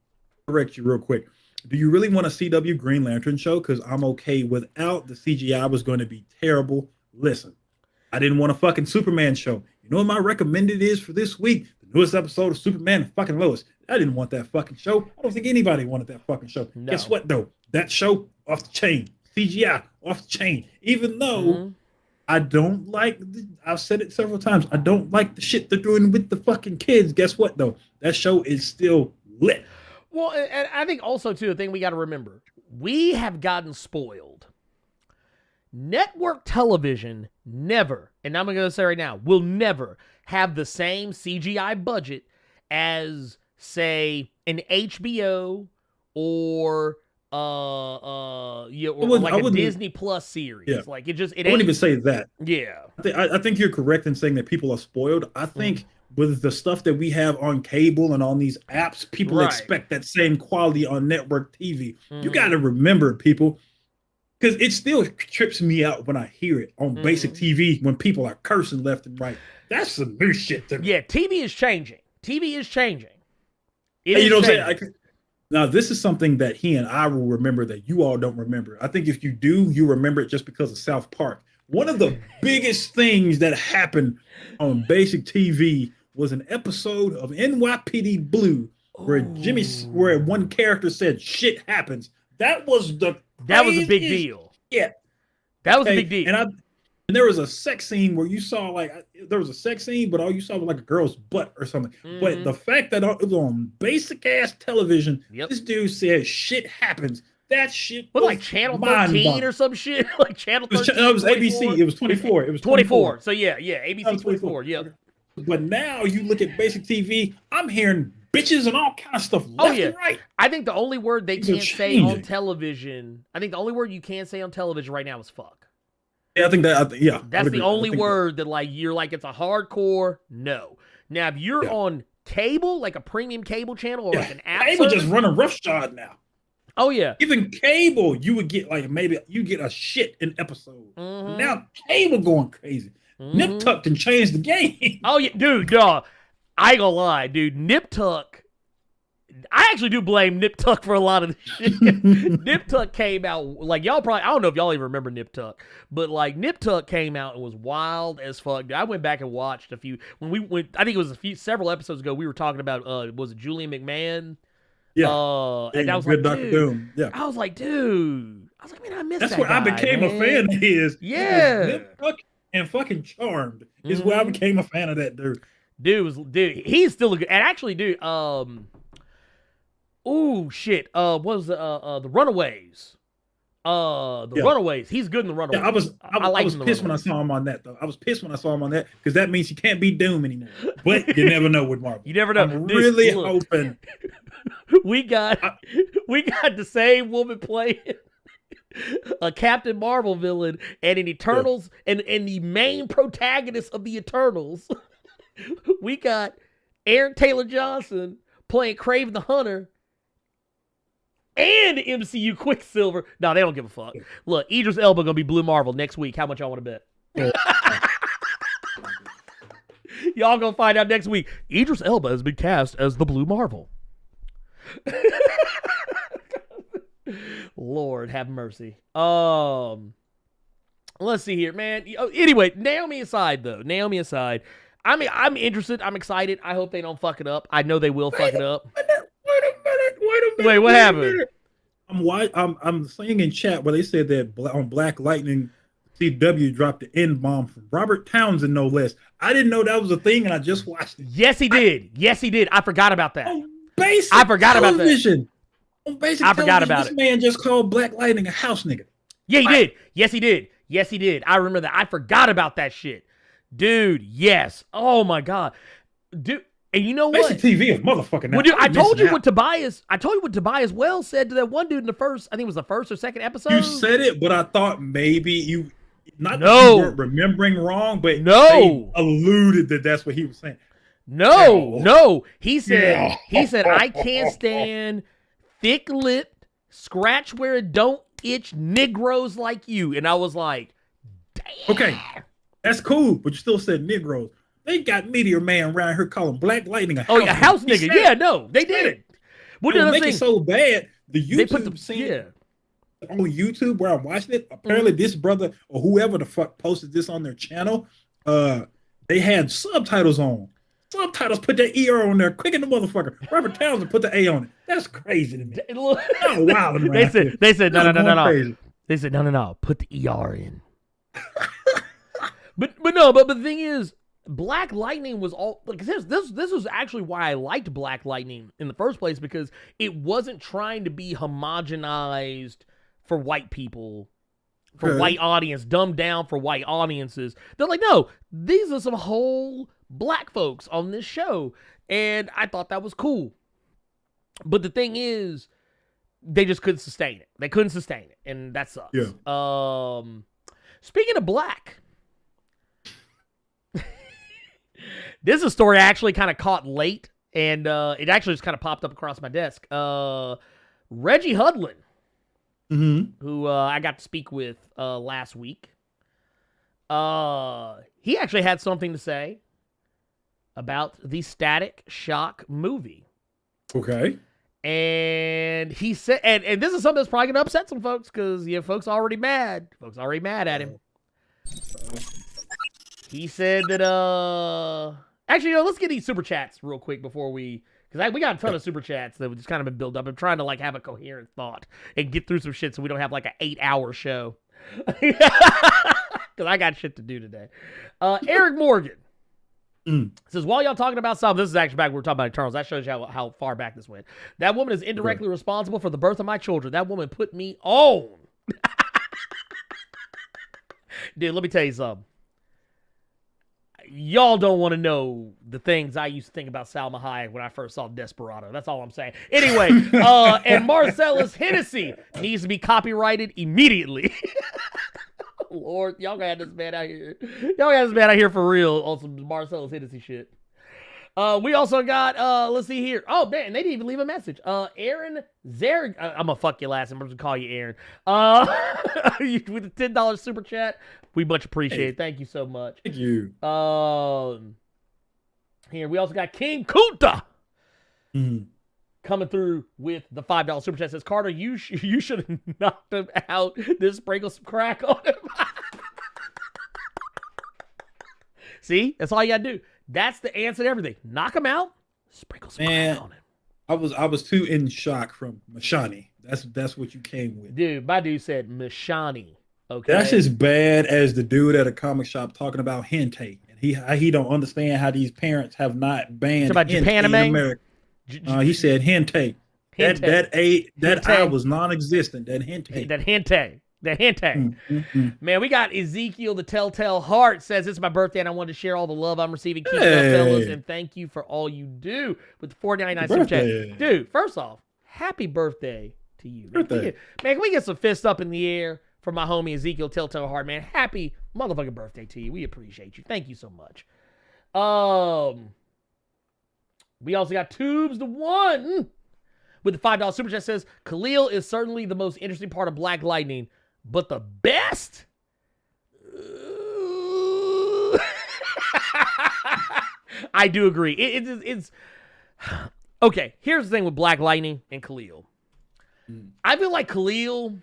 correct you real quick. Do you really want a CW Green Lantern show? Because I'm okay without. The CGI was going to be terrible. Listen, I didn't want a fucking Superman show. You know what my recommended is for this week? The newest episode of Superman and fucking Lois. I didn't want that fucking show. I don't think anybody wanted that fucking show. No. Guess what though? That show off the chain. CGI off the chain. Even though I don't like, I've said it several times, I don't like the shit they're doing with the fucking kids. Guess what though? That show is still lit. Well, and I think also too, the thing we got to remember, we have gotten spoiled. Network television never, and I'm going to say right now, will never have the same CGI budget as, say, an HBO or like a Disney Plus series. Yeah. Like it I wouldn't even say that. Yeah. I think you're correct in saying that people are spoiled. I think with the stuff that we have on cable and on these apps, people expect that same quality on network TV. You got to remember, people, because it still trips me out when I hear it on basic TV when people are cursing left and right. That's some new shit to me. Yeah, TV is changing. TV is changing. You know what I'm saying? Now, this is something that he and I will remember that you all don't remember. I think if you do, you remember it just because of South Park. One of the biggest things that happened on basic TV was an episode of NYPD Blue where where one character said shit happens. That was a big deal. Yeah. That was a big deal. And there was a sex scene where you saw there was a sex scene, but all you saw was like a girl's butt or something. But the fact that it was on basic ass television, this dude said shit happens. That shit was like Channel 13 or some shit? Like Channel 13? It was ABC. It was 24. It was 24. So yeah, ABC 24. Yeah. But now you look at basic TV, I'm hearing bitches and all kind of stuff left and right. I think the only word they can't say on television, I think the only word you can't say on television right now is fuck. Yeah, I think that. That's the only word that like you're like it's a hardcore no. Now if you're on cable, like a premium cable channel or like an app, cable just running roughshod now. Oh yeah, even cable you would get like maybe you get a shit an episode. Now cable going crazy. Nip Tuck can change the game. Oh yeah, dude, dog. I ain't gonna lie, dude. Nip Tuck. I actually do blame Nip Tuck for a lot of this shit. Nip Tuck came out, like, y'all probably, I don't know if y'all even remember Nip Tuck, but, like, Nip Tuck came out and was wild as fuck. I went back and watched a few, when we went, I think it was several episodes ago, we were talking about, was it Julian McMahon? Yeah. And I was like, Dr. Doom. Yeah. I was like, dude. I was like, man, I missed that That's where guy, I became a fan of his. Yeah. Nip Tuck and fucking Charmed is where I became a fan of that dude. Dude, he's still a good, and actually, dude, oh shit! What was the Runaways? Runaways. He's good in the Runaways. Yeah, I was pissed when I saw him on that though. I was pissed when I saw him on that because that means he can't be Doom anymore. But you never know with Marvel. You never know. I'm really hoping we got the same woman playing a Captain Marvel villain and an Eternals and the main protagonist of the Eternals. We got Aaron Taylor Johnson playing Kraven the Hunter. And MCU Quicksilver. No, they don't give a fuck. Look, Idris Elba gonna be Blue Marvel next week. How much y'all want to bet? Y'all gonna find out next week. Idris Elba has been cast as the Blue Marvel. Lord have mercy. Let's see here, man. Anyway, Naomi aside. I mean, I'm interested. I'm excited. I hope they don't fuck it up. I know they will fuck it up. Wait, what happened? I'm seeing in chat where they said that on Black Lightning, CW dropped the N-bomb from Robert Townsend, no less. I didn't know that was a thing, and I just watched it. Yes, he did. I forgot about that. I forgot about that. On basic I forgot about this man just called Black Lightning a house nigga. Yeah, he did. Yes, he did. I remember that. I forgot about that shit. Dude, yes. Oh, my God. Dude. And you know what? Basic TV is motherfucking. Well, dude, I told you what Tobias Wells said to that one dude in the first, I think it was the first or second episode. You said it, but I thought maybe you weren't remembering wrong, but they alluded that that's what he was saying. No. He said, I can't stand thick-lipped, scratch where it don't itch Negroes like you. And I was like, damn. Okay, that's cool, but you still said Negroes. They got Meteor Man around here calling Black Lightning a house nigga. A house nigga. Yeah, no, they did it. What did make it so bad? The YouTube scene on YouTube where I'm watching it. Apparently, this brother or whoever the fuck posted this on their channel, they had subtitles on. Subtitles put that ER on there, quick in the motherfucker. Robert Townsend put the A on it. That's crazy to me. Oh, wow. They said no. Crazy. They said no. Put the ER in. but the thing is, Black Lightning was all like this was actually why I liked Black Lightning in the first place, because it wasn't trying to be homogenized for white people, for white audience, dumbed down for white audiences. They're like, no, these are some whole black folks on this show, and I thought that was cool. But the thing is, they just couldn't sustain it. They couldn't sustain it, and that sucks. Yeah. Speaking of black, this is a story I actually kind of caught late, and it actually just kind of popped up across my desk. Reggie Hudlin, who I got to speak with last week, he actually had something to say about the Static Shock movie. Okay. And he said, and this is something that's probably going to upset some folks, because folks already mad. Folks already mad at him. He said that, actually, let's get these super chats real quick before we got a ton of super chats that just kind of been built up. I'm trying to have a coherent thought and get through some shit so we don't have an 8-hour show. Because I got shit to do today. Eric Morgan says, while y'all talking about something, this is actually back when we were talking about Eternals. That shows you how far back this went. That woman is indirectly responsible for the birth of my children. That woman put me on. Dude, let me tell you something. Y'all don't want to know the things I used to think about Salma Hayek when I first saw Desperado. That's all I'm saying. Anyway, and Marcellus Hennessy needs to be copyrighted immediately. Lord, y'all got this man out here. Y'all got this man out here for real on some Marcellus Hennessy shit. We also got, let's see here. Oh, man, they didn't even leave a message. Aaron Zerg. I'm going to fuck your last name. I'm just going to call you Aaron. With the $10 super chat, we much appreciate it. Thank you so much. Thank you. Here, we also got King Kunta coming through with the $5 super chat. Says, Carter, you should have knocked him out. Then sprinkle some crack on him. See? That's all you got to do. That's the answer to everything. Knock him out. Sprinkle some crack on him. I was too in shock from Mashani. That's what you came with. Dude, my dude said Mashani. Okay. That's as bad as the dude at a comic shop talking about hentai. He don't understand how these parents have not banned about Japan in America. He said hentai. That I was non-existent. That hentai. Man, we got Ezekiel the Telltale Heart says, it's my birthday and I wanted to share all the love I'm receiving. Keep it up, fellas, and thank you for all you do with the $4.99 super chat. Dude, first off, happy birthday to you. Man, can we get some fists up in the air for my homie Ezekiel Telltale Heart, man? Happy motherfucking birthday to you. We appreciate you. Thank you so much. We also got Tubes the One with the $5 super chat says, Khalil is certainly the most interesting part of Black Lightning, but the best? I do agree. It's okay, here's the thing with Black Lightning and Khalil. I feel like Khalil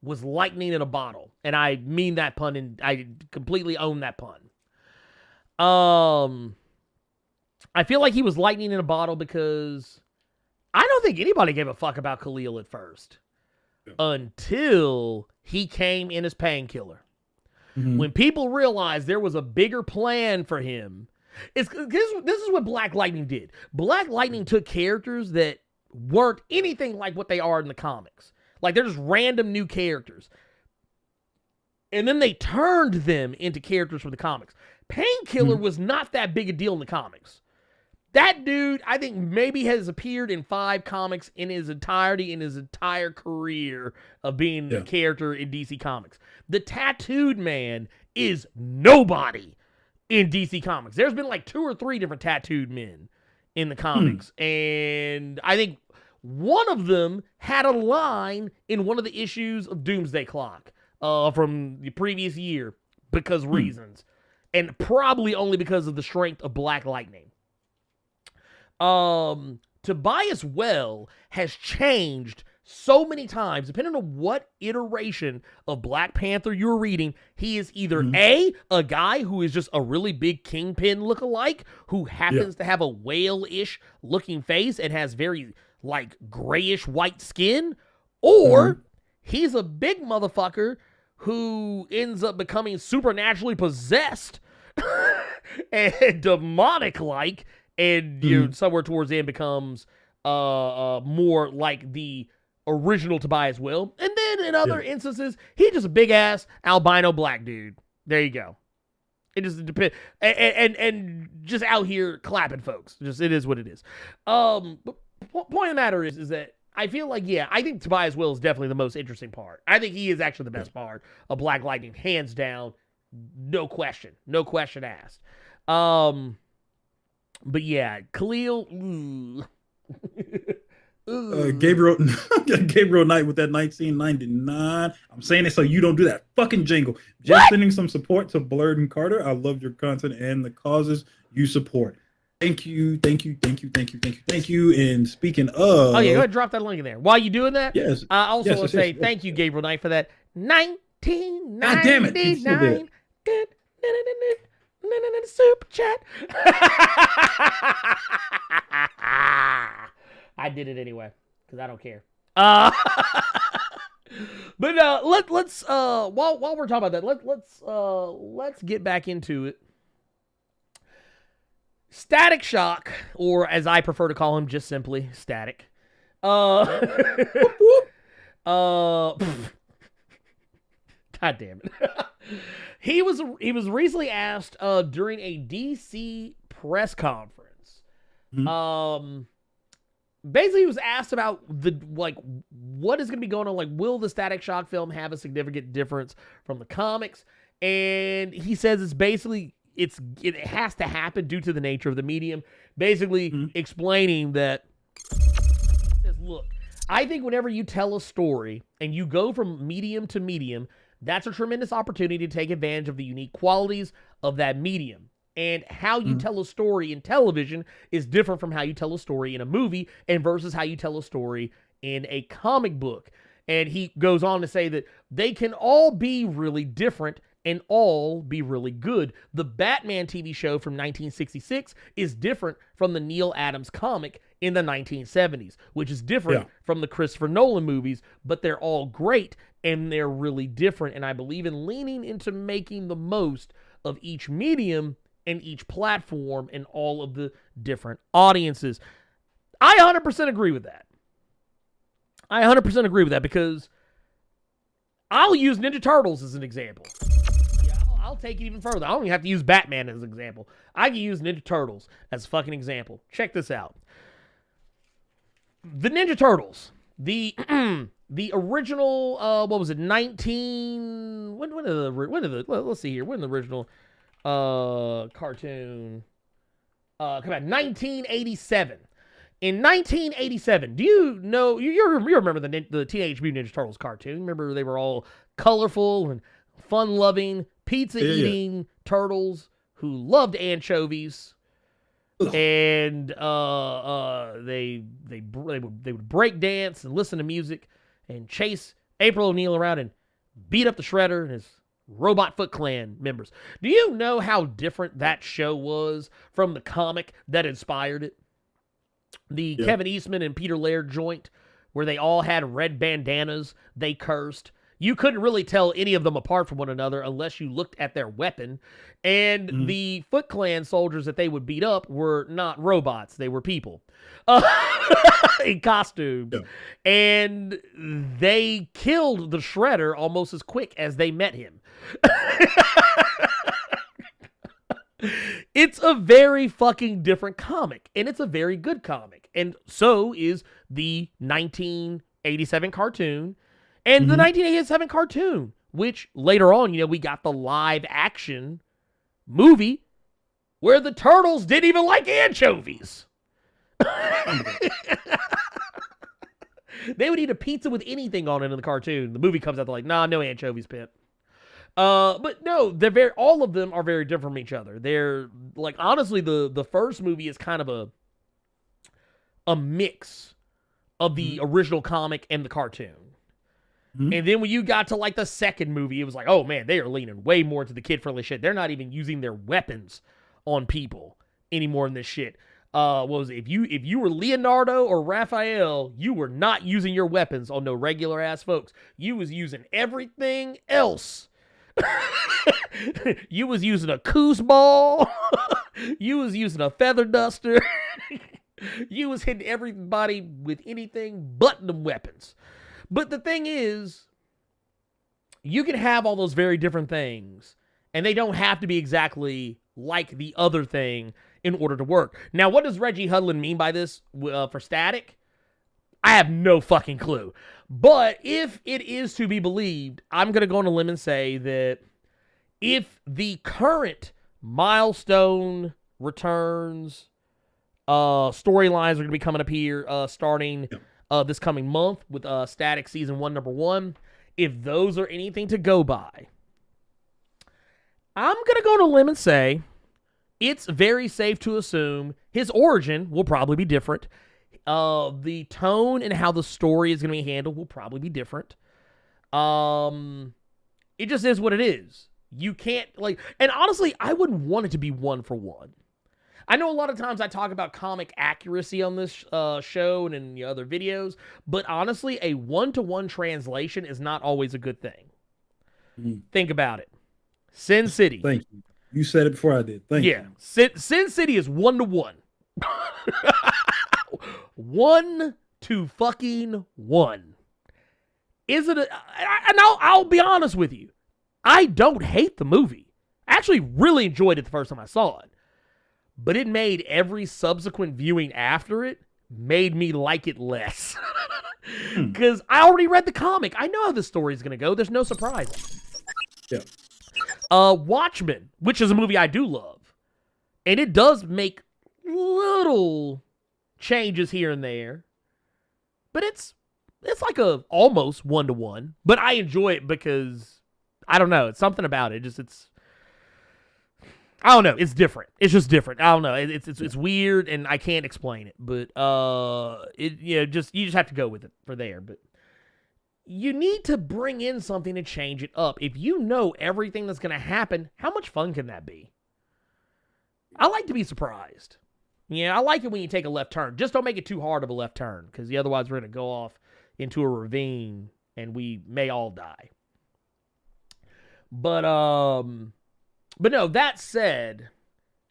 was lightning in a bottle. And I mean that pun, and I completely own that pun. I feel like he was lightning in a bottle because I don't think anybody gave a fuck about Khalil at first. Until he came in as Painkiller. When people realized there was a bigger plan for him, this is what Black Lightning did. Black Lightning took characters that weren't anything like what they are in the comics. Like, they're just random new characters. And then they turned them into characters from the comics. Painkiller was not that big a deal in the comics. That dude, I think, maybe has appeared in 5 comics in his entirety, in his entire career of being a character in DC Comics. The Tattooed Man is nobody in DC Comics. There's been like 2 or 3 different Tattooed Men in the comics. And I think one of them had a line in one of the issues of Doomsday Clock from the previous year because reasons. And probably only because of the strength of Black Lightning. Tobias Well has changed so many times, depending on what iteration of Black Panther you're reading, he is either a guy who is just a really big Kingpin lookalike who happens to have a whale-ish looking face and has very like grayish white skin, or he's a big motherfucker who ends up becoming supernaturally possessed and demonic-like, and you know, somewhere towards the end becomes more like the original Tobias Will. And then in other instances, he's just a big-ass albino black dude. There you go. It just depends. And just out here clapping folks. Just, it is what it is. But point of the matter is that I feel like, I think Tobias Will is definitely the most interesting part. I think he is actually the best part of Black Lightning, hands down. No question. No question asked. But yeah, Khalil. Gabriel Knight with that 1999. I'm saying it so you don't do that fucking jingle. Just sending some support to Blerd and Carter. I love your content and the causes you support. Thank you. And speaking of, go ahead and drop that link in there. While you doing that, I also want to say thank you, Gabriel Knight, for that 1999 super chat. I did it anyway because I don't care. But let's while we're talking about that, let's get back into it. Static Shock, or as I prefer to call him, just simply Static. God damn it. He was recently asked during a DC press conference. Basically, he was asked about what is going to be going on. Like, will the Static Shock film have a significant difference from the comics? And he says it's basically it has to happen due to the nature of the medium. Basically, explaining that. Look, I think whenever you tell a story and you go from medium to medium, that's a tremendous opportunity to take advantage of the unique qualities of that medium. And how you tell a story in television is different from how you tell a story in a movie and versus how you tell a story in a comic book. And he goes on to say that they can all be really different and all be really good. The Batman TV show from 1966 is different from the Neil Adams comic in the 1970s, which is different from the Christopher Nolan movies, but they're all great and they're really different. And I believe in leaning into making the most of each medium and each platform and all of the different audiences. I 100% agree with that. I 100% agree with that because I'll use Ninja Turtles as an example. Yeah, I'll take it even further. I don't even have to use Batman as an example. I can use Ninja Turtles as a fucking example. Check this out. The Ninja Turtles, the original, what was it, let's see here, when the original cartoon come out, 1987. In 1987, do you know, you remember the Teenage Mutant Ninja Turtles cartoon? Remember they were all colorful and fun-loving, pizza-eating turtles who loved anchovies. And they would break dance and listen to music and chase April O'Neil around and beat up the Shredder and his Robot Foot Clan members. Do you know how different that show was from the comic that inspired it? The Kevin Eastman and Peter Laird joint, where they all had red bandanas, they cursed. You couldn't really tell any of them apart from one another unless you looked at their weapon. And the Foot Clan soldiers that they would beat up were not robots. They were people in costumes. Yeah. And they killed the Shredder almost as quick as they met him. It's a very fucking different comic, and it's a very good comic. And so is the 1987 cartoon. And the 1987 cartoon, which later on, we got the live action movie where the turtles didn't even like anchovies. They would eat a pizza with anything on it in the cartoon. The movie comes out, they're like, nah, no anchovies, Pip. But no, all of them are very different from each other. They're like, honestly, the first movie is kind of a mix of the original comic and the cartoon. And then when you got to like the second movie, it was like, oh man, they are leaning way more to the kid-friendly shit. They're not even using their weapons on people anymore in this shit. What was it? If you were Leonardo or Raphael, you were not using your weapons on no regular ass folks. You was using everything else. You was using a koosball. You was using a feather duster. You was hitting everybody with anything but them weapons. But the thing is, you can have all those very different things, and they don't have to be exactly like the other thing in order to work. Now, what does Reggie Hudlin mean by this for static? I have no fucking clue. But if it is to be believed, I'm going to go on a limb and say that if the current Milestone Returns storylines are going to be coming up here starting this coming month with Static Season 1, Number 1, if those are anything to go by, I'm going to go on a limb and say it's very safe to assume his origin will probably be different. The tone and how the story is going to be handled will probably be different. It just is what it is. You can't, and honestly, I wouldn't want it to be one for one. I know a lot of times I talk about comic accuracy on this show and in the other videos, but honestly, a one-to-one translation is not always a good thing. Think about it. Sin City. Thank you. You said it before I did. Thank you. Sin City is 1-to-1. 1-to-fucking-1. Is it and I'll be honest with you. I don't hate the movie. I actually really enjoyed it the first time I saw it. But it made every subsequent viewing after it made me like it less. Because I already read the comic. I know how this story is going to go. There's no surprise. Yeah. Watchmen, which is a movie I do love. And it does make little changes here and there. But it's like a almost 1-to-1. But I enjoy it because, I don't know, it's something about it. I don't know. It's different. It's just different. I don't know. It's weird, and I can't explain it. But you just have to go with it for there. But you need to bring in something to change it up. If you know everything that's going to happen, how much fun can that be? I like to be surprised. Yeah, I like it when you take a left turn. Just don't make it too hard of a left turn, because otherwise we're going to go off into a ravine, and we may all die. But no, that said,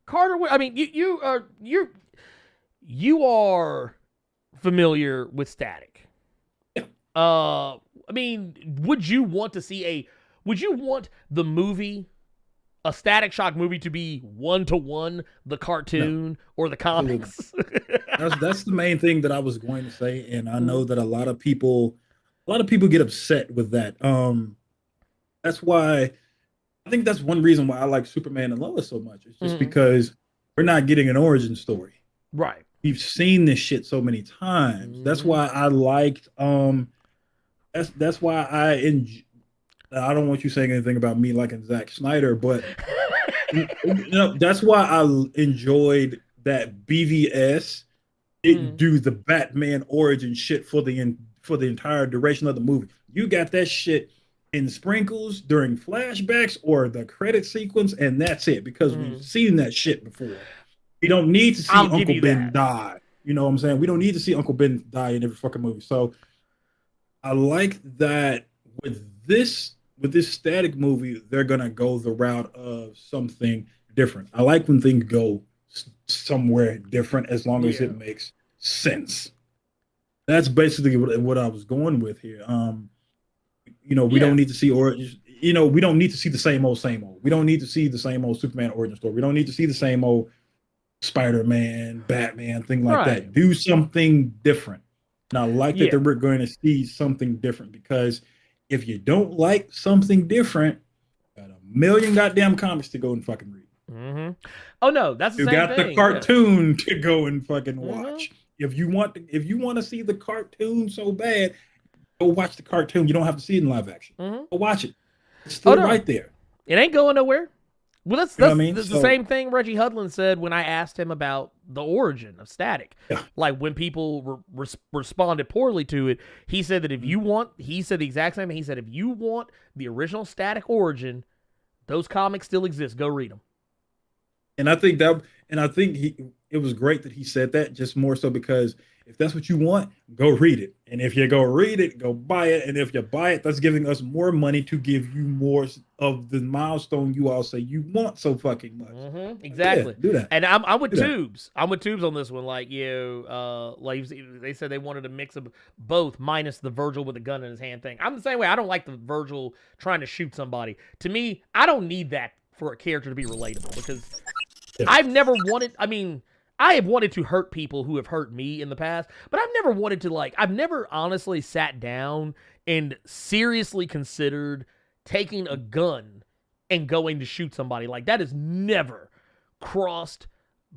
Carter, I mean, you are familiar with Static. I mean, would you want the movie, a Static Shock movie, to be 1-to-1 the cartoon or the comics? That's the main thing that I was going to say, and I know that a lot of people get upset with that. That's why. I think that's one reason why I like Superman and Lois so much. It's just because we're not getting an origin story. Right. We've seen this shit so many times. That's why I liked that's why I don't want you saying anything about me liking Zack Snyder, but that's why I enjoyed that BVS didn't do the Batman origin shit for the entire duration of the movie. You got that shit in sprinkles during flashbacks or the credit sequence, and that's it, because we've seen that shit before. We don't need to see Uncle Ben die. You know what I'm saying? We don't need to see Uncle Ben die in every fucking movie. So I like that with this Static movie, they're gonna go the route of something different. I like when things go somewhere different as long as it makes sense. That's basically what I was going with here. We don't need to see we don't need to see the same old. We don't need to see the same old Superman origin story. We don't need to see the same old Spider-Man, Batman, thing like that. Do something different. And I like that we're going to see something different, because if you don't like something different, you got a million goddamn comics to go and fucking read. Oh no, that's the same thing. You got the cartoon to go and fucking watch. If you want to see the cartoon so bad, go watch the cartoon. You don't have to see it in live action. Go watch it. It's still right there. It ain't going nowhere. Well, that's You know what I mean? the same thing Reggie Hudlin said when I asked him about the origin of Static. Yeah. Like when people responded poorly to it, he said that if you want, he said the exact same thing. He said if you want the original Static origin, those comics still exist. Go read them. And I think it was great that he said that, just more so because if that's what you want, go read it. And if you go read it, go buy it. And if you buy it, that's giving us more money to give you more of the milestone you all say you want so fucking much. Mm-hmm. Exactly. Yeah, do that. And I'm with Tubes. I'm with Tubes on this one. Like, like they said they wanted a mix of both, minus the Virgil with a gun in his hand thing. I'm the same way. I don't like the Virgil trying to shoot somebody. To me, I don't need that for a character to be relatable because I've never wanted. I mean, I have wanted to hurt people who have hurt me in the past, but I've never wanted to, like, I've never honestly sat down and seriously considered taking a gun and going to shoot somebody. Like, that has never crossed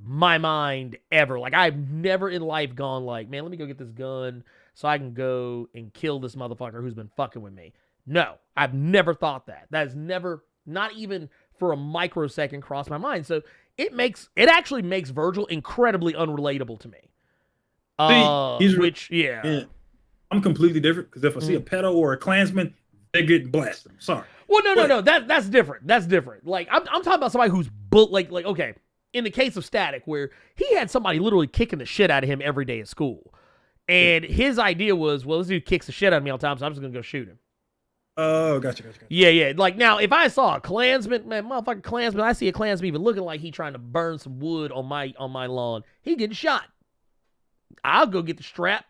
my mind ever. Like, I've never in life gone like, man, let me go get this gun so I can go and kill this motherfucker who's been fucking with me. No, I've never thought that. That has never, not even for a microsecond, crossed my mind. So it actually makes Virgil incredibly unrelatable to me. Yeah. I'm completely different because if I see a pedo or a Klansman, they get blasted. I'm sorry. Well, no. That's different. That's different. Like I'm talking about somebody who's like okay. In the case of Static, where he had somebody literally kicking the shit out of him every day at school, and his idea was, well, this dude kicks the shit out of me all the time, so I'm just gonna go shoot him. Oh, gotcha. Yeah. Like, now, if I saw a Klansman, man, motherfucking Klansman, I see a Klansman even looking like he trying to burn some wood on my lawn, he getting shot. I'll go get the strap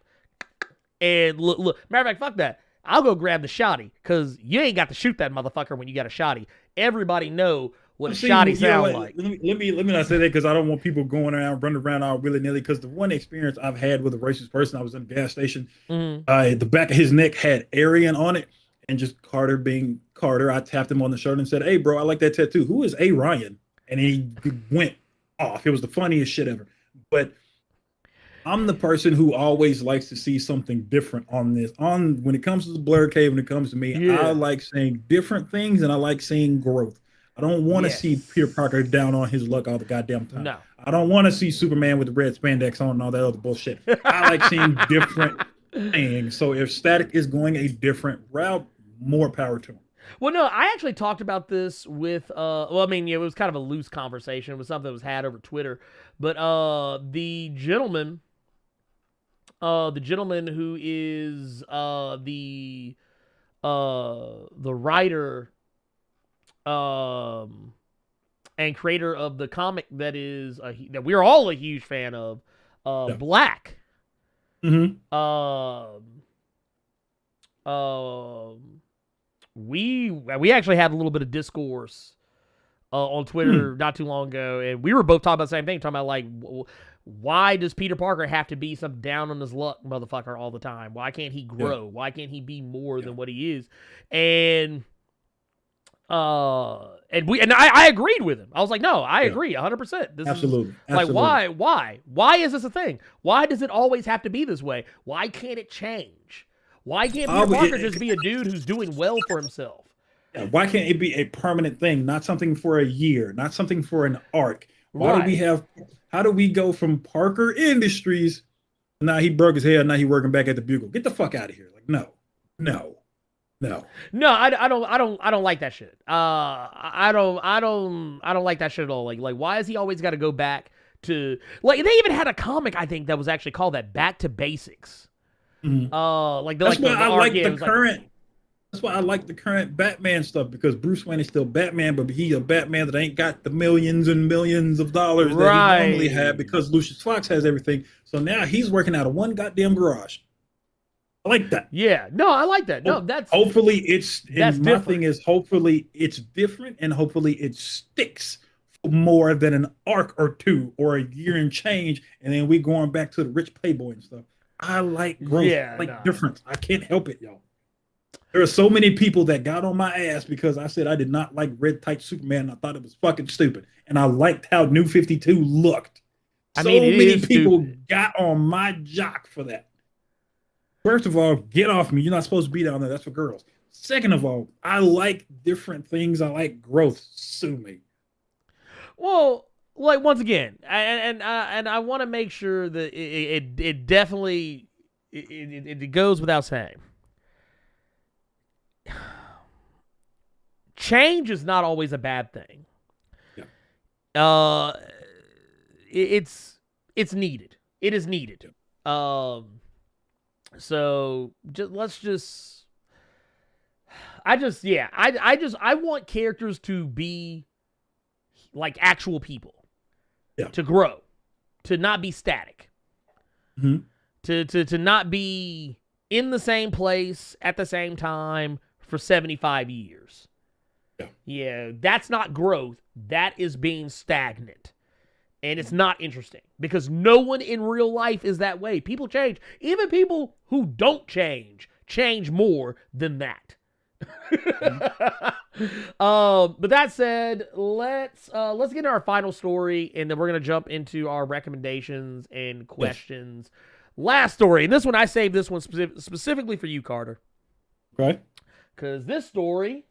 and look. Matter of fact, fuck that. I'll go grab the shotty because you ain't got to shoot that motherfucker when you got a shotty. Everybody know what a shotty sound like. Let me not say that because I don't want people going around, running around all willy-nilly, because the one experience I've had with a racist person, I was in a gas station. The back of his neck had Aryan on it. And just Carter being Carter, I tapped him on the shoulder and said, "Hey, bro, I like that tattoo. Who is A. Ryan?" And he went off. It was the funniest shit ever. But I'm the person who always likes to see something different on this. When it comes to the Blerd Cave, when it comes to me, I like seeing different things and I like seeing growth. I don't want to see Peter Parker down on his luck all the goddamn time. No. I don't want to see Superman with the red spandex on and all that other bullshit. I like seeing different things. So if Static is going a different route, more power to him. Well, no, I actually talked about this with, it was kind of a loose conversation. It was something that was had over Twitter. But the gentleman who is the writer and creator of the comic that is that we're all a huge fan of, Black. We actually had a little bit of discourse on Twitter not too long ago, and we were both talking about the same thing, talking about, like, why does Peter Parker have to be some down on his luck motherfucker all the time? Why can't he grow? Why can't he be more than what he is? And I agreed with him. I was like, no, I agree 100%. This Absolutely. is like, why is this a thing? Why does it always have to be this way? Why can't it change? Why can't Peter Parker just be a dude who's doing well for himself? Yeah, why can't it be a permanent thing, not something for a year, not something for an arc? How do we go from Parker Industries, now he broke his head, now he working back at the Bugle? Get the fuck out of here. Like, no. No, I don't like that shit. I don't like that shit at all. Like why has he always got to go back to, like, they even had a comic, I think, that was actually called that, Back to Basics. That's why I like the current Batman stuff, because Bruce Wayne is still Batman, but he's a Batman that ain't got the millions and millions of dollars that he normally had because Lucius Fox has everything. So now he's working out of one goddamn garage. I like that. Yeah, no, I like that. No, that's hopefully it's my thing is hopefully it's different and hopefully it sticks for more than an arc or two or a year and change, and then we going back to the rich playboy and stuff. I like growth. I like difference. I can't help it, y'all. There are so many people that got on my ass because I said I did not like red tight Superman. I thought it was fucking stupid, and I liked how New 52 looked. Many people got on my jock for that. First of all, get off me. You're not supposed to be down there. That's for girls. Second of all, I like different things. I like growth. Sue me. Well, like once again, and I want to make sure that it definitely it goes without saying. Change is not always a bad thing. Yeah. It's needed. It is needed. Yeah. So I want characters to be like actual people. Yeah. To grow, to not be static. Mm-hmm. To not be in the same place at the same time for 75 years. Yeah, that's not growth. That is being stagnant. And it's not interesting because no one in real life is that way. People change. Even people who don't change more than that. But that said, let's get into our final story, and then we're gonna jump into our recommendations and questions. Yes. Last story, and this one I saved this one specifically for you, Carter. Okay. Because this story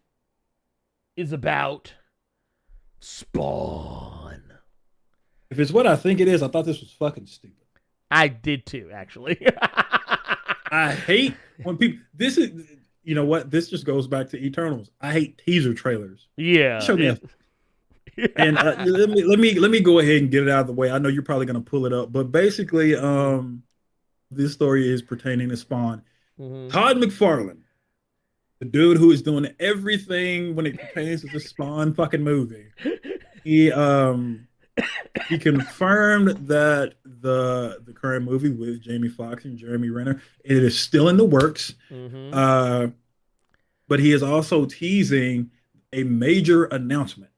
is about Spawn. If it's what I think it is, I thought this was fucking stupid. I did too, actually. I hate when people. This is, you know what? This just goes back to Eternals. I hate teaser trailers. Yeah. Show me. And let me go ahead and get it out of the way. I know you're probably gonna pull it up, but basically, this story is pertaining to Spawn. Mm-hmm. Todd McFarlane, the dude who is doing everything when it pertains to the Spawn fucking movie, he confirmed that the current movie with Jamie Foxx and Jeremy Renner, it is still in the works. Mm-hmm. But he is also teasing a major announcement.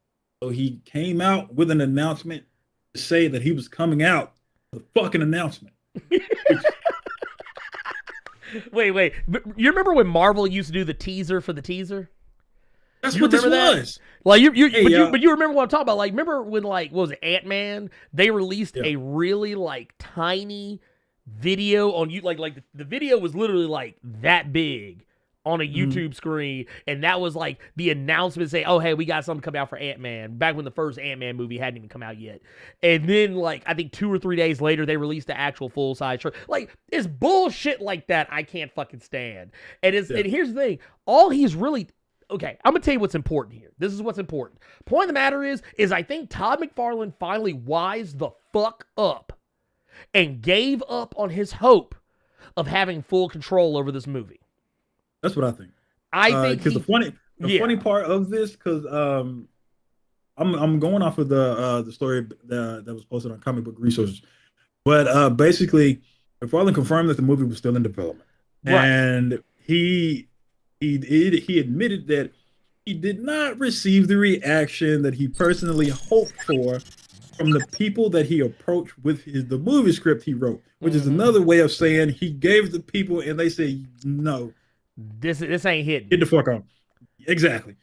So he came out with an announcement to say that he was coming out with a fucking announcement. Wait. You remember when Marvel used to do the teaser for the teaser? That's what this was. Like you remember what I'm talking about? Like, remember when, like, what was it, Ant-Man? They released a really like tiny video on you, like the video was literally like that big on a YouTube screen, and that was like the announcement saying, "Oh, hey, we got something coming out for Ant-Man." Back when the first Ant-Man movie hadn't even come out yet, and then like I think 2 or 3 days later, they released the actual full size shirt. Like, it's bullshit like that. I can't fucking stand. And here's the thing: all he's really okay. I'm gonna tell you what's important here. This is what's important. Point of the matter is I think Todd McFarlane finally wised the fuck up and gave up on his hope of having full control over this movie. That's what I think. I think because the funny part of this, because I'm going off of the story that was posted on Comic Book Resources, but basically, McFarlane confirmed that the movie was still in development, right. And he admitted that he did not receive the reaction that he personally hoped for from the people that he approached with the movie script he wrote, which is another way of saying he gave the people and they said no. This ain't hitting. Get the fuck on. Exactly.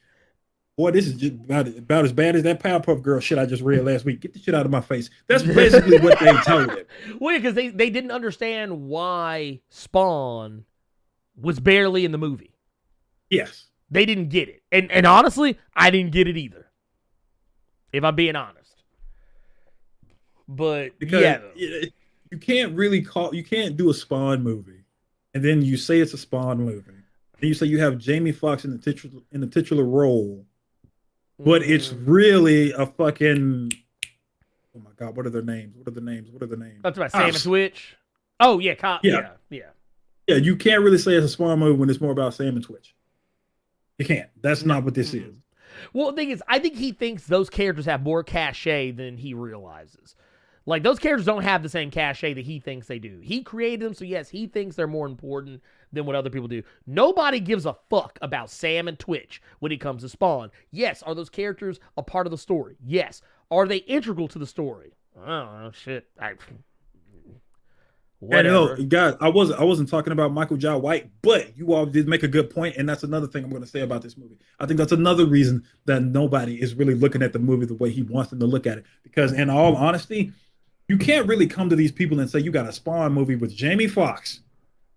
Boy, this is just about as bad as that Powerpuff Girl shit I just read last week. Get the shit out of my face. That's basically what they told him. Well, because they didn't understand why Spawn was barely in the movie. Yes. They didn't get it. And honestly, I didn't get it either. If I'm being honest. But because you can't do a Spawn movie and then you say it's a Spawn movie. And you say you have Jamie Foxx in the titular role, but it's really a fucking, oh my god, what are their names? That's about Sam and Twitch. Oh yeah, yeah. Yeah, you can't really say it's a Spawn movie when it's more about Sam and Twitch. You can't. That's not what this is. Well, the thing is, I think he thinks those characters have more cachet than he realizes. Like, those characters don't have the same cachet that he thinks they do. He created them, so yes, he thinks they're more important than what other people do. Nobody gives a fuck about Sam and Twitch when it comes to Spawn. Yes, are those characters a part of the story? Yes. Are they integral to the story? I don't know, shit. Whatever. Yeah, guys, I wasn't talking about Michael Jai White, but you all did make a good point, and that's another thing I'm going to say about this movie. I think that's another reason that nobody is really looking at the movie the way he wants them to look at it. Because in all honesty, you can't really come to these people and say you got a Spawn movie with Jamie Foxx,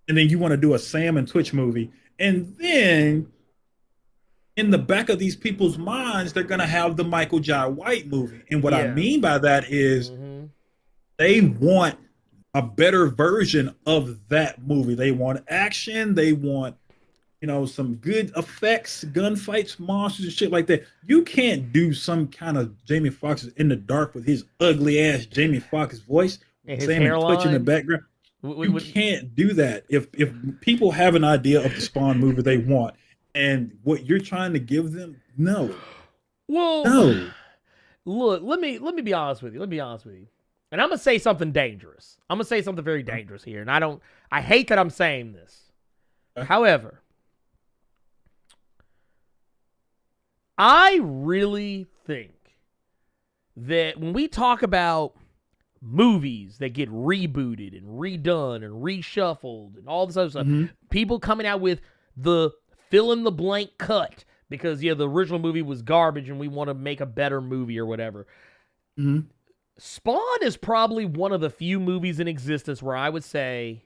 and then you want to do a Sam and Twitch movie, and then in the back of these people's minds, they're gonna have the Michael Jai White movie. And what I Yeah. mean by that is they want a better version of that movie. They want action. They want, some good effects, gunfights, monsters, and shit like that. You can't do some kind of Jamie Foxx in the dark with his ugly ass Jamie Foxx voice, And his Sam and Twitch in the hairline. background. You can't do that. If people have an idea of the Spawn movie they want, and what you're trying to give them, no. Well, No. look, let me be honest with you. And I'm gonna say something dangerous. I'm gonna say something very dangerous here, and I hate that I'm saying this. Okay. However, I really think that when we talk about movies that get rebooted and redone and reshuffled and all this other stuff, people coming out with the fill in the blank cut because the original movie was garbage and we want to make a better movie or whatever. Spawn is probably one of the few movies in existence where I would say,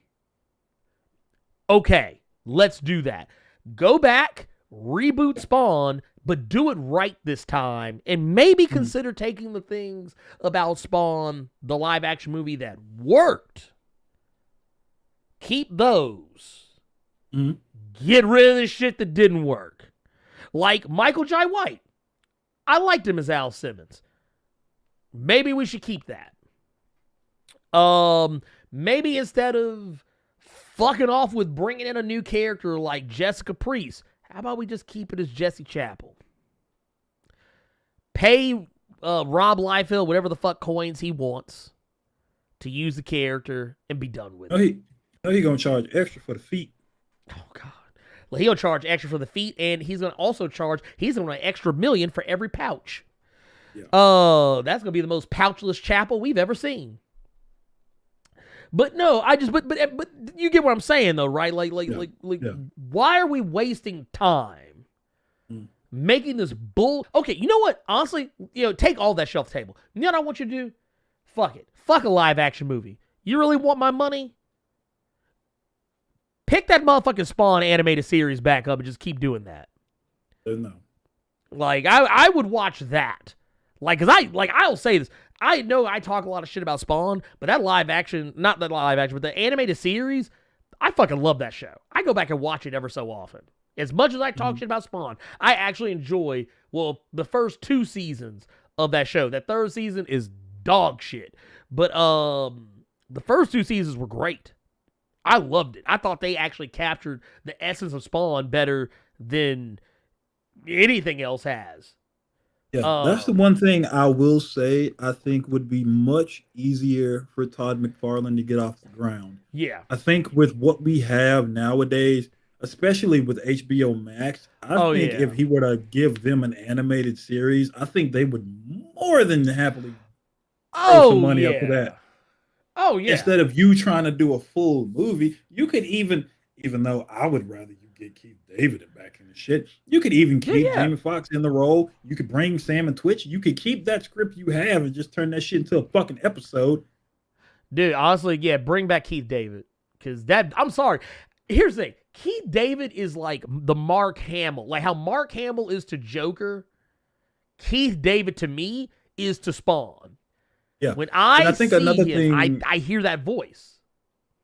okay, let's do that. Go back, reboot Spawn, but do it right this time, and maybe consider taking the things about Spawn, the live-action movie that worked. Keep those. Get rid of the shit that didn't work. Like Michael Jai White. I liked him as Al Simmons. Maybe we should keep that. Maybe instead of fucking off with bringing in a new character like Jessica Priest, how about we just keep it as Jesse Chapel? Pay Rob Liefeld whatever the fuck coins he wants to use the character and be done with it. He's going to charge extra for the feet. Oh, God. Well, he'll charge extra for the feet, and he's going to also charge, he's going to an extra $1 million for every pouch. Yeah. That's going to be the most pouchless chapel we've ever seen. But no, but you get what I'm saying though, right? Like, why are we wasting time making this bull? Okay, you know what? Honestly, take all that shit off the table. You know what I want you to do? Fuck it. Fuck a live action movie. You really want my money? Pick that motherfucking Spawn animated series back up and just keep doing that. No. Like, I would watch that. I'll say this. I know I talk a lot of shit about Spawn, but that live action, not the live action, but the animated series, I fucking love that show. I go back and watch it ever so often. As much as I talk shit about Spawn, I actually enjoy, the first 2 seasons of that show. That 3rd season is dog shit. But the first 2 seasons were great. I loved it. I thought they actually captured the essence of Spawn better than anything else has. Yeah, that's the one thing I will say I think would be much easier for Todd McFarlane to get off the ground. Yeah. I think with what we have nowadays, especially with HBO Max, I think if he were to give them an animated series, I think they would more than happily throw some money up for that. Oh, yeah. Instead of you trying to do a full movie, you could even though I would rather you get Keith David back in the shit, you could even keep Jamie Foxx in the role. You could bring Sam and Twitch. You could keep that script you have and just turn that shit into a fucking episode. Dude, honestly, bring back Keith David. Because I'm sorry. Here's the thing. Keith David is like the Mark Hamill. Like how Mark Hamill is to Joker, Keith David to me is to Spawn. Yeah. When I think see another him, thing, I hear that voice.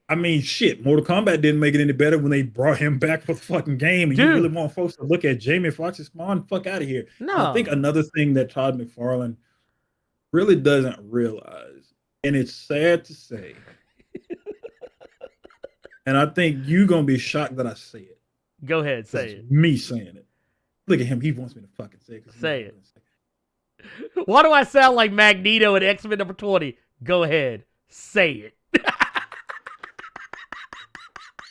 I mean, shit, Mortal Kombat didn't make it any better when they brought him back for the fucking game. And you really want folks to look at Jamie Foxx's Spawn? Fuck out of here. No. And I think another thing that Todd McFarlane really doesn't realize, and it's sad to say, and I think you're going to be shocked that I say it. Go ahead, say it. Me saying it. Look at him. He wants me to fucking say it. Say it. Why do I sound like Magneto in X-Men number 20? Go ahead. Say it.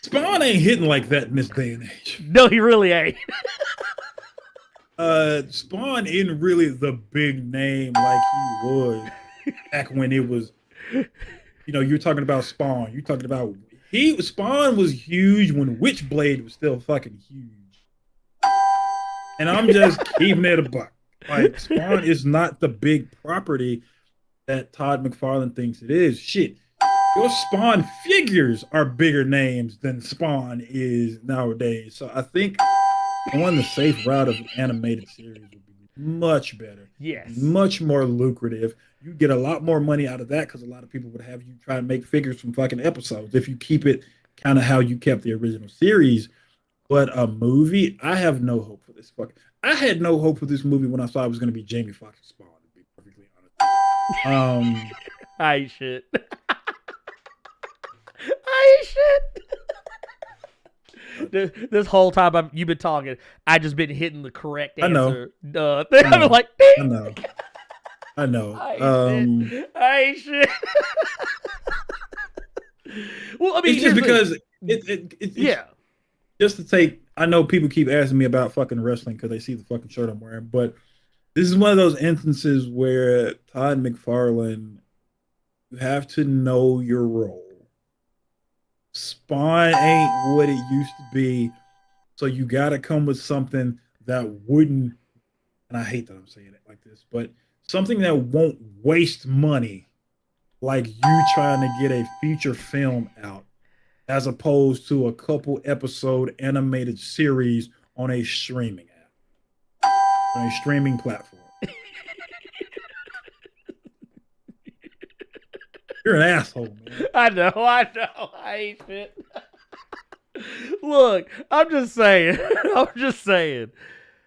Spawn ain't hitting like that in this day and age. No, he really ain't. Spawn isn't really the big name like he was back when it was, you're talking about Spawn. You're talking about Spawn was huge when Witchblade was still fucking huge. And I'm just keeping it a buck. Like, Spawn is not the big property that Todd McFarlane thinks it is. Shit. Your Spawn figures are bigger names than Spawn is nowadays. So I think going the safe route of animated series would be much better. Yes. Much more lucrative. You get a lot more money out of that because a lot of people would have you try and make figures from fucking episodes if you keep it kind of how you kept the original series. But a movie, I have no hope for this fucking. I had no hope for this movie when I saw it was going to be Jamie Foxx's Spawn, to be perfectly honest. I ain't shit. I ain't shit. This whole time you've been talking, I just been hitting the correct answer. I'm like, ding. I know. I ain't shit. Well, I mean, it's just because it's yeah. Just to take, I know people keep asking me about fucking wrestling because they see the fucking shirt I'm wearing, but this is one of those instances where Todd McFarlane, you have to know your role. Spawn ain't what it used to be, so you got to come with something that wouldn't, and I hate that I'm saying it like this, but something that won't waste money, like you trying to get a feature film out, as opposed to a couple episode animated series on a streaming app, on a streaming platform. You're an asshole, man. I know. I ain't shit. Look, I'm just saying.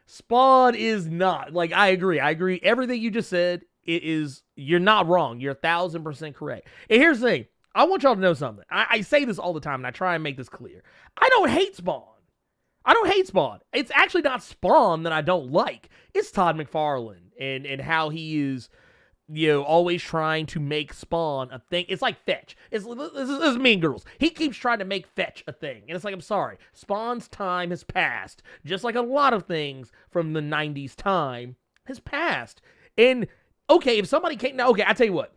Spawn is not, like, I agree. Everything you just said, you're not wrong. You're 1,000% correct. And here's the thing. I want y'all to know something. I say this all the time, and I try and make this clear. I don't hate Spawn. It's actually not Spawn that I don't like. It's Todd McFarlane and how he is, always trying to make Spawn a thing. It's like Fetch. This is Mean Girls. He keeps trying to make Fetch a thing. And it's like, I'm sorry. Spawn's time has passed. Just like a lot of things from the 90s time has passed. And, okay, if somebody came... Now, okay, I tell you what.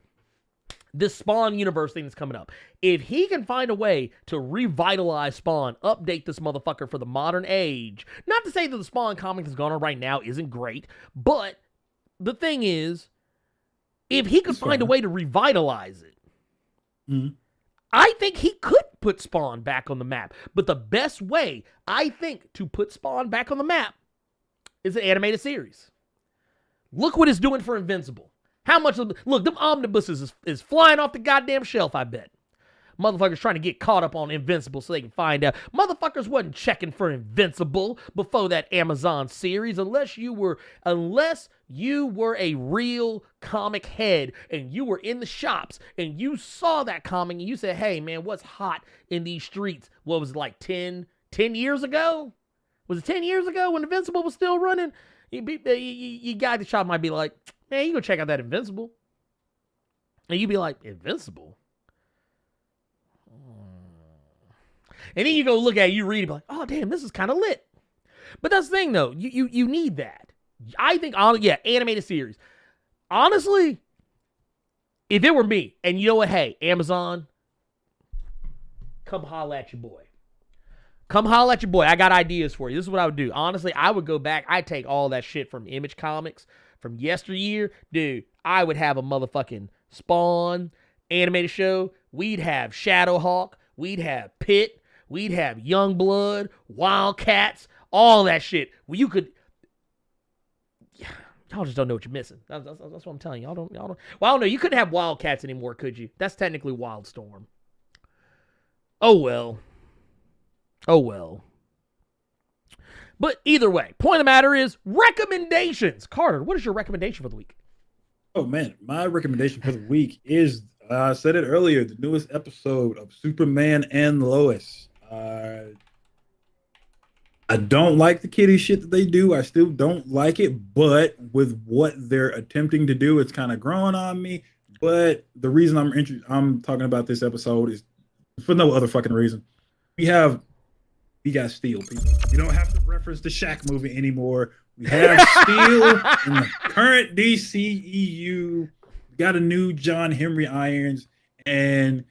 This Spawn universe thing that's coming up. If he can find a way to revitalize Spawn, update this motherfucker for the modern age, not to say that the Spawn comic that's going on right now isn't great, but the thing is, if he could find a way to revitalize it, I think he could put Spawn back on the map. But the best way, I think, to put Spawn back on the map is an animated series. Look what it's doing for Invincible. How much of look, them omnibuses is flying off the goddamn shelf, I bet. Motherfuckers trying to get caught up on Invincible so they can find out. Motherfuckers wasn't checking for Invincible before that Amazon series unless you were a real comic head and you were in the shops and you saw that comic and you said, hey man, what's hot in these streets? What was it, like 10 years ago? Was it 10 years ago when Invincible was still running? You guy at the shop might be like, man, you go check out that Invincible. And you'd be like, Invincible? And then you go look at it, you read it, be like, oh, damn, this is kind of lit. But that's the thing, though. You need that. I think, animated series. Honestly, if it were me, and you know what? Hey, Amazon, come holla at your boy. Come holla at your boy. I got ideas for you. This is what I would do. Honestly, I would go back. I'd take all that shit from Image Comics from yesteryear. Dude, I would have a motherfucking Spawn animated show. We'd have Shadowhawk. We'd have Pit. We'd have Youngblood, Wildcats, all that shit. Well, you could... Y'all just don't know what you're missing. That's what I'm telling you. Y'all don't... Well, I don't know. You couldn't have Wildcats anymore, could you? That's technically Wildstorm. Oh, well. But either way, point of the matter is recommendations. Carter, what is your recommendation for the week? Oh, man. My recommendation for the week is, I said it earlier, the newest episode of Superman and Lois. I don't like the kiddie shit that they do. I still don't like it, but with what they're attempting to do, it's kind of growing on me. But the reason I'm talking about this episode is for no other fucking reason. We got Steel, people. You don't have to reference the Shaq movie anymore. We have Steel in the current DCEU. We got a new John Henry Irons, and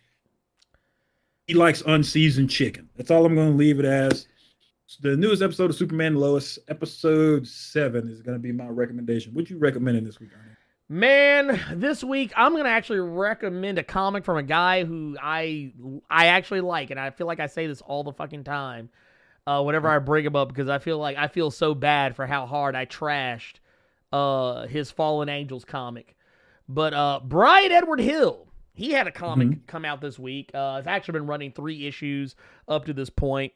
he likes unseasoned chicken. That's all I'm going to leave it as. The newest episode of Superman and Lois, episode 7, is going to be my recommendation. What you recommending this week, Ernie? Man, this week I'm going to actually recommend a comic from a guy who I actually like, and I feel like I say this all the fucking time. whenever I bring him up because I feel so bad for how hard I trashed his Fallen Angels comic. But Brian Edward Hill, he had a comic come out this week. It's actually been running 3 issues up to this point.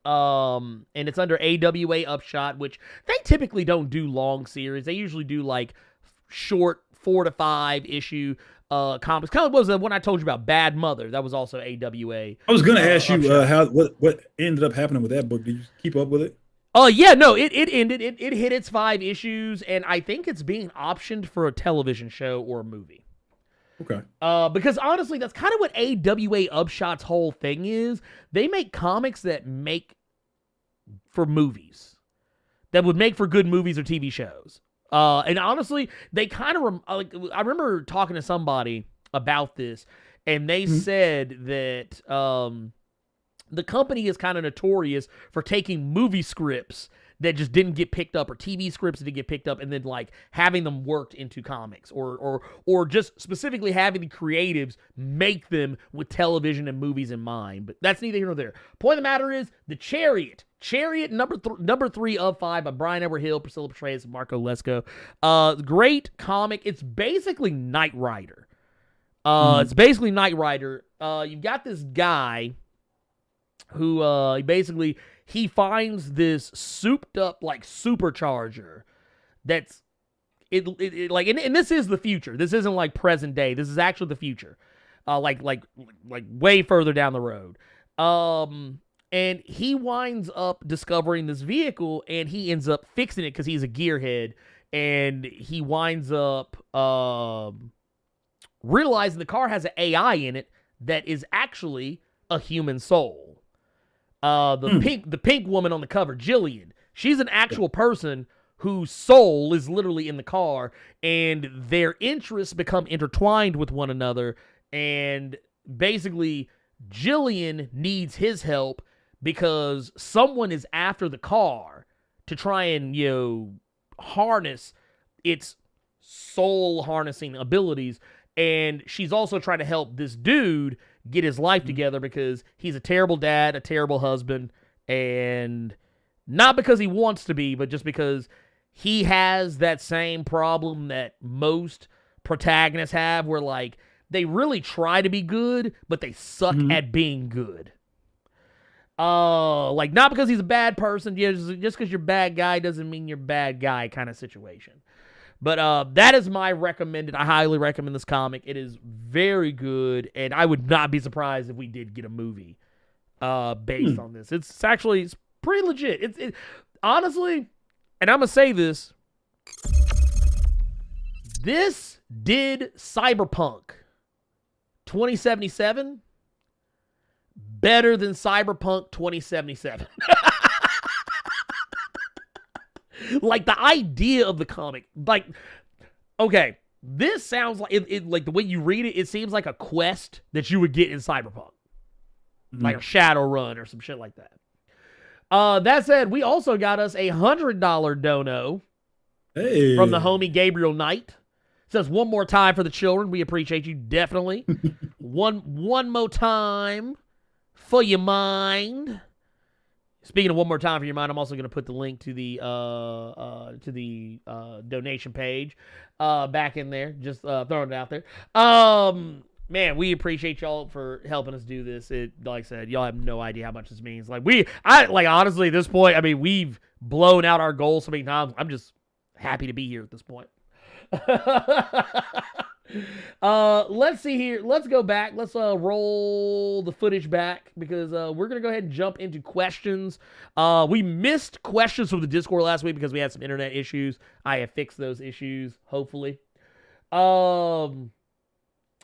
And it's under AWA Upshot, which they typically don't do long series. They usually do like short 4 to 5 issue comics. Kind of was the one I told you about, Bad Mother. That was also AWA. I was gonna ask you what ended up happening with that book. Did you keep up with it? Yeah, no, it ended. It hit its 5 issues, and I think it's being optioned for a television show or a movie. Okay. Because honestly, that's kind of what AWA Upshot's whole thing is. They make comics that make for movies, that would make for good movies or TV shows. And honestly, they kind of I remember talking to somebody about this, and they said that the company is kind of notorious for taking movie scripts that just didn't get picked up, or TV scripts that didn't get picked up, and then like having them worked into comics, or just specifically having the creatives make them with television and movies in mind. But that's neither here nor there. Point of the matter is, The Chariot number 3 of 5 by Brian Edward Hill, Priscilla Petraeus, and Marco Lesko. Great comic. It's basically Knight Rider. It's basically Knight Rider. You've got this guy who he finds this souped up like supercharger that's like, and this is the future. This isn't like present day. This is actually the future. Like way further down the road. And he winds up discovering this vehicle, and he ends up fixing it because he's a gearhead, and he winds up realizing the car has an AI in it that is actually a human soul. The pink woman on the cover, Jillian, she's an actual person whose soul is literally in the car, and their interests become intertwined with one another, and basically Jillian needs his help because someone is after the car to try and, harness its soul harnessing abilities, and she's also trying to help this dude get his life together because he's a terrible dad, a terrible husband, and not because he wants to be, but just because he has that same problem that most protagonists have, where like they really try to be good, but they suck at being good. Like not because he's a bad person, just because you're a bad guy doesn't mean you're a bad guy kind of situation. But that is my recommended. I highly recommend this comic. It is very good, and I would not be surprised if we did get a movie based on this. It's pretty legit. It's honestly, and I'm gonna say this. This did Cyberpunk 2077 better than Cyberpunk 2077. Like the idea of the comic, like, okay, this sounds like it like the way you read it, it seems like a quest that you would get in Cyberpunk, like a Shadowrun or some shit like that. That said, we also got us a $100 dono from the homie Gabriel Knight. Says one more time for the children. We appreciate you definitely. one more time for your mind. Speaking of one more time for your mind, I'm also going to put the link to the donation page back in there. Just throwing it out there. Man, we appreciate y'all for helping us do this. It, like I said, y'all have no idea how much this means. Honestly, at this point, I mean, we've blown out our goals so many times. I'm just happy to be here at this point. Let's see here. Let's go back. Let's roll the footage back because we're gonna go ahead and jump into questions. We missed questions from the Discord last week because we had some internet issues. I have fixed those issues, hopefully.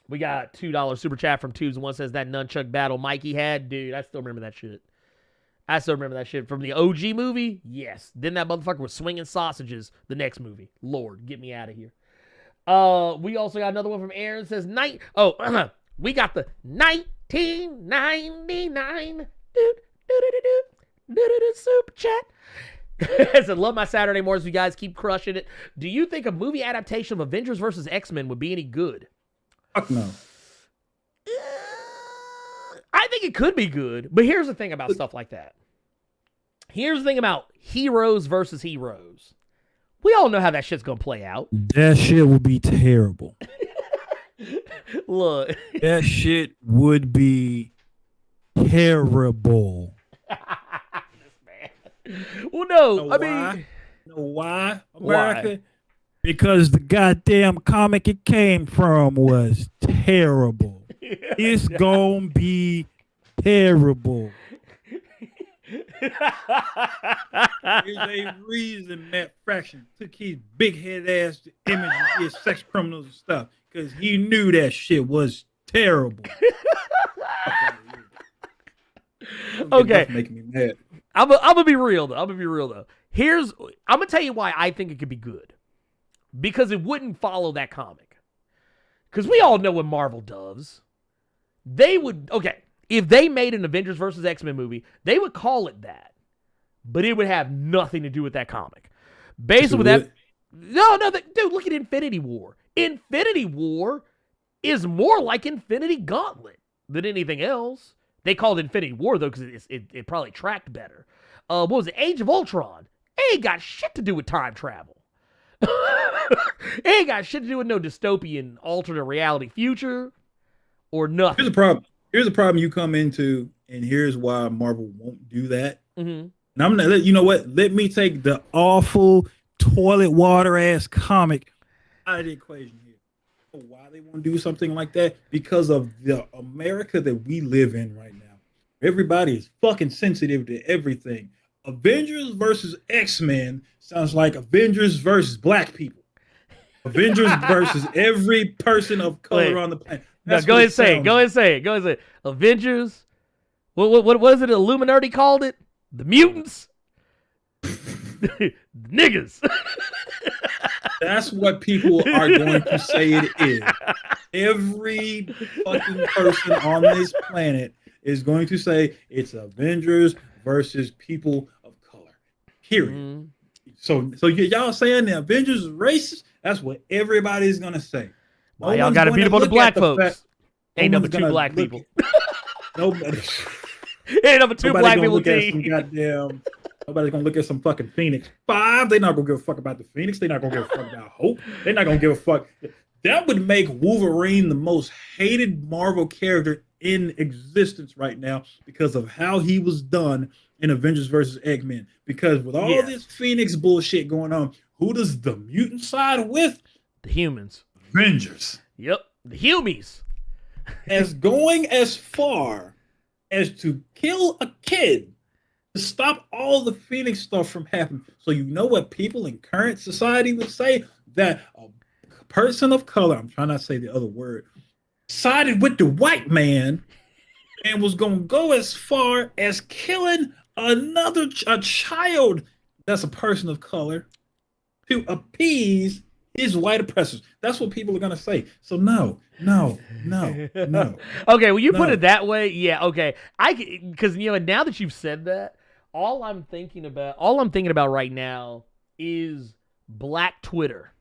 We got $2 super chat from Tubes, and one says that nunchuck battle Mikey had. Dude, I still remember that shit. From the OG movie. Yes. Then that motherfucker was swinging sausages the next movie. Lord, get me out of here. We also got another one from Aaron. Says we got the 1999 super chat. It said, love my Saturday mornings. You guys keep crushing it. Do you think a movie adaptation of Avengers vs. X-Men would be any good? Fuck no. I think it could be good, but here's the thing about stuff like that. Here's the thing about heroes versus heroes. We all know how that shit's gonna play out. That shit would be terrible. Look. That shit would be terrible. Well, no, Know I why? mean, You know why, America? Why? Because the goddamn comic it came from was terrible. It's gonna be terrible. There's a reason Matt Fraction took his big head ass image of his sex criminals and stuff, because he knew that shit was terrible. Okay. Making me mad. I'm gonna be real though. I'm gonna tell you why I think it could be good. Because it wouldn't follow that comic. Because we all know what Marvel does. They would, if they made an Avengers versus X-Men movie, they would call it that. But it would have nothing to do with that comic. Basically with that, dude, look at Infinity War. Infinity War is more like Infinity Gauntlet than anything else. They called it Infinity War, though, because it probably tracked better. What was it? Age of Ultron. It ain't got shit to do with time travel. It ain't got shit to do with no dystopian alternate reality future or nothing. Here's the problem. Here's the problem you come into, and here's why Marvel won't do that. Mm-hmm. And I'm gonna you know what? Let me take the awful toilet water ass comic out of the equation here. Why they won't do something like that? Because of the America that we live in right now. Everybody is fucking sensitive to everything. Avengers versus X-Men sounds like Avengers versus black people. Avengers versus every person of color on the planet. No, go ahead and say it. Go ahead and say it. Go ahead and say it. Avengers. What is it? Illuminati called it? The mutants. Niggas. That's what people are going to say it is. Every fucking person on this planet is going to say it's Avengers versus people of color. Period. Mm. So y'all saying the Avengers is racist? That's what everybody's gonna say. Why y'all gotta beat up on the black folks? Ain't number two black people. Nobody. Ain't number two black people team. Nobody's gonna look at some fucking Phoenix 5. They're not gonna give a fuck about the Phoenix. They're not gonna give a fuck about Hope. They're not gonna give a fuck. That would make Wolverine the most hated Marvel character in existence right now because of how he was done in Avengers versus X-Men. Because with all this Phoenix bullshit going on, who does the mutant side with? The humans. Avengers. Yep. The humies. As going as far as to kill a kid to stop all the Phoenix stuff from happening. So you know what people in current society would say? That a person of color, I'm trying not to say the other word, sided with the white man and was going to go as far as killing a child that's a person of color to appease his white oppressors. That's what people are going to say. So no. Okay, well, you put it that way. Yeah, okay. Because, now that you've said that, all I'm thinking about right now is Black Twitter.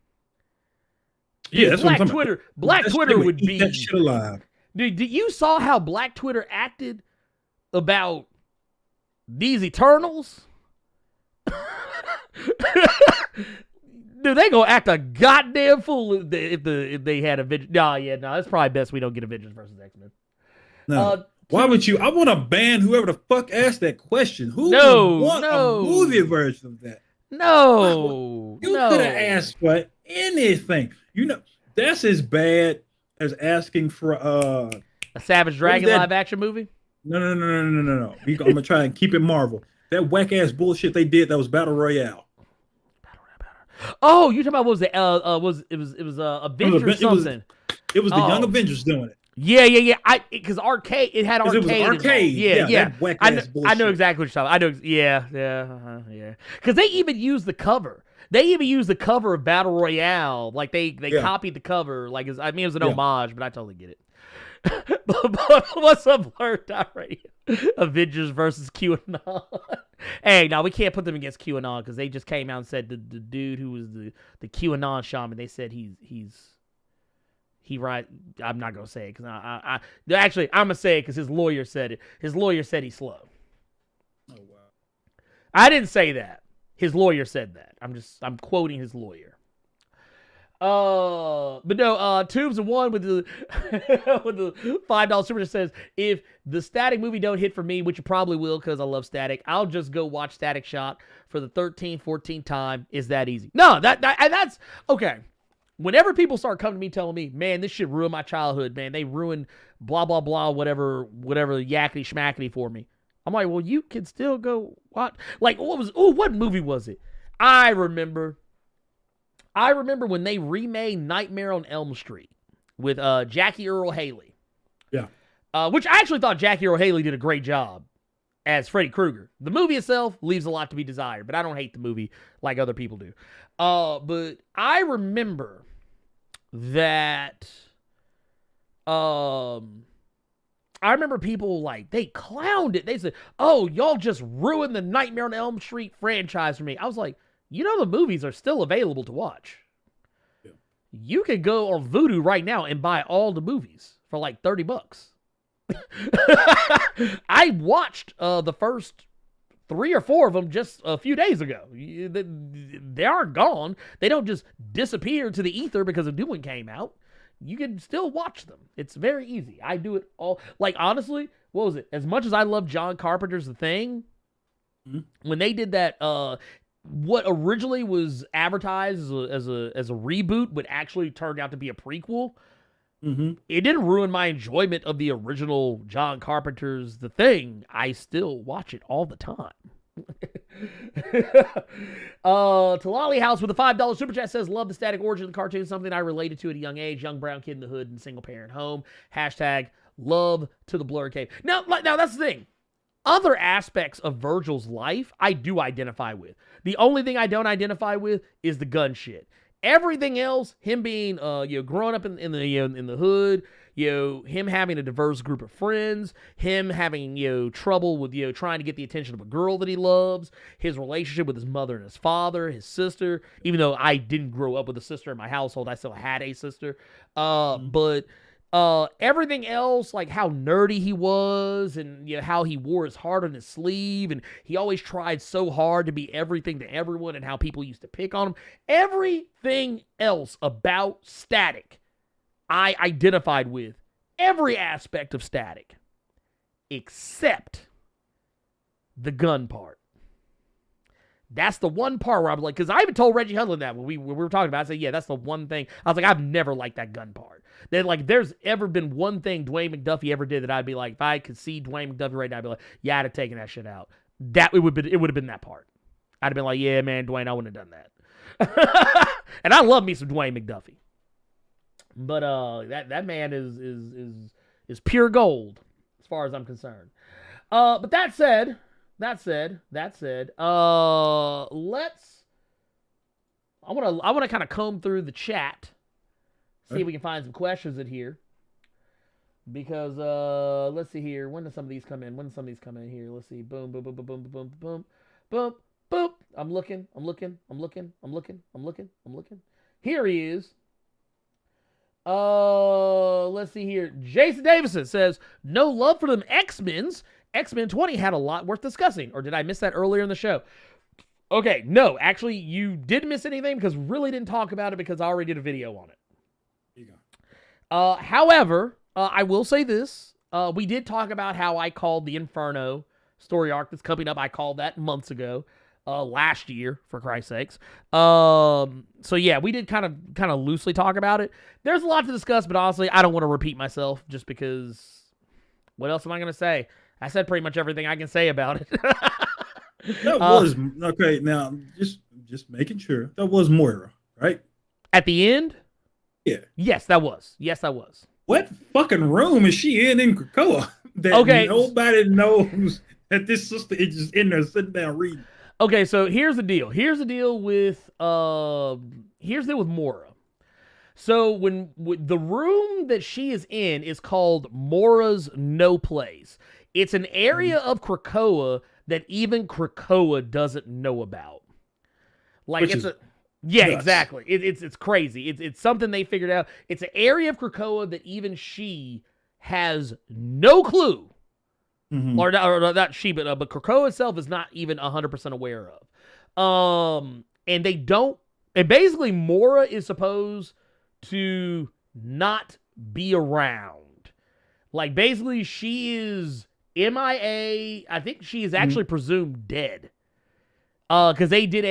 Yeah, that's Black what I'm Twitter. about. Black Twitter would be that shit alive. Dude, you saw how Black Twitter acted about these Eternals? Dude, they gonna act a goddamn fool if they had Avengers. No, it's probably best we don't get Avengers versus X-Men. No. Why would you? I want to ban whoever the fuck asked that question. Who would want a movie version of that? No. You could have asked for anything. That's as bad as asking for a Savage Dragon live action movie. No. I'm gonna try and keep it Marvel. That whack ass bullshit they did that was Battle Royale. Oh, you talking about what was it? It was Avengers something. It was the Young Avengers doing it. Yeah. Because arcade, it had arcade. It was arcade. Yeah. I know exactly what you're talking about. Yeah. Because they even used the cover. They even used the cover of Battle Royale. Like they copied the cover. Like it was an homage, but I totally get it. but what's up, Blerd? Already, Avengers versus QAnon. Hey, no, we can't put them against QAnon because they just came out and said the dude who was the QAnon shaman. They said he right. I'm not gonna say it because actually I'm gonna say it because his lawyer said it. His lawyer said he's slow. Oh wow. I didn't say that. His lawyer said that. I'm quoting his lawyer. But no, Tubes of One with the with the $5 super says, if the Static movie don't hit for me, which it probably will because I love Static, I'll just go watch Static Shock for the 13th, 14th time. Is that easy? No, that's okay. Whenever people start coming to me telling me, man, this shit ruined my childhood, man, they ruined blah blah blah, whatever yakety schmackety for me. I'm like, well, you can still go watch. Like, what movie was it? I remember when they remade Nightmare on Elm Street with Jackie Earle Haley. Yeah. Which I actually thought Jackie Earle Haley did a great job as Freddy Krueger. The movie itself leaves a lot to be desired, but I don't hate the movie like other people do. But I remember that I remember people, like, they clowned it. They said, oh, y'all just ruined the Nightmare on Elm Street franchise for me. I was like, you know, the movies are still available to watch. Yeah. You could go on Vudu right now and buy all the movies for like $30. I watched the first 3 or 4 of them just a few days ago. They aren't gone. They don't just disappear to the ether because a new one came out. You can still watch them. It's very easy. I do it all. Like, honestly, what was it? As much as I love John Carpenter's The Thing, when they did that, what originally was advertised as a reboot, but actually turned out to be a prequel, it didn't ruin my enjoyment of the original John Carpenter's The Thing. I still watch it all the time. Talali House with a $5 super chat says, love the Static origin of the cartoon, something I related to at a young age, young brown kid in the hood and single parent home. Hashtag love to the Blerd Cave. Now that's the thing. Other aspects of Virgil's life I do identify with. The only thing I don't identify with is the gun shit. Everything else, him being growing up in the hood, him having a diverse group of friends, him having trouble with trying to get the attention of a girl that he loves, his relationship with his mother and his father, his sister. Even though I didn't grow up with a sister in my household, I still had a sister. But everything else, like how nerdy he was and how he wore his heart on his sleeve and he always tried so hard to be everything to everyone and how people used to pick on him. Everything else about Static, I identified with. Every aspect of Static except the gun part. That's the one part where I'm like, because I even told Reggie Hudlin that when we were talking about it. I said, yeah, that's the one thing. I was like, I've never liked that gun part. Then, like, there's ever been one thing Dwayne McDuffie ever did that I'd be like, if I could see Dwayne McDuffie right now, I'd be like, yeah, I'd have taken that shit out. It would have been that part. I'd have been like, yeah, man, Dwayne, I wouldn't have done that. And I love me some Dwayne McDuffie. But that man is pure gold as far as I'm concerned. But that said, I want to kind of comb through the chat, see if we can find some questions in here. Because let's see here. When do some of these come in? Here? Let's see. Boom, boom, boom, boom, boom, boom, boom, boom, boom. I'm looking. Here he is. Let's see here. Jason Davison says, no love for them X-Men's. X-Men 20 had a lot worth discussing. Or did I miss that earlier in the show? Okay, no. Actually, you didn't miss anything because we really didn't talk about it because I already did a video on it. There you go. However, I will say this. We did talk about how I called the Inferno story arc that's coming up. I called that months ago. Last year, for Christ's sakes. So yeah, we did kind of loosely talk about it. There's a lot to discuss, but honestly, I don't want to repeat myself just because what else am I going to say? I said pretty much everything I can say about it. That was okay. Now, just making sure that was Moira, right? At the end? Yeah. Yes, that was. What fucking room is she in Krakoa that nobody knows that this sister is just in there sitting down reading? Okay, so here's the deal. Here's the deal with Moira. So when the room that she is in is called Moira's No Place. It's an area of Krakoa that even Krakoa doesn't know about. Like nuts. Exactly. It's crazy. It's something they figured out. It's an area of Krakoa that even she has no clue not she, but Krakoa itself is not even 100% aware of. And they don't. And basically, Mora is supposed to not be around. Like, basically, she is MIA. I think she is actually presumed dead. Because they did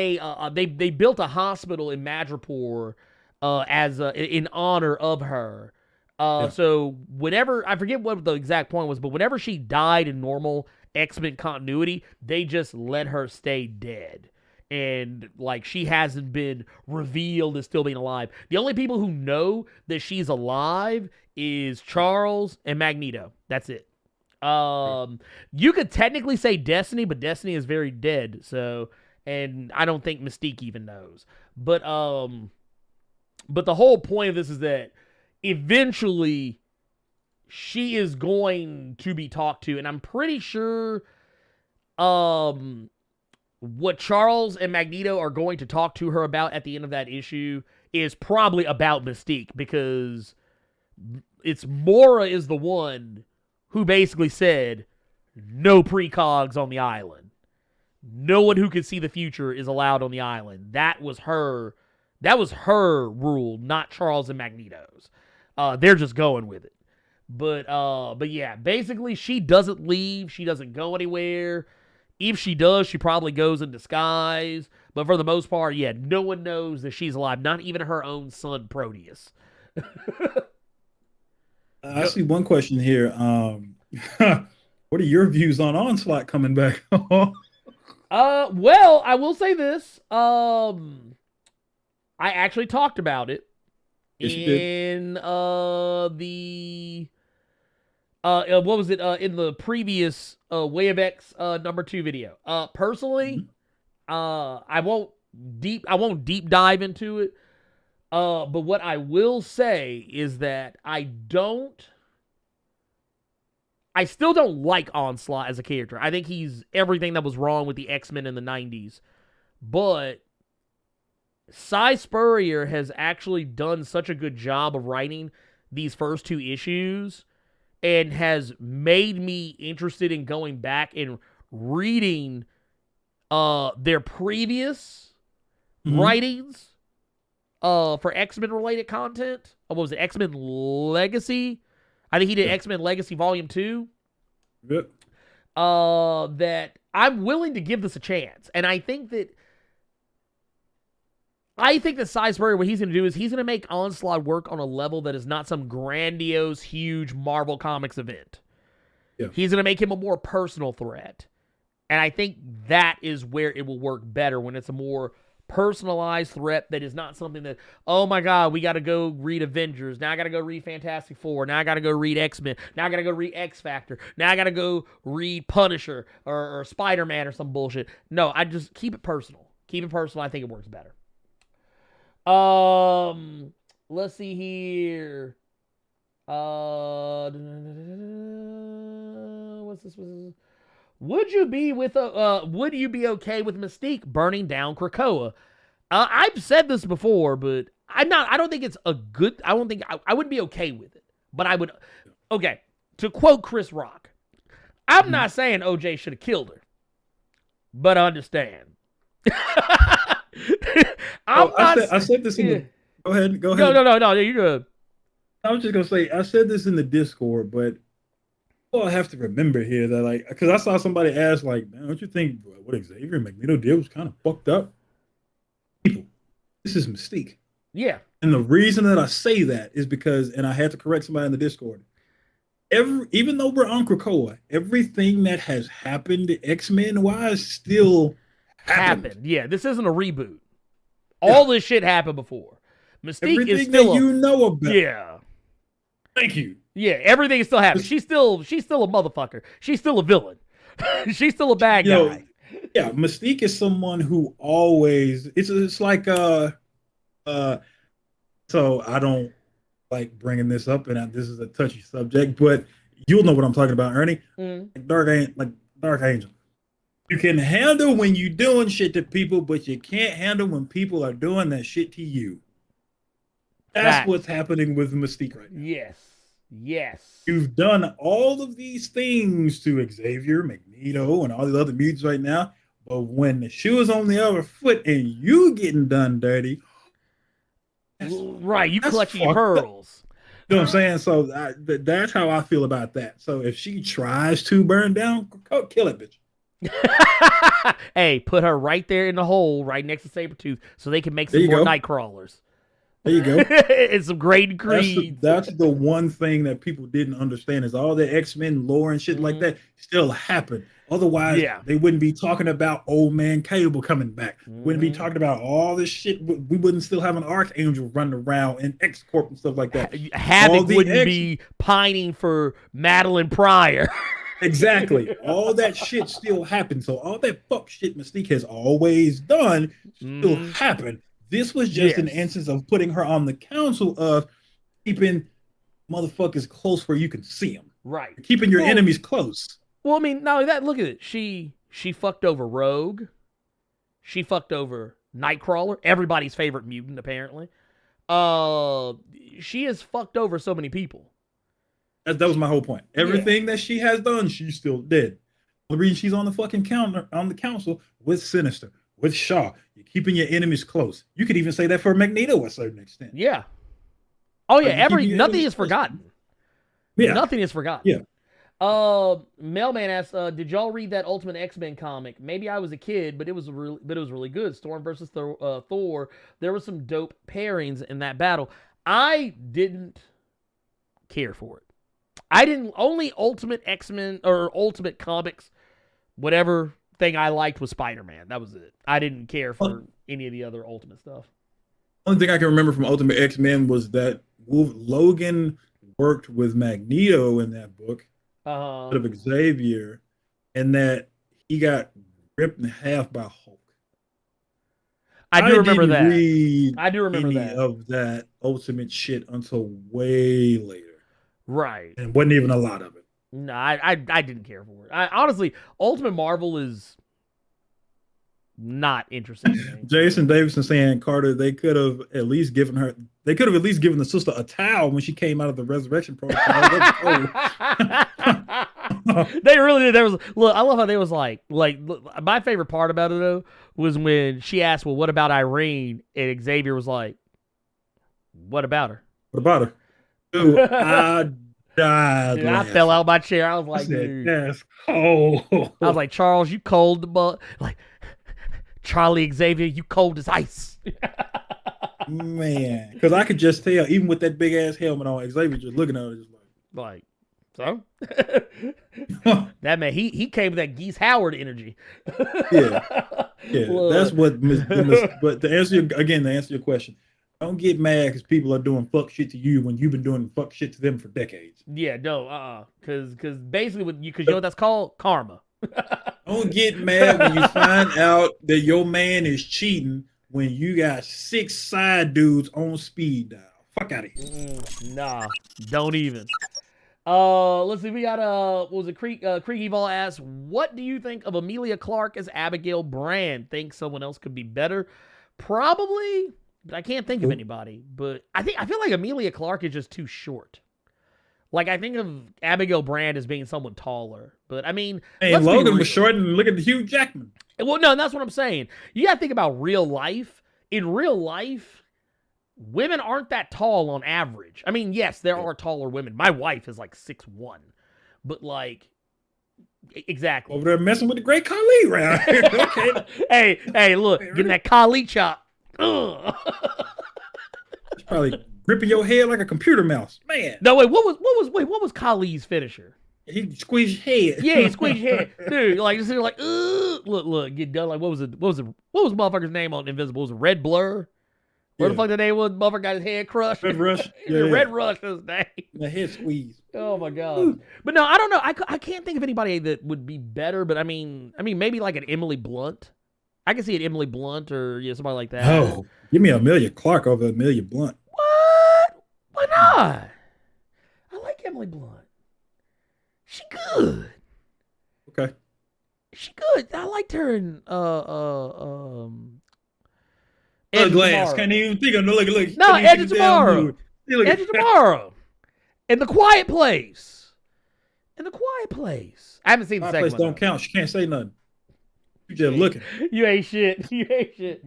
they built a hospital in Madripoor as in honor of her. So whenever, I forget what the exact point was, but whenever she died in normal X-Men continuity, they just let her stay dead. And, like, she hasn't been revealed as still being alive. The only people who know that she's alive is Charles and Magneto. That's it. You could technically say Destiny, but Destiny is very dead. So, and I don't think Mystique even knows. But the whole point of this is that eventually she is going to be talked to, and I'm pretty sure what Charles and Magneto are going to talk to her about at the end of that issue is probably about Mystique, because it's Mora is the one who basically said no precogs on the island. No one who can see the future is allowed on the island. That was her rule, not Charles and Magneto's. They're just going with it. But yeah, basically she doesn't leave. She doesn't go anywhere. If she does, she probably goes in disguise. But for the most part, yeah, no one knows that she's alive. Not even her own son, Proteus. I see one question here. What are your views on Onslaught coming back? Well, I will say this. I actually talked about it in the what was it in the previous Way of X #2 video. Personally, I won't deep dive into it. But what I will say is that I still don't like Onslaught as a character. I think he's everything that was wrong with the X-Men in the 90s. But Cy Spurrier has actually done such a good job of writing these first 2 issues and has made me interested in going back and reading their previous writings for X-Men related content. What was it? X-Men Legacy? I think he did X-Men Legacy Volume 2. Yep. That I'm willing to give this a chance. And I think that Cy Spurrier, what he's going to do is he's going to make Onslaught work on a level that is not some grandiose, huge Marvel Comics event. Yeah. He's going to make him a more personal threat. And I think that is where it will work better, when it's a more personalized threat that is not something that, oh my God, we got to go read Avengers. Now I got to go read Fantastic Four. Now I got to go read X-Men. Now I got to go read X-Factor. Now I got to go read Punisher or Spider-Man or some bullshit. No, I just keep it personal. Keep it personal. I think it works better. Let's see here. What's this? Would you be okay with Mystique burning down Krakoa? I've said this before, but I don't think it's a good. I wouldn't be okay with it, but I would. Okay, to quote Chris Rock, I'm not saying OJ should have killed her, but I understand. I said this in the. Go ahead. No, you're good. I was just gonna say I said this in the Discord, but I have to remember here that, like, because I saw somebody ask, like, man, don't you think what Xavier and Magneto did was kind of fucked up? People, this is Mystique. Yeah. And the reason that I say that is because, and I had to correct somebody in the Discord. Even though we're on Krakoa, everything that has happened X-Men wise still happened. Yeah, this isn't a reboot. All this shit happened before. Mystique everything is still that you know about. Yeah. Thank you. Yeah, everything is still happening. She's still a motherfucker. She's still a villain. She's still a bad guy. Yeah, Mystique is someone who always it's like so I don't like bringing this up, and this is a touchy subject, but you'll know what I'm talking about, Ernie. Dark Angel. You can handle when you're doing shit to people, but you can't handle when people are doing that shit to you. That's what's happening with Mystique right now. Yes. Yes. You've done all of these things to Xavier, Magneto, and all the other mutants right now. But when the shoe is on the other foot and you getting done dirty, Right, you that's clutching your fucked up. pearls. You know what I'm saying? So that's how I feel about that. So if she tries to burn down, kill it, bitch. Hey, put her right there in the hole, right next to Sabretooth, so they can make There some you more go. Nightcrawlers. There you go. And some great creeds. That's the one thing that people didn't understand is all the X-Men lore and shit like that still happened. Otherwise, they wouldn't be talking about Old Man Cable coming back. Wouldn't be talking about all this shit. We wouldn't still have an Archangel running around and X-Corp and stuff like that. Havoc wouldn't be pining for Madeline Pryor. Exactly. All that shit still happened. So all that fuck shit Mystique has always done still happened. This was just an instance of putting her on the council of keeping motherfuckers close where you can see them. Right. Keeping your enemies close. Well, I mean, not only that, look at it. She fucked over Rogue. She fucked over Nightcrawler, everybody's favorite mutant, apparently. She has fucked over so many people. That was my whole point. Everything that she has done, she still did. The reason she's on the fucking council with Sinister, with Shaw, you're keeping your enemies close. You could even say that for Magneto to a certain extent. Yeah. Oh yeah, nothing is forgotten. Yeah. Nothing is forgotten. Yeah. Mailman asks, did y'all read that Ultimate X-Men comic? Maybe I was a kid, but it was really good. Storm versus Thor. There were some dope pairings in that battle. I didn't care for it. Only Ultimate X-Men or Ultimate Comics, whatever thing I liked was Spider-Man. That was it. I didn't care for any of the other Ultimate stuff. Only thing I can remember from Ultimate X-Men was that Logan worked with Magneto in that book instead of Xavier, and that he got ripped in half by Hulk. I do remember that. I do remember any of that Ultimate shit until way later. Right. And wasn't even a lot of it. No, I didn't care for it. Honestly, Ultimate Marvel is not interesting to me. Jason Davidson saying, Carter, they could have at least given the sister a towel when she came out of the resurrection protocol. They really did. Look, I love how they was like my favorite part about it though was when she asked, well, what about Irene? And Xavier was like, what about her? What about her? Dude, I died. Dude, I fell out of my chair. I was like, dude. That's cold. I was like, Charles, you cold the butt. Like, Charlie Xavier, you cold as ice. Man, because I could just tell, even with that big ass helmet on, Xavier just looking at her, just like, so that man, he came with that Geese Howard energy. yeah. Look. That's what. But to answer your question, don't get mad because people are doing fuck shit to you when you've been doing fuck shit to them for decades. Yeah, no, because basically because you know what that's called? Karma. Don't get mad when you find out that your man is cheating when you got 6 side dudes on speed dial. Fuck out of here. Nah, don't even. Let's see. We got what was it? Creek Evil asks, what do you think of Emilia Clark as Abigail Brand? Think someone else could be better? Probably, but I can't think of anybody. But I feel like Emilia Clark is just too short. Like, I think of Abigail Brand as being someone taller. But, I mean... Hey, Logan was short, and look at Hugh Jackman. Well, no, that's what I'm saying. You got to think about real life. In real life, women aren't that tall on average. I mean, yes, there are taller women. My wife is like 6'1". But, like... Exactly. Over there messing with the great Khali around here. Okay. Hey, look. Getting that Khali chop. Ugh. It's probably... gripping your head like a computer mouse, man. No, wait, what was Khali's finisher? He squeezed your head. Yeah, he squeezed your head, dude. Like, just like, look, get done. Like, what was motherfucker's name on Invisible? Was it Red Blur? What the fuck the name was? Motherfucker got his head crushed. Red Rush. Red Rush is his name. The head squeeze. Oh my god. But no, I don't know. I can't think of anybody that would be better. But I mean, maybe like an Emily Blunt. I can see an Emily Blunt or somebody like that. Oh, give me Emilia Clark over Emilia Blunt. Why not? I like Emily Blunt. She good. Okay. She good. I liked her in Edge Glass. Can't even think of look. No, Edge of Tomorrow. Edge of Tomorrow. And The Quiet Place. And The Quiet Place. I haven't seen the My second place one. don't count. She can't say nothing. You just looking. You ain't shit. You ain't shit.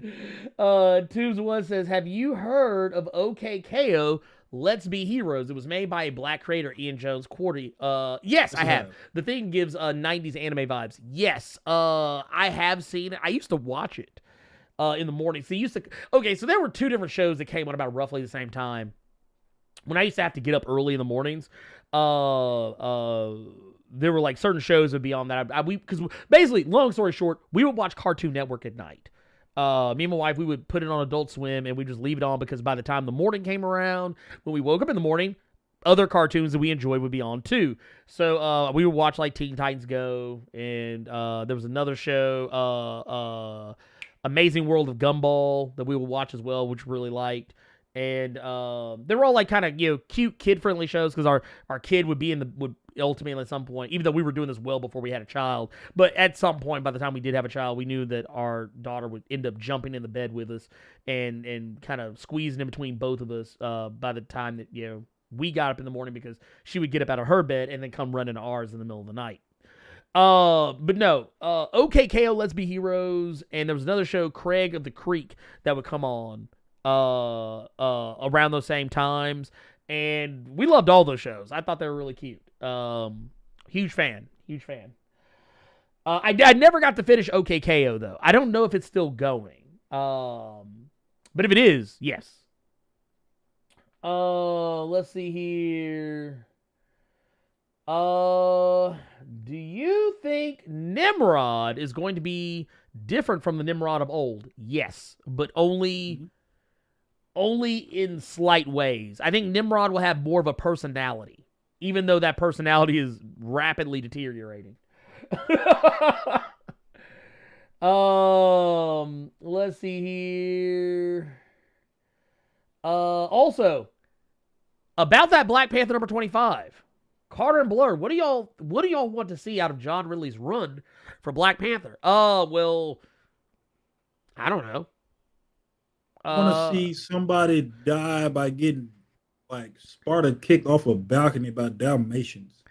Tubes1 says, have you heard of OKKO? Let's Be Heroes. It was made by a black creator, Ian Jones Quarty. Yes, I have. The thing gives 90s anime vibes. Yes, I have seen it. I used to watch it in the morning. So there were two different shows that came on about roughly the same time. When I used to have to get up early in the mornings, there were like certain shows that would be on that. Because basically, long story short, we would watch Cartoon Network at night. Me and my wife, we would put it on Adult Swim and we just leave it on because by the time the morning came around, when we woke up in the morning, other cartoons that we enjoyed would be on too. So we would watch like Teen Titans Go, and there was another show, Amazing World of Gumball, that we would watch as well, which we really liked. And they were all like kind of, cute kid-friendly shows because our kid would ultimately at some point, even though we were doing this well before we had a child, but at some point by the time we did have a child, we knew that our daughter would end up jumping in the bed with us and kind of squeezing in between both of us by the time that we got up in the morning, because she would get up out of her bed and then come run into ours in the middle of the night. But no, OKKO, Let's Be Heroes, and there was another show, Craig of the Creek, that would come on around those same times, and we loved all those shows. I thought they were really cute. Huge fan. I never got to finish OKKO though. I don't know if it's still going. But if it is, yes. Let's see here. Do you think Nimrod is going to be different from the Nimrod of old? Yes, but only in slight ways. I think Nimrod will have more of a personality, even though that personality is rapidly deteriorating. Let's see here. Also, about that Black Panther number 25, Carter and Blerd, what do y'all want to see out of John Ridley's run for Black Panther? Well, I don't know. I want to see somebody die by getting like Sparta kicked off a balcony by Dalmatians.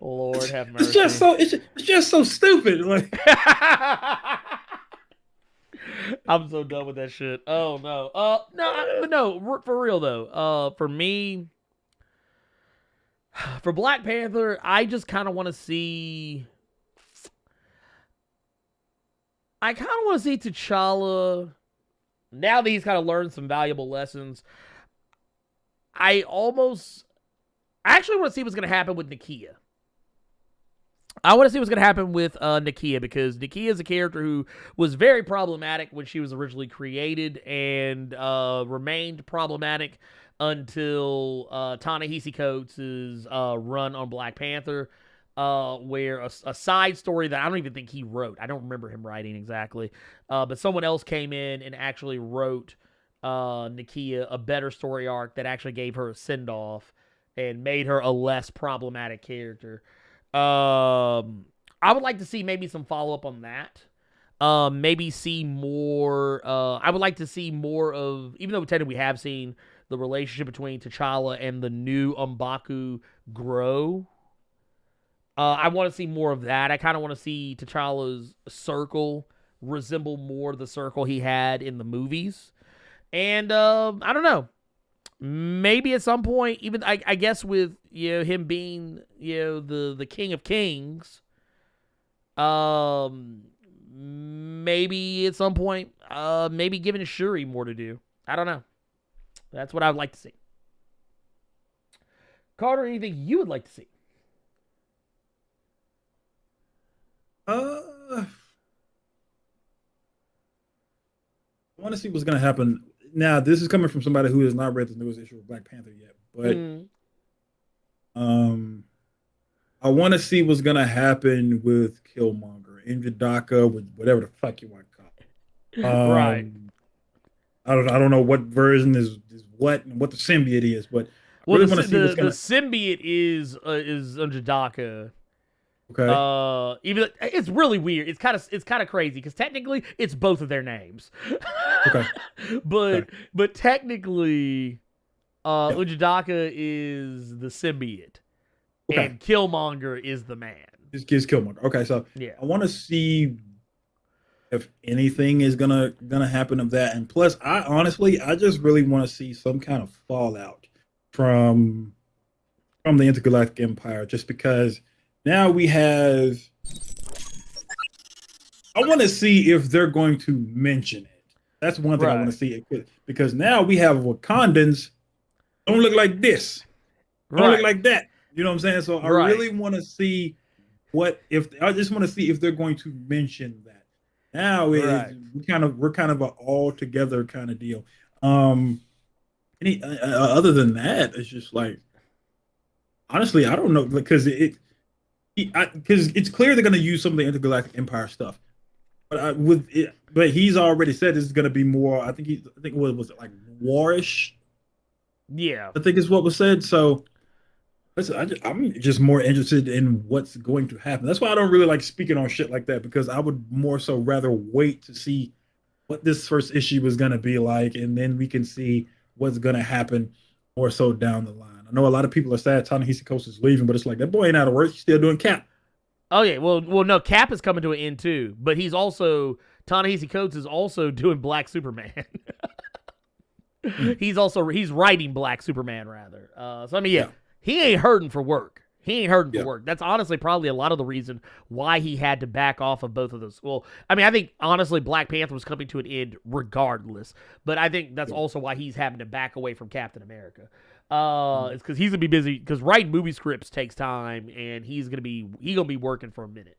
Lord have mercy. It's just so stupid. Like, I'm so done with that shit. Oh no. No, for real though. For me, for Black Panther, I just kind of want to see. I kind of want to see T'Challa, now that he's kind of learned some valuable lessons. I actually want to see what's going to happen with Nakia. I want to see what's going to happen with Nakia, because Nakia is a character who was very problematic when she was originally created and remained problematic until Ta-Nehisi Coates' run on Black Panther. Where a side story that I don't even think he wrote. I don't remember him writing exactly. But someone else came in and actually wrote Nakia a better story arc that actually gave her a send-off and made her a less problematic character. I would like to see maybe some follow-up on that. Maybe see more. I would like to see more of, even though technically we have seen the relationship between T'Challa and the new M'Baku grow. I want to see more of that. I kind of want to see T'Challa's circle resemble more the circle he had in the movies. And I don't know. Maybe at some point, even I guess with him being the King of Kings, maybe at some point, maybe giving Shuri more to do. I don't know. That's what I'd like to see. Carter, anything you would like to see? I want to see what's going to happen. Now, this is coming from somebody who has not read the newest issue of Black Panther yet, but I want to see what's going to happen with Killmonger, Injadaka, with whatever the fuck you want to call it. Right. I don't know what version is what and what the symbiote is, but well, really the symbiote is Injadaka. Okay. Even it's really weird. It's kind of crazy because technically it's both of their names. Okay. but Okay. but technically, Yeah. Ujidaka is the symbiote, Okay. and Killmonger is the man. This kid's Killmonger. Okay, so Yeah. I want to see if anything is gonna happen of that. And plus, I just really want to see some kind of fallout from the Intergalactic Empire, just because now we have. I want to see if they're going to mention it. That's one thing I want to see, because now we have Wakandans don't look like this, don't look like that. You know what I'm saying? So I really want to see I just want to see if they're going to mention that. Now we're kind of an all together kind of deal. Other than that, it's just like, honestly, I don't know, because it's clear they're going to use some of the Intergalactic Empire stuff, but he's already said this is going to be more. I think what was it, like, warish? Yeah, I think is what was said. So I'm just more interested in what's going to happen. That's why I don't really like speaking on shit like that, because I would more so rather wait to see what this first issue was going to be like, and then we can see what's going to happen more so down the line. I know a lot of people are sad Ta-Nehisi Coates is leaving, but it's like, that boy ain't out of work. He's still doing Cap. Oh yeah, well, no, Cap is coming to an end too, but he's also Ta-Nehisi Coates is also doing Black Superman. He's writing Black Superman rather. So I mean, yeah, he ain't hurting for work. That's honestly probably a lot of the reason why he had to back off of both of those. Well, I mean, I think honestly Black Panther was coming to an end regardless, but I think that's also why he's having to back away from Captain America. It's because he's gonna be busy, because writing movie scripts takes time, and he's gonna be working for a minute.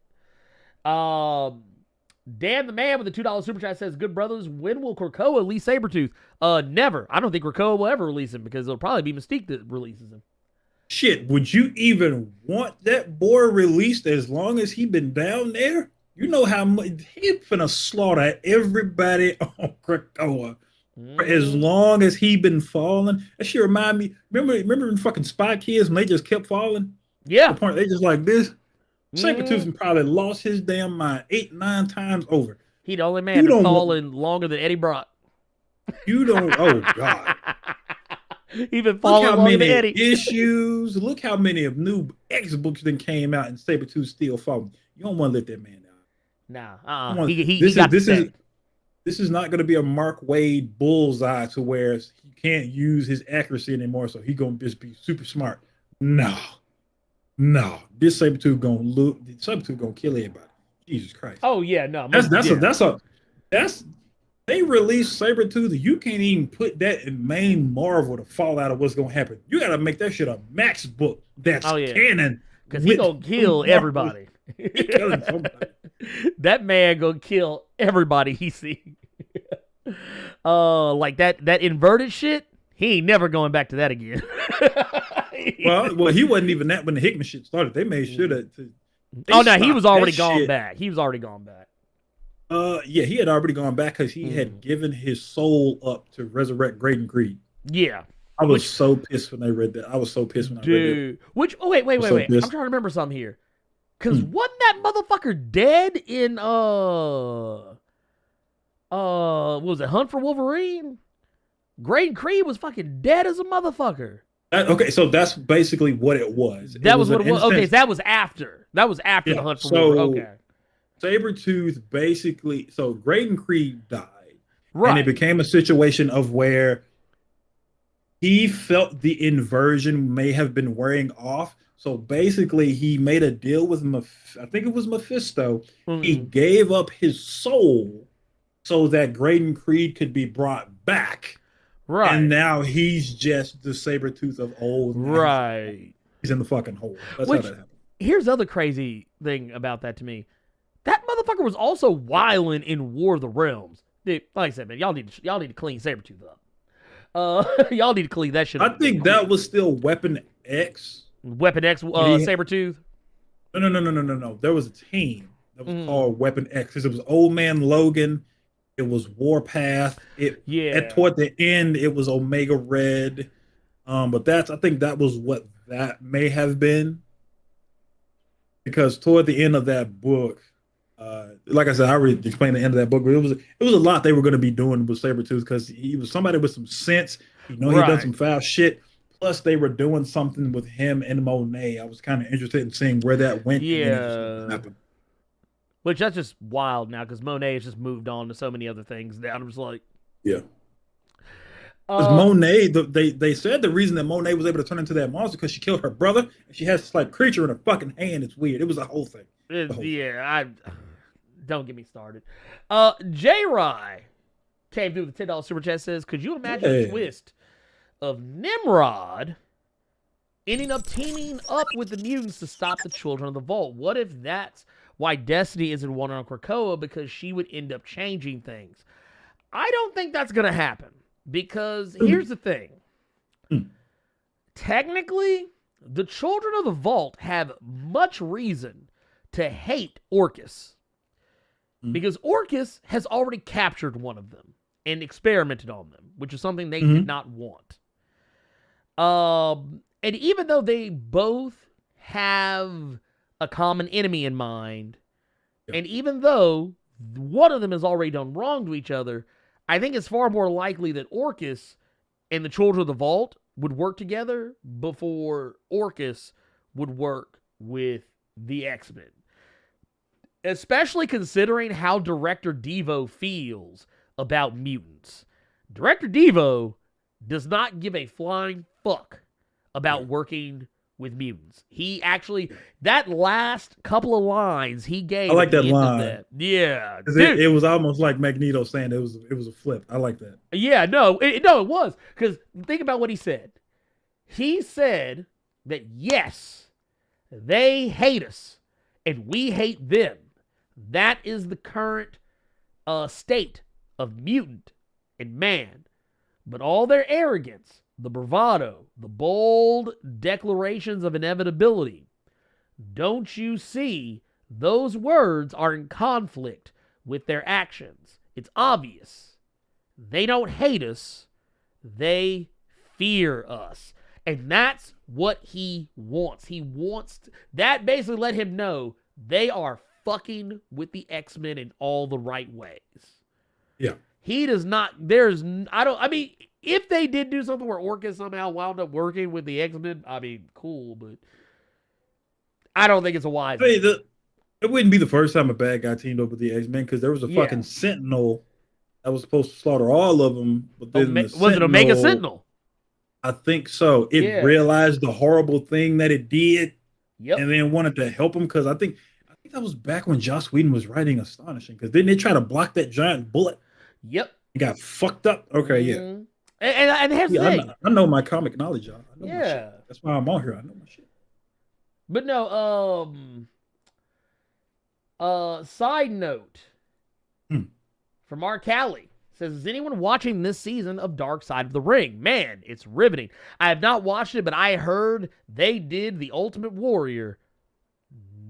Dan the Man with the $2 super chat says, "Good brothers, when will Krakoa release Sabretooth?" Never. I don't think Krakoa will ever release him, because it'll probably be Mystique that releases him. Shit, would you even want that boy released as long as he been down there? You know how much he finna slaughter everybody on Krakoa for as long as he been falling. That shit remind me. Remember in fucking Spy Kids when they just kept falling? Yeah. The point they just like this. Sabretooth probably lost his damn mind 8-9 times over. He the only man that's fallen longer than Eddie Brock. You don't. Oh God. He been falling longer than Eddie. Issues. Look how many of new X books then came out and Sabretooth still falling. You don't want to let that man down. Nah. This is not going to be a Mark Wade bullseye to where he can't use his accuracy anymore, so he going to just be super smart. No. This Sabretooth going to kill everybody. Jesus Christ. Oh yeah, no. They released Sabretooth. You can't even put that in main Marvel to fall out of what's going to happen. You got to make that shit a Max book that's canon. Because he going to kill everybody. Killing somebody. That man going to kill everybody he see. Like that inverted shit, he ain't never going back to that again. well, he wasn't even that when the Hickman shit started. They made sure that. He was already gone back. He was already gone back. Yeah, he had already gone back because he had given his soul up to resurrect Graydon Creed. Yeah. I was so pissed when they read that. I was so pissed when I read it. Wait. I'm trying to remember something here. Because wasn't that motherfucker dead in, what was it, Hunt for Wolverine? Graydon Creed was fucking dead as a motherfucker. Okay, so that's basically what it was. That was what it was. Okay, so that was after. That was after the Hunt for Wolverine. Okay. Sabretooth basically, so Graydon Creed died. Right. And it became a situation of where he felt the inversion may have been wearing off. So basically, he made a deal with I think it was Mephisto. He gave up his soul so that Graydon Creed could be brought back. Right. And now he's just the Sabretooth of old. Right. He's in the fucking hole. That's how that happened. Here's the other crazy thing about that to me. That motherfucker was also wilding in War of the Realms. Dude, like I said, man, y'all need to clean Sabretooth up. Y'all need to clean that shit up. I think that was still Weapon X. Weapon X, Sabretooth? No. There was a team that was called Weapon X, because it was Old Man Logan. It was Warpath. Toward the end, it was Omega Red. But I think that was what that may have been. because toward the end of that book, like I said, I already explained the end of that book, but it was a lot they were going to be doing with Sabretooth because he was somebody with some sense. He had done some foul shit. Plus, they were doing something with him and Monet. I was kind of interested in seeing where that went. Yeah. And then it just happened. Which that's just wild now because Monet has just moved on to so many other things. Now I'm just like, yeah. Because Monet, they said the reason that Monet was able to turn into that monster because she killed her brother and she has this like creature in her fucking hand. It's weird. It was a whole thing. Don't get me started. J. Rye came through with the $10 super chat says, could you imagine a twist of Nimrod ending up teaming up with the mutants to stop the children of the Vault? What if that's why Destiny isn't wanted on Krakoa, because she would end up changing things? I don't think that's going to happen, because here's the thing. Technically, the children of the Vault have much reason to hate Orcus, because Orcus has already captured one of them and experimented on them, which is something they did not want. And even though they both have a common enemy in mind, and even though one of them has already done wrong to each other, I think it's far more likely that Orcus and the Children of the Vault would work together before Orcus would work with the X-Men. Especially considering how Director Devo feels about mutants. Director Devo does not give a flying fuck about working with mutants. He actually, that last couple of lines he gave. I like that line. Yeah. It was almost like Magneto saying it was a flip. I like that. Yeah, it was. Because think about what he said. He said that, yes, they hate us and we hate them. That is the current state of mutant and man. But all their arrogance, the bravado, the bold declarations of inevitability, don't you see those words are in conflict with their actions? It's obvious. They don't hate us. They fear us. And that's what he wants. He wants that basically let him know they are fucking with the X-Men in all the right ways. Yeah. He does not, if they did do something where Orcus somehow wound up working with the X-Men, cool, but I don't think it's a wise thing. It wouldn't be the first time a bad guy teamed up with the X-Men, because there was a fucking Sentinel that was supposed to slaughter all of them. But then was it Omega Sentinel? I think so. It realized the horrible thing that it did, and then wanted to help him, because I think that was back when Joss Whedon was writing Astonishing, because didn't they try to block that giant bullet? Yep. It got fucked up. Okay, And here's the thing. I know my comic knowledge, y'all. I know my shit. Yeah. That's why I'm on here. I know my shit. But no, side note from Mark Callie says, is anyone watching this season of Dark Side of the Ring? Man, it's riveting. I have not watched it, but I heard they did the Ultimate Warrior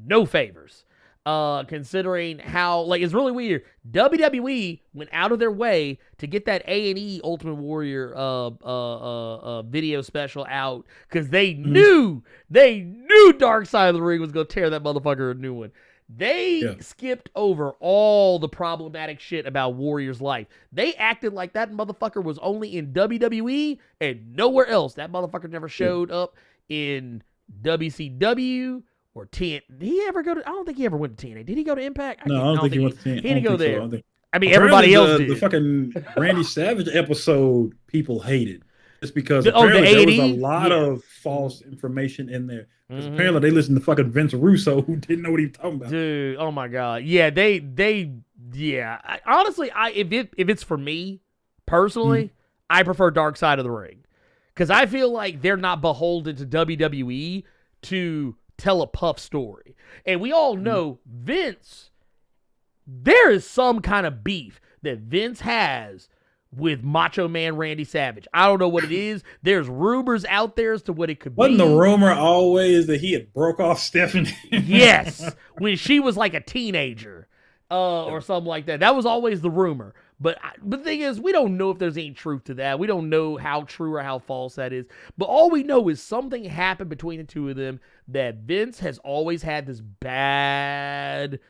no favors. Considering how, it's really weird. WWE went out of their way to get that A&E Ultimate Warrior video special out, because they knew Dark Side of the Ring was going to tear that motherfucker a new one. They skipped over all the problematic shit about Warrior's life. They acted like that motherfucker was only in WWE and nowhere else. That motherfucker never showed up in WCW or TNA. Did he ever go to? I don't think he ever went to TNA. Did he go to Impact? No, I don't think he went to TNA. He didn't go there. So. Everybody else did. The fucking Randy Savage episode people hated. It's because there was a lot of false information in there. Because apparently they listened to fucking Vince Russo, who didn't know what he was talking about. Dude, oh my god, yeah, honestly, if it's for me personally, I prefer Dark Side of the Ring, because I feel like they're not beholden to WWE to tell a puff story, and we all know Vince. There is some kind of beef that Vince has with Macho Man Randy Savage. I don't know what it is. There's rumors out there as to what it could be. Wasn't the rumor always that he had broke off Stephanie? Yes, when she was like a teenager or something like that. That was always the rumor. But the thing is, we don't know if there's any truth to that. We don't know how true or how false that is. But all we know is something happened between the two of them that Vince has always had this bad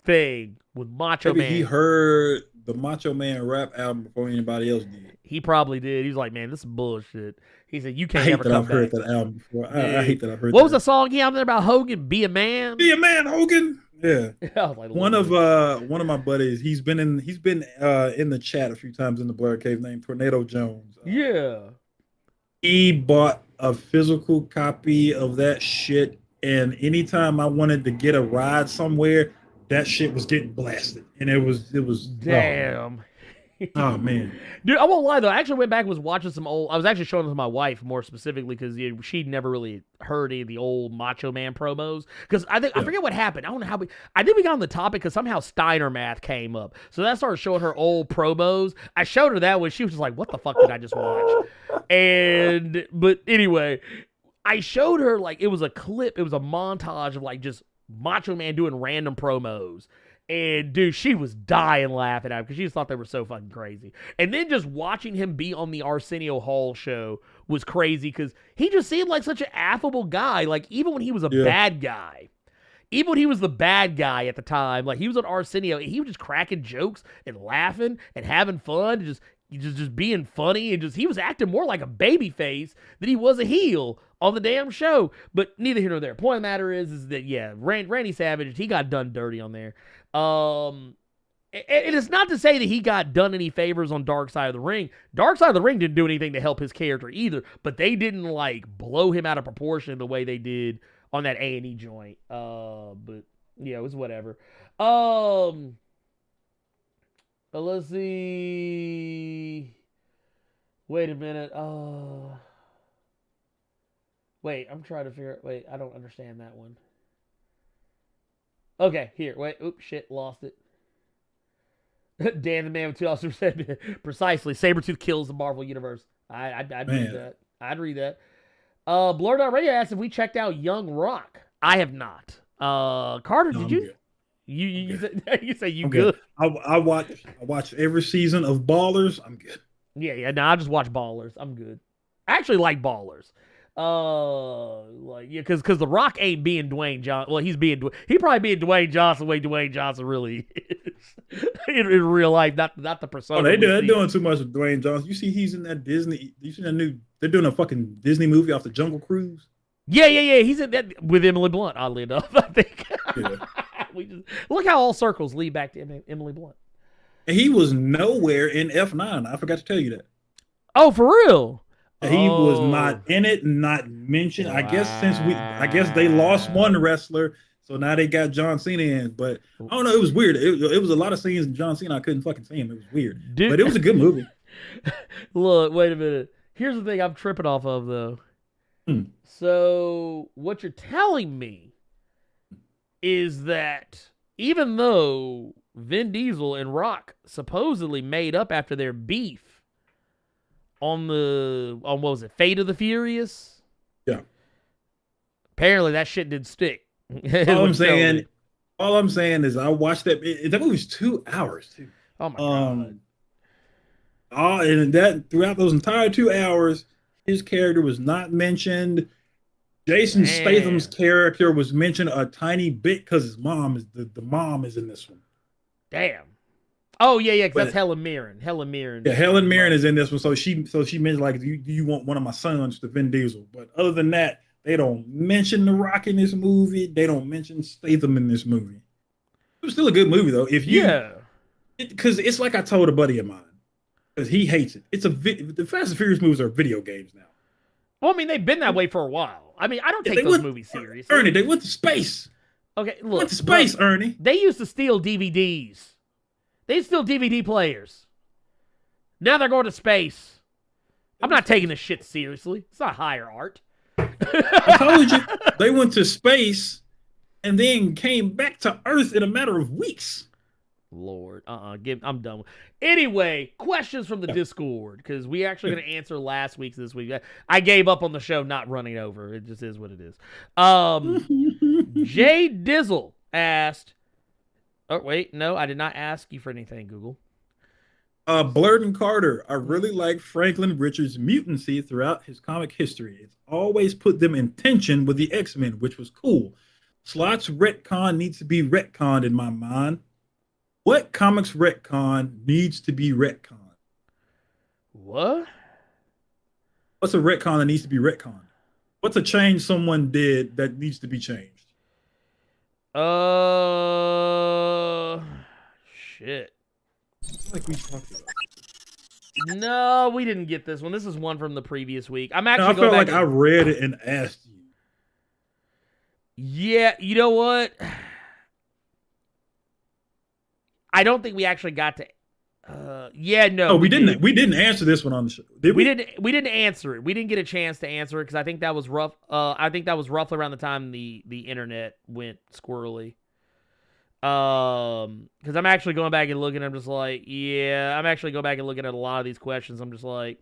thing with Macho Maybe Man. he heard the Macho Man rap album before anybody else did. He probably did. He was like, man, this is bullshit. He said, you I can't hate ever that come I've back. heard that album before. I hate that I've heard What that. was the song he had there about Hogan? Be a Man? Be a man, Hogan. Yeah. I was like, One of my buddies, he's been in the chat a few times in the Blerd Cave, named Tornado Jones. yeah. He bought a physical copy of that shit, and anytime I wanted to get a ride somewhere, that shit was getting blasted. And it was Damn. Oh man. Dude, I won't lie though. I actually went back and was watching some old. I was actually showing it to my wife more specifically because she'd never really heard any of the old Macho Man promos. Because I forget what happened. I don't know how I think we got on the topic because somehow Steiner Math came up. So that started showing her old promos. I showed her that one. She was just like, "What the fuck did I just watch?" But anyway, I showed her like it was a clip. It was a montage of like just Macho Man doing random promos. And, dude, she was dying laughing at him because she just thought they were so fucking crazy. And then just watching him be on the Arsenio Hall show was crazy because he just seemed like such an affable guy. Like, even when he was a bad guy, even when he was the bad guy at the time, like, he was on Arsenio, he was just cracking jokes and laughing and having fun and just being funny. And he was acting more like a baby face than he was a heel on the damn show. But neither here nor there. Point of the matter is that, yeah, Randy Savage, he got done dirty on there. It is not to say that he got done any favors on Dark Side of the Ring. Dark Side of the Ring didn't do anything to help his character either, but they didn't like blow him out of proportion the way they did on that A&E joint. But yeah, it was whatever. Let's see. Wait a minute. Wait, I'm trying to figure. Wait, I don't understand that one. Okay, here. Wait. Oops, shit, lost it. Dan the Man with 2 Officers said precisely. Sabretooth kills the Marvel Universe. I'd read that. I'd read that. Blerd Radio asked if we checked out Young Rock. I have not. Carter, did you? You say you good? I watch every season of Ballers. I'm good. Yeah. No, I just watch Ballers. I'm good. I actually like Ballers. Because The Rock ain't being Dwayne Johnson. Well, he probably being Dwayne Johnson the way Dwayne Johnson really is in real life, not the persona. Oh, they're doing too much with Dwayne Johnson. You see, he's in that Disney. You see that new? They're doing a fucking Disney movie off the Jungle Cruise. Yeah. He's in that with Emily Blunt. Oddly enough, I think. Yeah. Look how all circles lead back to Emily Blunt. And he was nowhere in F9. I forgot to tell you that. Oh, for real? He was not in it, not mentioned. Wow. I guess they lost one wrestler, so now they got John Cena in. But I don't know, it was weird. It was a lot of scenes in John Cena I couldn't fucking see him. It was weird, dude. But it was a good movie. Look, wait a minute. Here's the thing I'm tripping off of though. So what you're telling me is that even though Vin Diesel and Rock supposedly made up after their beef on what was it, Fate of the Furious? Yeah. Apparently that shit didn't stick. All I'm saying is I watched that. That movie's 2 hours too. Oh my god. And that throughout those entire 2 hours, his character was not mentioned. Jason Statham's character was mentioned a tiny bit because his mom is the mom is in this one. Damn. Oh yeah, because that's Helen Mirren. Yeah, Helen Mirren is in this one. So she mentioned like, do you want one of my sons to Vin Diesel? But other than that, they don't mention The Rock in this movie. They don't mention Statham in this movie. It was still a good movie though. Because it's like I told a buddy of mine, because he hates it. The Fast and Furious movies are video games now. Well, I mean, they've been that way for a while. I mean, I don't take those movies seriously. Ernie, they went to space. Okay, look. Went to space, Ernie. They used to steal DVDs. They steal DVD players. Now they're going to space. I'm not taking this shit seriously. It's not higher art. I told you. They went to space and then came back to Earth in a matter of weeks. Lord, I'm done. Anyway, questions from the Discord, because we actually going to answer last week's this week. I gave up on the show not running over. It just is what it is. Jay Dizzle asked, oh, wait, no, I did not ask you for anything, Google. Blerd and Carter. I really like Franklin Richards' mutancy throughout his comic history. It's always put them in tension with the X-Men, which was cool. Slot's retcon needs to be retconned in my mind. What comics retcon needs to be retconned? What? What's a retcon that needs to be retconned? What's a change someone did that needs to be changed? Shit. Like we talked about. No, we didn't get this one. This is one from the previous week. I'm No, actually I going felt back. like I read it and asked you. Yeah, you know what? I don't think we actually got to. No, we didn't. We didn't answer this one on the show. Did we? We didn't answer it. We didn't get a chance to answer it because I think that was rough. I think that was roughly around the time the internet went squirrely. Because I'm actually going back and looking. I'm just like, yeah. I'm actually going back and looking at a lot of these questions. I'm just like,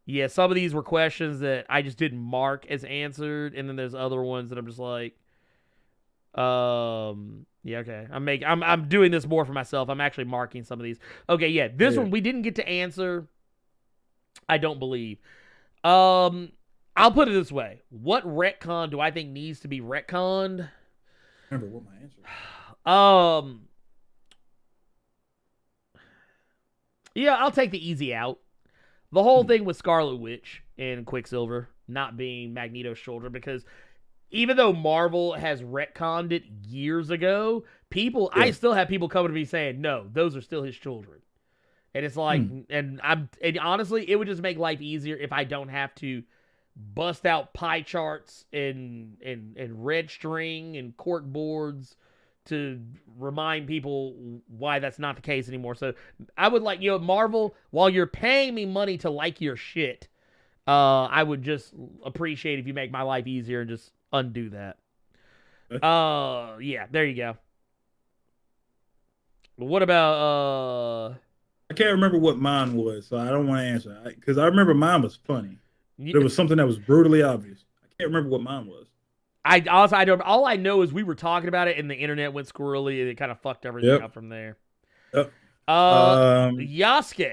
yeah. Some of these were questions that I just didn't mark as answered, and then there's other ones that I'm just like, yeah, okay. I'm doing this more for myself. I'm actually marking some of these. Okay, yeah. This one we didn't get to answer. I don't believe. I'll put it this way. What retcon do I think needs to be retconned? Remember what my answer was. Yeah, I'll take the easy out. The whole thing with Scarlet Witch and Quicksilver not being Magneto's shoulder, because even though Marvel has retconned it years ago, I still have people coming to me saying, no, those are still his children. And it's like, and honestly, it would just make life easier if I don't have to bust out pie charts and red string and cork boards to remind people why that's not the case anymore. So I would like, Marvel, while you're paying me money to like your shit, I would just appreciate if you make my life easier and just undo that. Yeah, there you go. But what about I can't remember what mine was, so I don't want to answer. Because I remember mine was funny. There was something that was brutally obvious. I can't remember what mine was. I don't. All I know is we were talking about it, and the internet went squirrely, and it kind of fucked everything up from there. Yep. Yasuke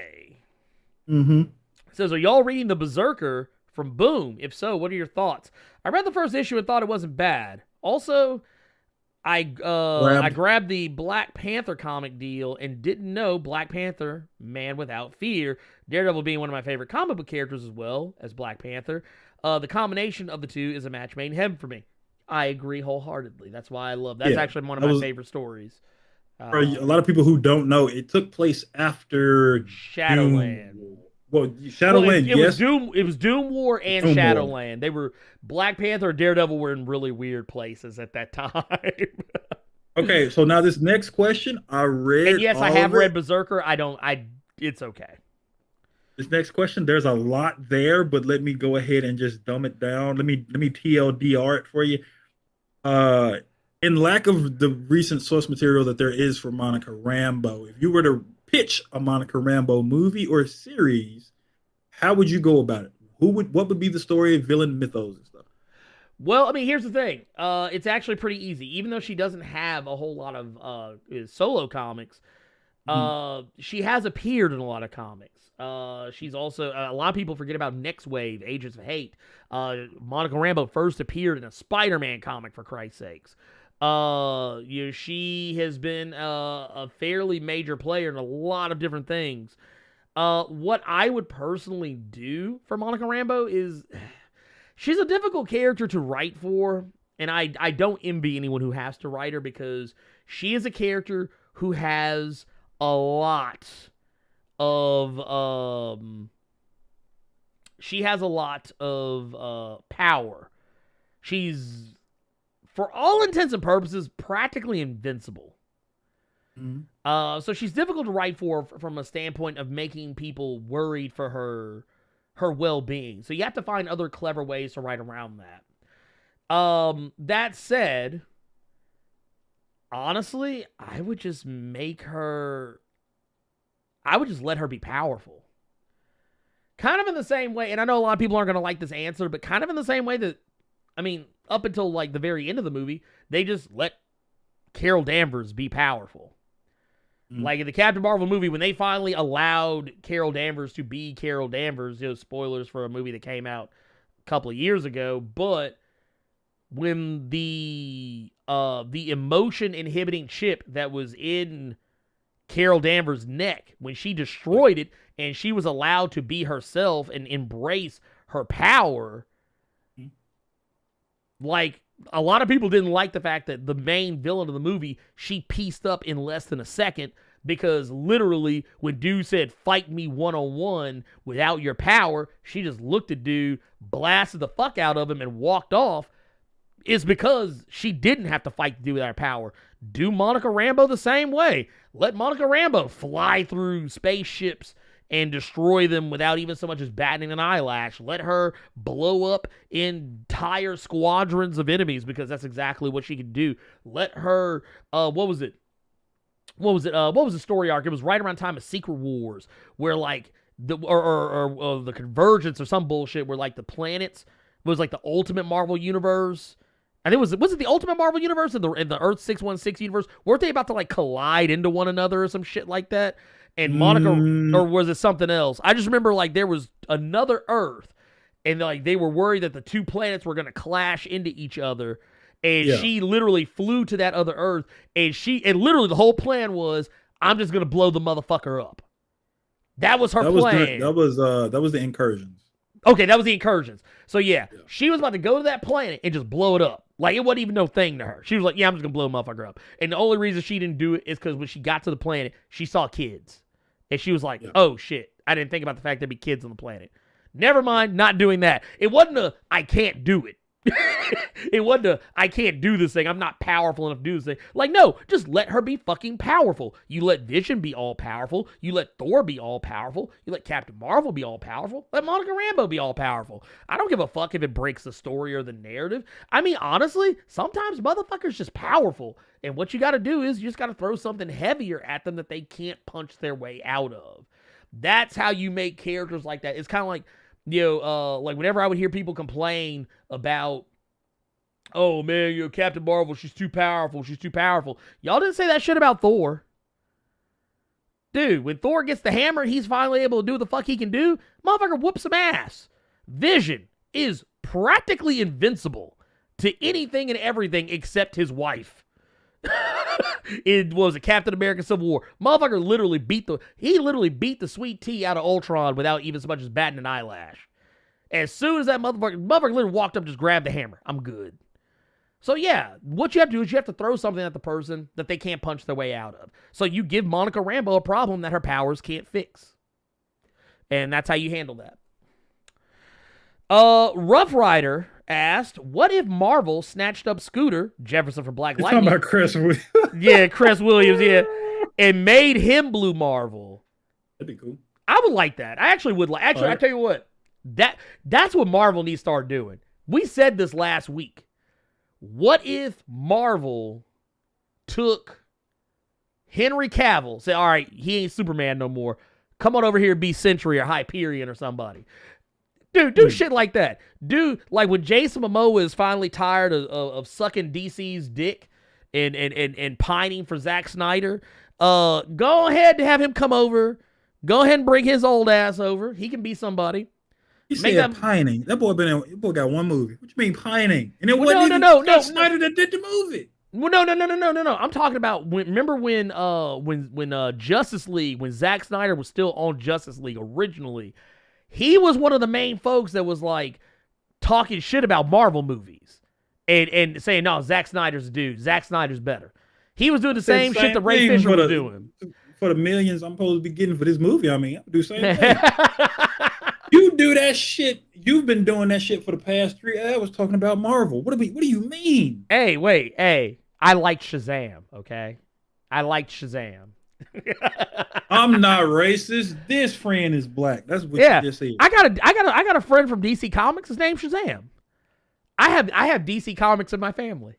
says, "Are y'all reading the Berserker from Boom? If so, what are your thoughts? I read the first issue and thought it wasn't bad. Also, I grabbed the Black Panther comic deal and didn't know Black Panther, Man Without Fear, Daredevil being one of my favorite comic book characters as well as Black Panther. The combination of the two is a match made in heaven for me. I agree wholeheartedly. That's why I love. That's actually one of my favorite stories. For a lot of people who don't know, it took place after Shadowland. Shadowland. Yes, it was Doom War and Doom Shadowland. War. They were Black Panther and Daredevil were in really weird places at that time. Okay, so now this next question, I read. And yes, I have read Berserker. It's okay. This next question, there's a lot there, but let me go ahead and just dumb it down. Let me TLDR it for you. In lack of the recent source material that there is for Monica Rambeau, if you were to pitch a Monica Rambeau movie or series, how would you go about it? What would be the story, villain, mythos, and stuff? Well, I mean, here's the thing. It's actually pretty easy. Even though she doesn't have a whole lot of solo comics, she has appeared in a lot of comics. She's also a lot of people forget about Next Wave, Agents of Hate. Monica Rambeau first appeared in a Spider-Man comic, for Christ's sakes. She has been a fairly major player in a lot of different things. What I would personally do for Monica Rambeau is, she's a difficult character to write for, and I don't envy anyone who has to write her, because she is a character who has a lot of power. She's, for all intents and purposes, practically invincible. So she's difficult to write for from a standpoint of making people worried for her well-being. So you have to find other clever ways to write around that. That said, honestly, I would just let her be powerful. Kind of in the same way, and I know a lot of people aren't going to like this answer, but kind of in the same way that, I mean, up until like the very end of the movie, they just let Carol Danvers be powerful. Like in the Captain Marvel movie, when they finally allowed Carol Danvers to be Carol Danvers, spoilers for a movie that came out a couple of years ago, but when the emotion inhibiting chip that was in Carol Danvers' neck, when she destroyed it and she was allowed to be herself and embrace her power, like, a lot of people didn't like the fact that the main villain of the movie, she pieced up in less than a second, because literally when dude said, fight me one-on-one without your power, she just looked at dude, blasted the fuck out of him, and walked off. It's because she didn't have to fight to do with her power. Do Monica Rambeau the same way. Let Monica Rambeau fly through spaceships and destroy them without even so much as batting an eyelash. Let her blow up entire squadrons of enemies, because that's exactly what she can do. Let her, what was the story arc? It was right around time of Secret Wars, where like the Convergence or some bullshit, where like the planets was like the Ultimate Marvel Universe. I think was it the Ultimate Marvel Universe and the Earth 616 universe? Weren't they about to like collide into one another or some shit like that? And Monica, or was it something else? I just remember like there was another Earth, and like they were worried that the two planets were going to clash into each other. And she literally flew to that other Earth, and literally the whole plan was, I'm just going to blow the motherfucker up. That was her plan. That was the Incursions. Okay, that was the Incursions. So yeah, she was about to go to that planet and just blow it up. Like, it wasn't even no thing to her. She was like, yeah, I'm just going to blow a motherfucker up. And the only reason she didn't do it is because when she got to the planet, she saw kids. And she was like, oh, shit. I didn't think about the fact there'd be kids on the planet. Never mind, not doing that. It wasn't I can't do it. It wasn't I can't do this thing. I'm not powerful enough to do this thing. Like, no, just let her be fucking powerful. You let Vision be all powerful. You let Thor be all powerful. You let Captain Marvel be all powerful. Let Monica Rambeau be all powerful. I don't give a fuck if it breaks the story or the narrative. I mean, honestly, sometimes motherfuckers just powerful. And what you got to do is you just got to throw something heavier at them that they can't punch their way out of. That's how you make characters like that. It's kind of like, like whenever I would hear people complain about, oh man, Captain Marvel, she's too powerful. Y'all didn't say that shit about Thor. Dude, when Thor gets the hammer and he's finally able to do what the fuck he can do, motherfucker whoops some ass. Vision is practically invincible to anything and everything except his wife. It was a Captain America Civil War. Motherfucker literally beat the sweet tea out of Ultron without even so much as batting an eyelash. As soon as that motherfucker literally walked up, just grabbed the hammer. I'm good. So yeah, what you have to do is you have to throw something at the person that they can't punch their way out of. So you give Monica Rambeau a problem that her powers can't fix. And that's how you handle that. Rough Rider asked, what if Marvel snatched up Scooter, Jefferson from Black Lightning? Talking about Chris Williams. Yeah, Chris Williams, yeah. And made him Blue Marvel. That'd be cool. I would like that. I actually would like. Actually, right. I tell you what. That's what Marvel needs to start doing. We said this last week. What if Marvel took Henry Cavill, said, all right, he ain't Superman no more. Come on over here and be Sentry or Hyperion or somebody. Dude, do shit like that. Dude, like when Jason Momoa is finally tired of sucking DC's dick and pining for Zack Snyder, go ahead and have him come over. Go ahead and bring his old ass over. He can be somebody. You said pining. That boy got one movie. What you mean pining? And it wasn't no. Snyder that did the movie. Well, no. I'm talking about remember when Justice League, when Zack Snyder was still on Justice League originally, he was one of the main folks that was like talking shit about Marvel movies and saying, no, Zack Snyder's the dude. Zack Snyder's better. He was doing the same shit that Ray Fisher was doing. For the millions I'm supposed to be getting for this movie, I mean, I do the same thing. You do that shit. You've been doing that shit for the past 3 hours talking about Marvel. What do you mean? Hey, wait. Hey, I liked Shazam, okay? I liked Shazam. I'm not racist. This friend is black. That's what you just said. I got a friend from DC Comics. His name's Shazam. I have DC Comics in my family.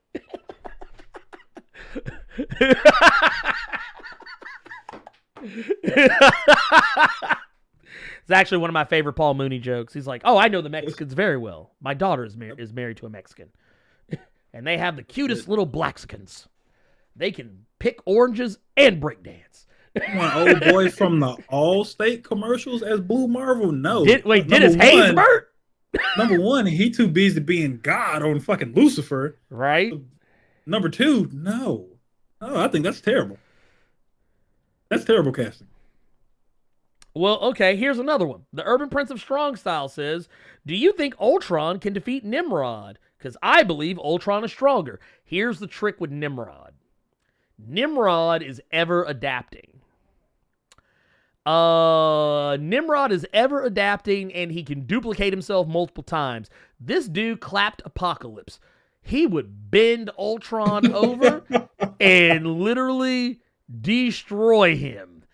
It's actually one of my favorite Paul Mooney jokes. He's like, "Oh, I know the Mexicans very well. My daughter is married to a Mexican, and they have the cutest little Blaxicans. They can pick oranges and break dance." One old boy from the Allstate commercials as Blue Marvel? No. Did his Haysbert? Number one, he too busy being God on fucking Lucifer. Right. Number two, no. I think that's terrible. That's terrible casting. Well, okay, here's another one. The Urban Prince of Strong Style says, do you think Ultron can defeat Nimrod? Because I believe Ultron is stronger. Here's the trick with Nimrod. Nimrod is ever adapting. Nimrod is ever adapting, and he can duplicate himself multiple times. This dude clapped Apocalypse. He would bend Ultron over and literally destroy him.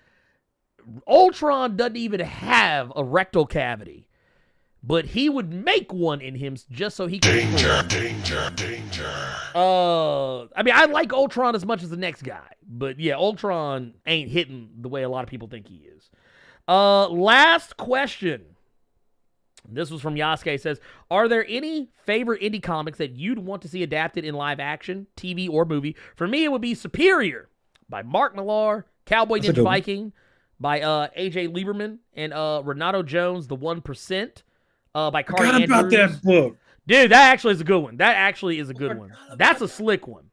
Ultron doesn't even have a rectal cavity, but he would make one in him just so he can. Danger. I mean, I like Ultron as much as the next guy, but yeah, Ultron ain't hitting the way a lot of people think he is. Last question. This was from Yasuke. Says, are there any favorite indie comics that you'd want to see adapted in live action, TV, or movie? For me, it would be Superior by Mark Millar, Cowboy Ninja Viking by AJ Lieberman, and Renato Jones, The 1%, by Carl Andrews. About that book. Dude, that actually is a good one. That's a slick one.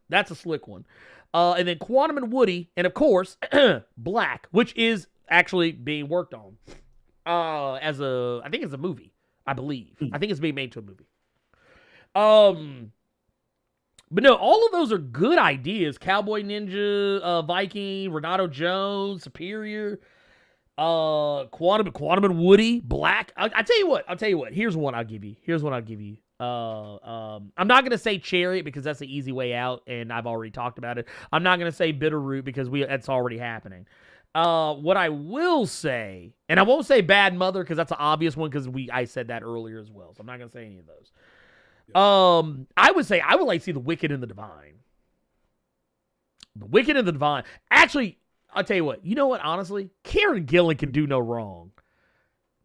And then Quantum and Woody, and of course, Black, which is actually being worked on I think it's a movie. I believe. I think it's being made to a movie. But no, all of those are good ideas. Cowboy Ninja, Viking, Renato Jones, Superior, Quantum and Woody, Black. I tell you what. Here's one I'll give you. I'm not gonna say Chariot because that's the easy way out, and I've already talked about it. I'm not gonna say Bitterroot because that's already happening. What I will say, and I won't say Bad Mother because that's an obvious one because I said that earlier as well, so I'm not gonna say any of those. I would say I would like to see The Wicked and the Divine. The Wicked and the Divine. Actually, I'll tell you what. You know what? Honestly, Karen Gillan can do no wrong.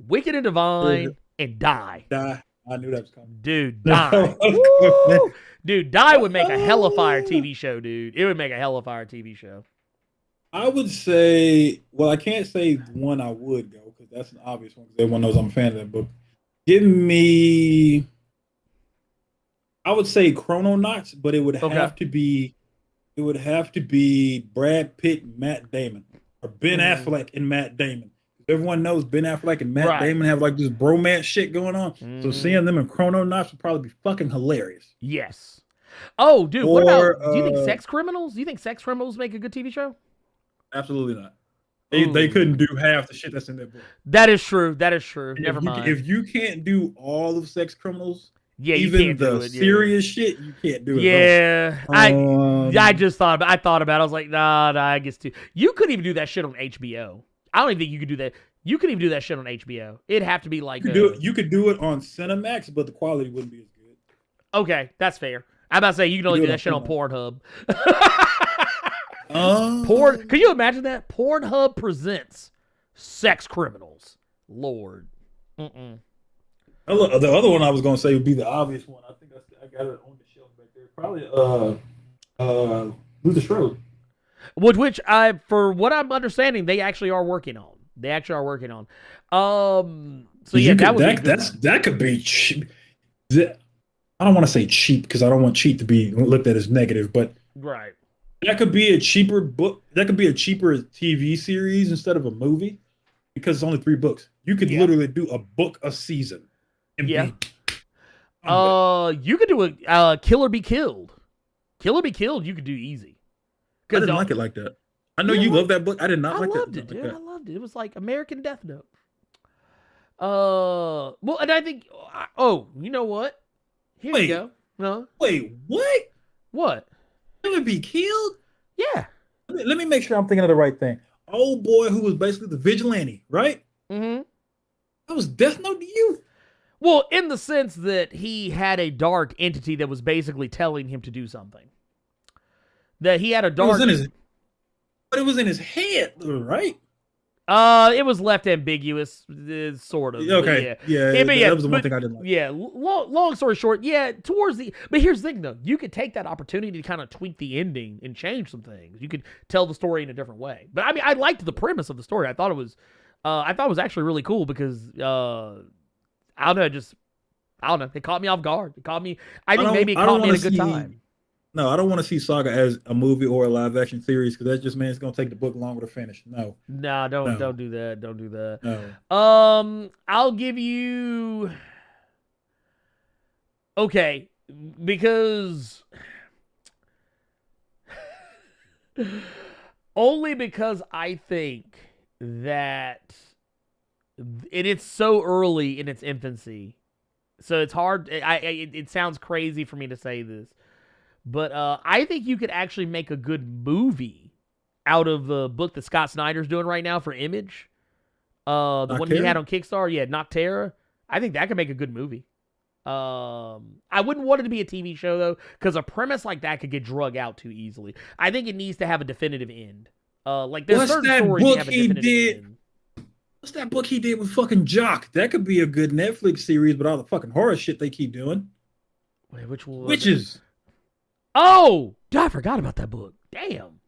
Wicked and Divine and Die. I knew that was coming. Dude, Die. Woo! Dude, Die would make a hella fire TV show, dude. It would make a hella fire TV show. I would say, well, I can't say one I would go because that's an obvious one because everyone knows I'm a fan of that book. Give me, I would say Chrononauts, but it would have to be, Brad Pitt and Matt Damon, or Ben Affleck and Matt Damon. Everyone knows Ben Affleck and Matt Damon have like this bromance shit going on. So seeing them in Chrononauts would probably be fucking hilarious. Yes. Oh, dude, what about, do you think Sex Criminals? Do you think Sex Criminals make a good TV show? Absolutely not. They couldn't do half the shit that's in that book. That is true. Never mind. If you can't do all of Sex Criminals, yeah, even the serious shit, you can't do it. Yeah, I just thought about. I was like, nah, I guess too. You couldn't even do that shit on HBO. I don't even think you could do that. You couldn't even do that shit on HBO. It'd have to be like you could do it on Cinemax, but the quality wouldn't be as good. Okay, that's fair. I'm about to say you can only do that shit on Pornhub. Could you imagine that? Pornhub presents Sex Criminals. Lord. The other one I was gonna say would be the obvious one. I think I got it on the shelf back there. Probably Luther Strode. Which for what I'm understanding, they actually are working on. So yeah, that could be cheap. I don't want to say cheap because I don't want cheap to be looked at as negative, but right. That could be a cheaper book. That could be a cheaper TV series instead of a movie because it's only 3 books. You could literally do a book a season. You could do a Killer Be Killed. Killer Be Killed, you could do easy. I didn't like it like that. I know you love that book. I did not like it. I loved it, dude. I loved it. It was like American Death Note. Well, and I think, you know what? Here you go. No. Wait, what? What? Killer Be Killed? Yeah. Let me make sure I'm thinking of the right thing. Old boy who was basically the vigilante, right? Mm-hmm. That was Death Note to you? Well, in the sense that he had a dark entity that was basically telling him to do something. That he had a dark... But it was in his head, right? It was left ambiguous, sort of. Okay, yeah, that was the one thing I didn't like. Yeah, long story short, yeah, but here's the thing, though. You could take that opportunity to kind of tweak the ending and change some things. You could tell the story in a different way. But, I mean, I liked the premise of the story. I thought it was actually really cool because, I don't know, it caught me off guard. It caught me at a good time. No, I don't want to see Saga as a movie or a live action series because that just means it's gonna take the book longer to finish. No. Nah, don't do that. Don't do that. No. I'll give you. Okay, because only because I think that it's so early in its infancy, so it's hard. It sounds crazy for me to say this. But I think you could actually make a good movie out of the book that Scott Snyder's doing right now for Image. The one he had on Kickstarter. Yeah, Noctera. I think that could make a good movie. I wouldn't want it to be a TV show, though, because a premise like that could get drug out too easily. I think it needs to have a definitive end. There's certain stories that have a definitive end. What's that book he did with fucking Jock? That could be a good Netflix series, but all the fucking horror shit they keep doing. Wait, which one? Witches. Oh, I forgot about that book. Damn,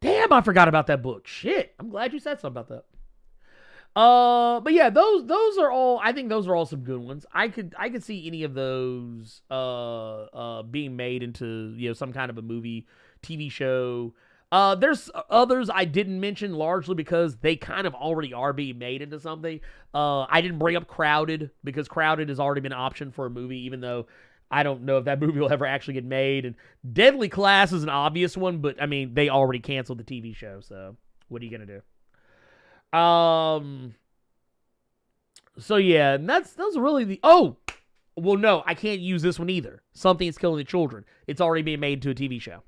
I forgot about that book. Shit, I'm glad you said something about that. But yeah, those are all. I think those are all some good ones. I could see any of those being made into some kind of a movie, TV show. There's others I didn't mention largely because they kind of already are being made into something. I didn't bring up Crowded because Crowded has already been an option for a movie, even though I don't know if that movie will ever actually get made. And Deadly Class is an obvious one, but I mean, they already canceled the TV show, so what are you gonna do? So yeah, and those are really the. Oh, well, no, I can't use this one either. Something's Killing the Children. It's already being made into a TV show.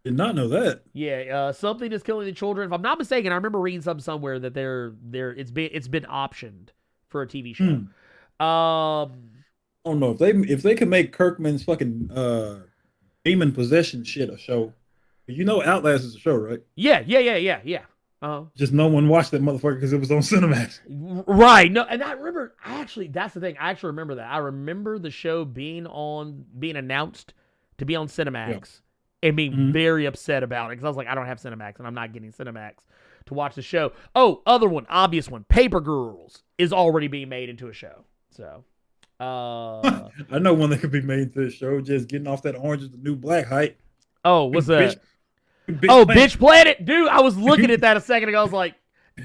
Did not know that. Yeah, Something is Killing the Children. If I'm not mistaken, I remember reading somewhere that it's been optioned for a TV show. I don't know if they could make Kirkman's fucking demon possession shit a show. Outlast is a show, right? Yeah. Just no one watched that motherfucker because it was on Cinemax. Right. No, and that's the thing. I actually remember that. I remember the show being announced to be on Cinemax and being very upset about it because I was like, I don't have Cinemax and I'm not getting Cinemax to watch the show. Oh, other one, obvious one, Paper Girls is already being made into a show. So. I know one that could be made into the show. Just getting off that Orange is the New Black hype. Oh, what's that? Bitch Planet, dude. I was looking at that a second ago. I was like,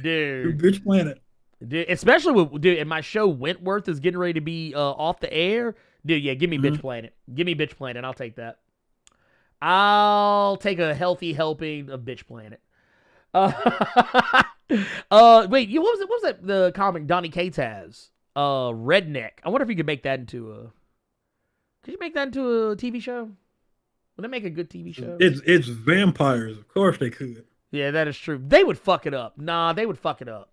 dude, Bitch Planet, dude. Especially and my show Wentworth is getting ready to be off the air, dude. Yeah, give me Bitch Planet. Give me Bitch Planet. I'll take that. I'll take a healthy helping of Bitch Planet. Wait, what was that? The comic Donny Cates has. Redneck. I wonder if you could make that into a. Could you make that into a TV show? Would that make a good TV show? It's vampires. Of course they could. Yeah, that is true. They would fuck it up. Nah, they would fuck it up.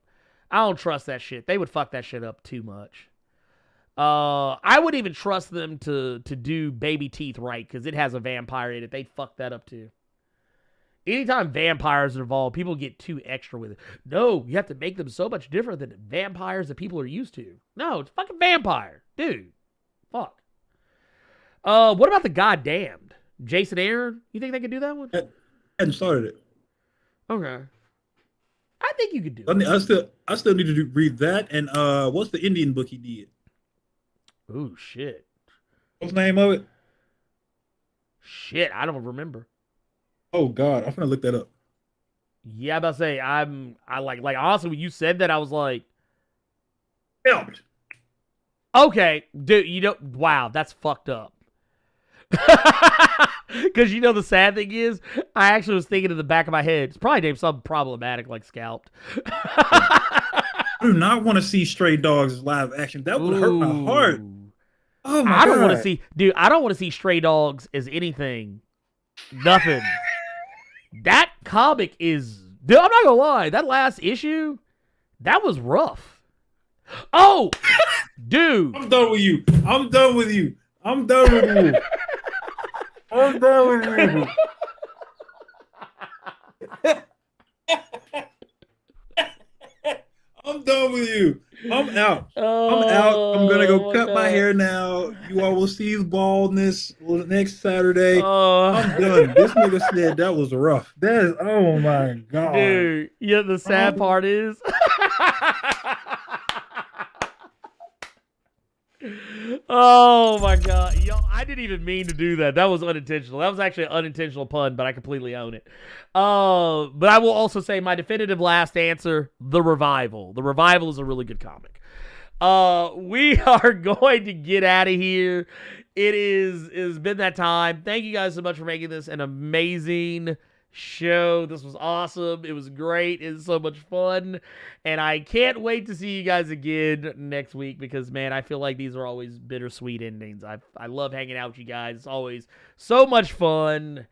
I don't trust that shit. They would fuck that shit up too much. I would even trust them to do Baby Teeth right because it has a vampire in it. They'd fuck that up too. Anytime vampires are involved, people get too extra with it. No, you have to make them so much different than vampires that people are used to. No, it's fucking vampire. Dude. Fuck. What about The Goddamned? Jason Aaron? You think they could do that one? I hadn't started it. Okay. I think you could do it. I still need to read that. And what's the Indian book he did? Oh, shit. What's the name of it? Shit, I don't remember. Oh God, I'm gonna look that up. Yeah, I'm about to say I like honestly when you said that I was like, helped. Okay, dude, wow, that's fucked up. Because the sad thing is, I actually was thinking in the back of my head, it's probably named something problematic like Scalped. I do not want to see Stray Dogs live action. That would hurt my heart. Oh my God. I don't want to see, dude. I don't want to see Stray Dogs as anything. Nothing. That comic is, dude, I'm not gonna lie, that last issue, that was rough. Oh, dude. I'm done with you. I'm done with you. I'm done with you. I'm done with you. done with you. I'm out. I'm out. I'm gonna go cut my God. hair now. You all will see baldness next Saturday. Oh. I'm done. This nigga said that was rough. That is, oh my God. Dude, yeah, the sad part is oh my God. Yo, I didn't even mean to do that. That was unintentional. That was actually an unintentional pun, but I completely own it. But I will also say my definitive last answer, The Revival. The Revival is a really good comic. We are going to get out of here. It's been that time. Thank you guys so much for making this an amazing show. This was awesome. It was great. It's so much fun. And I can't wait to see you guys again next week because, man, I feel like these are always bittersweet endings. I love hanging out with you guys. It's always so much fun.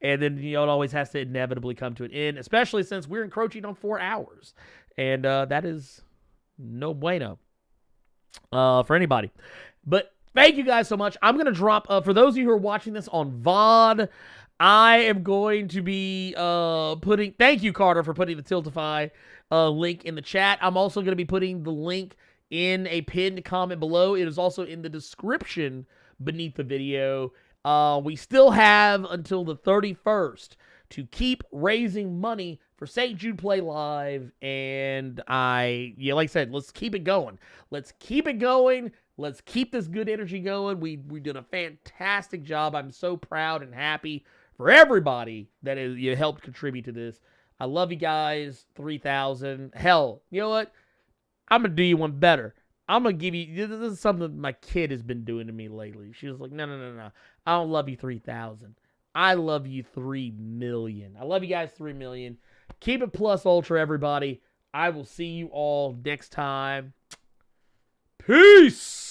And then, it always has to inevitably come to an end, especially since we're encroaching on 4 hours. And that is no bueno for anybody. But thank you guys so much. I'm going to drop, for those of you who are watching this on VOD, I am going to be thank you, Carter, for putting the Tiltify link in the chat. I'm also going to be putting the link in a pinned comment below. It is also in the description beneath the video. We still have until the 31st to keep raising money for St. Jude Play Live. And like I said, let's keep it going. Let's keep it going. Let's keep this good energy going. We did a fantastic job. I'm so proud and happy for everybody that you helped contribute to this. I love you guys. 3,000. Hell, you know what? I'm going to do you one better. I'm going to give you, this is something my kid has been doing to me lately. She was like, no. I don't love you 3,000. I love you 3 million. I love you guys 3 million. Keep it plus ultra, everybody. I will see you all next time. Peace.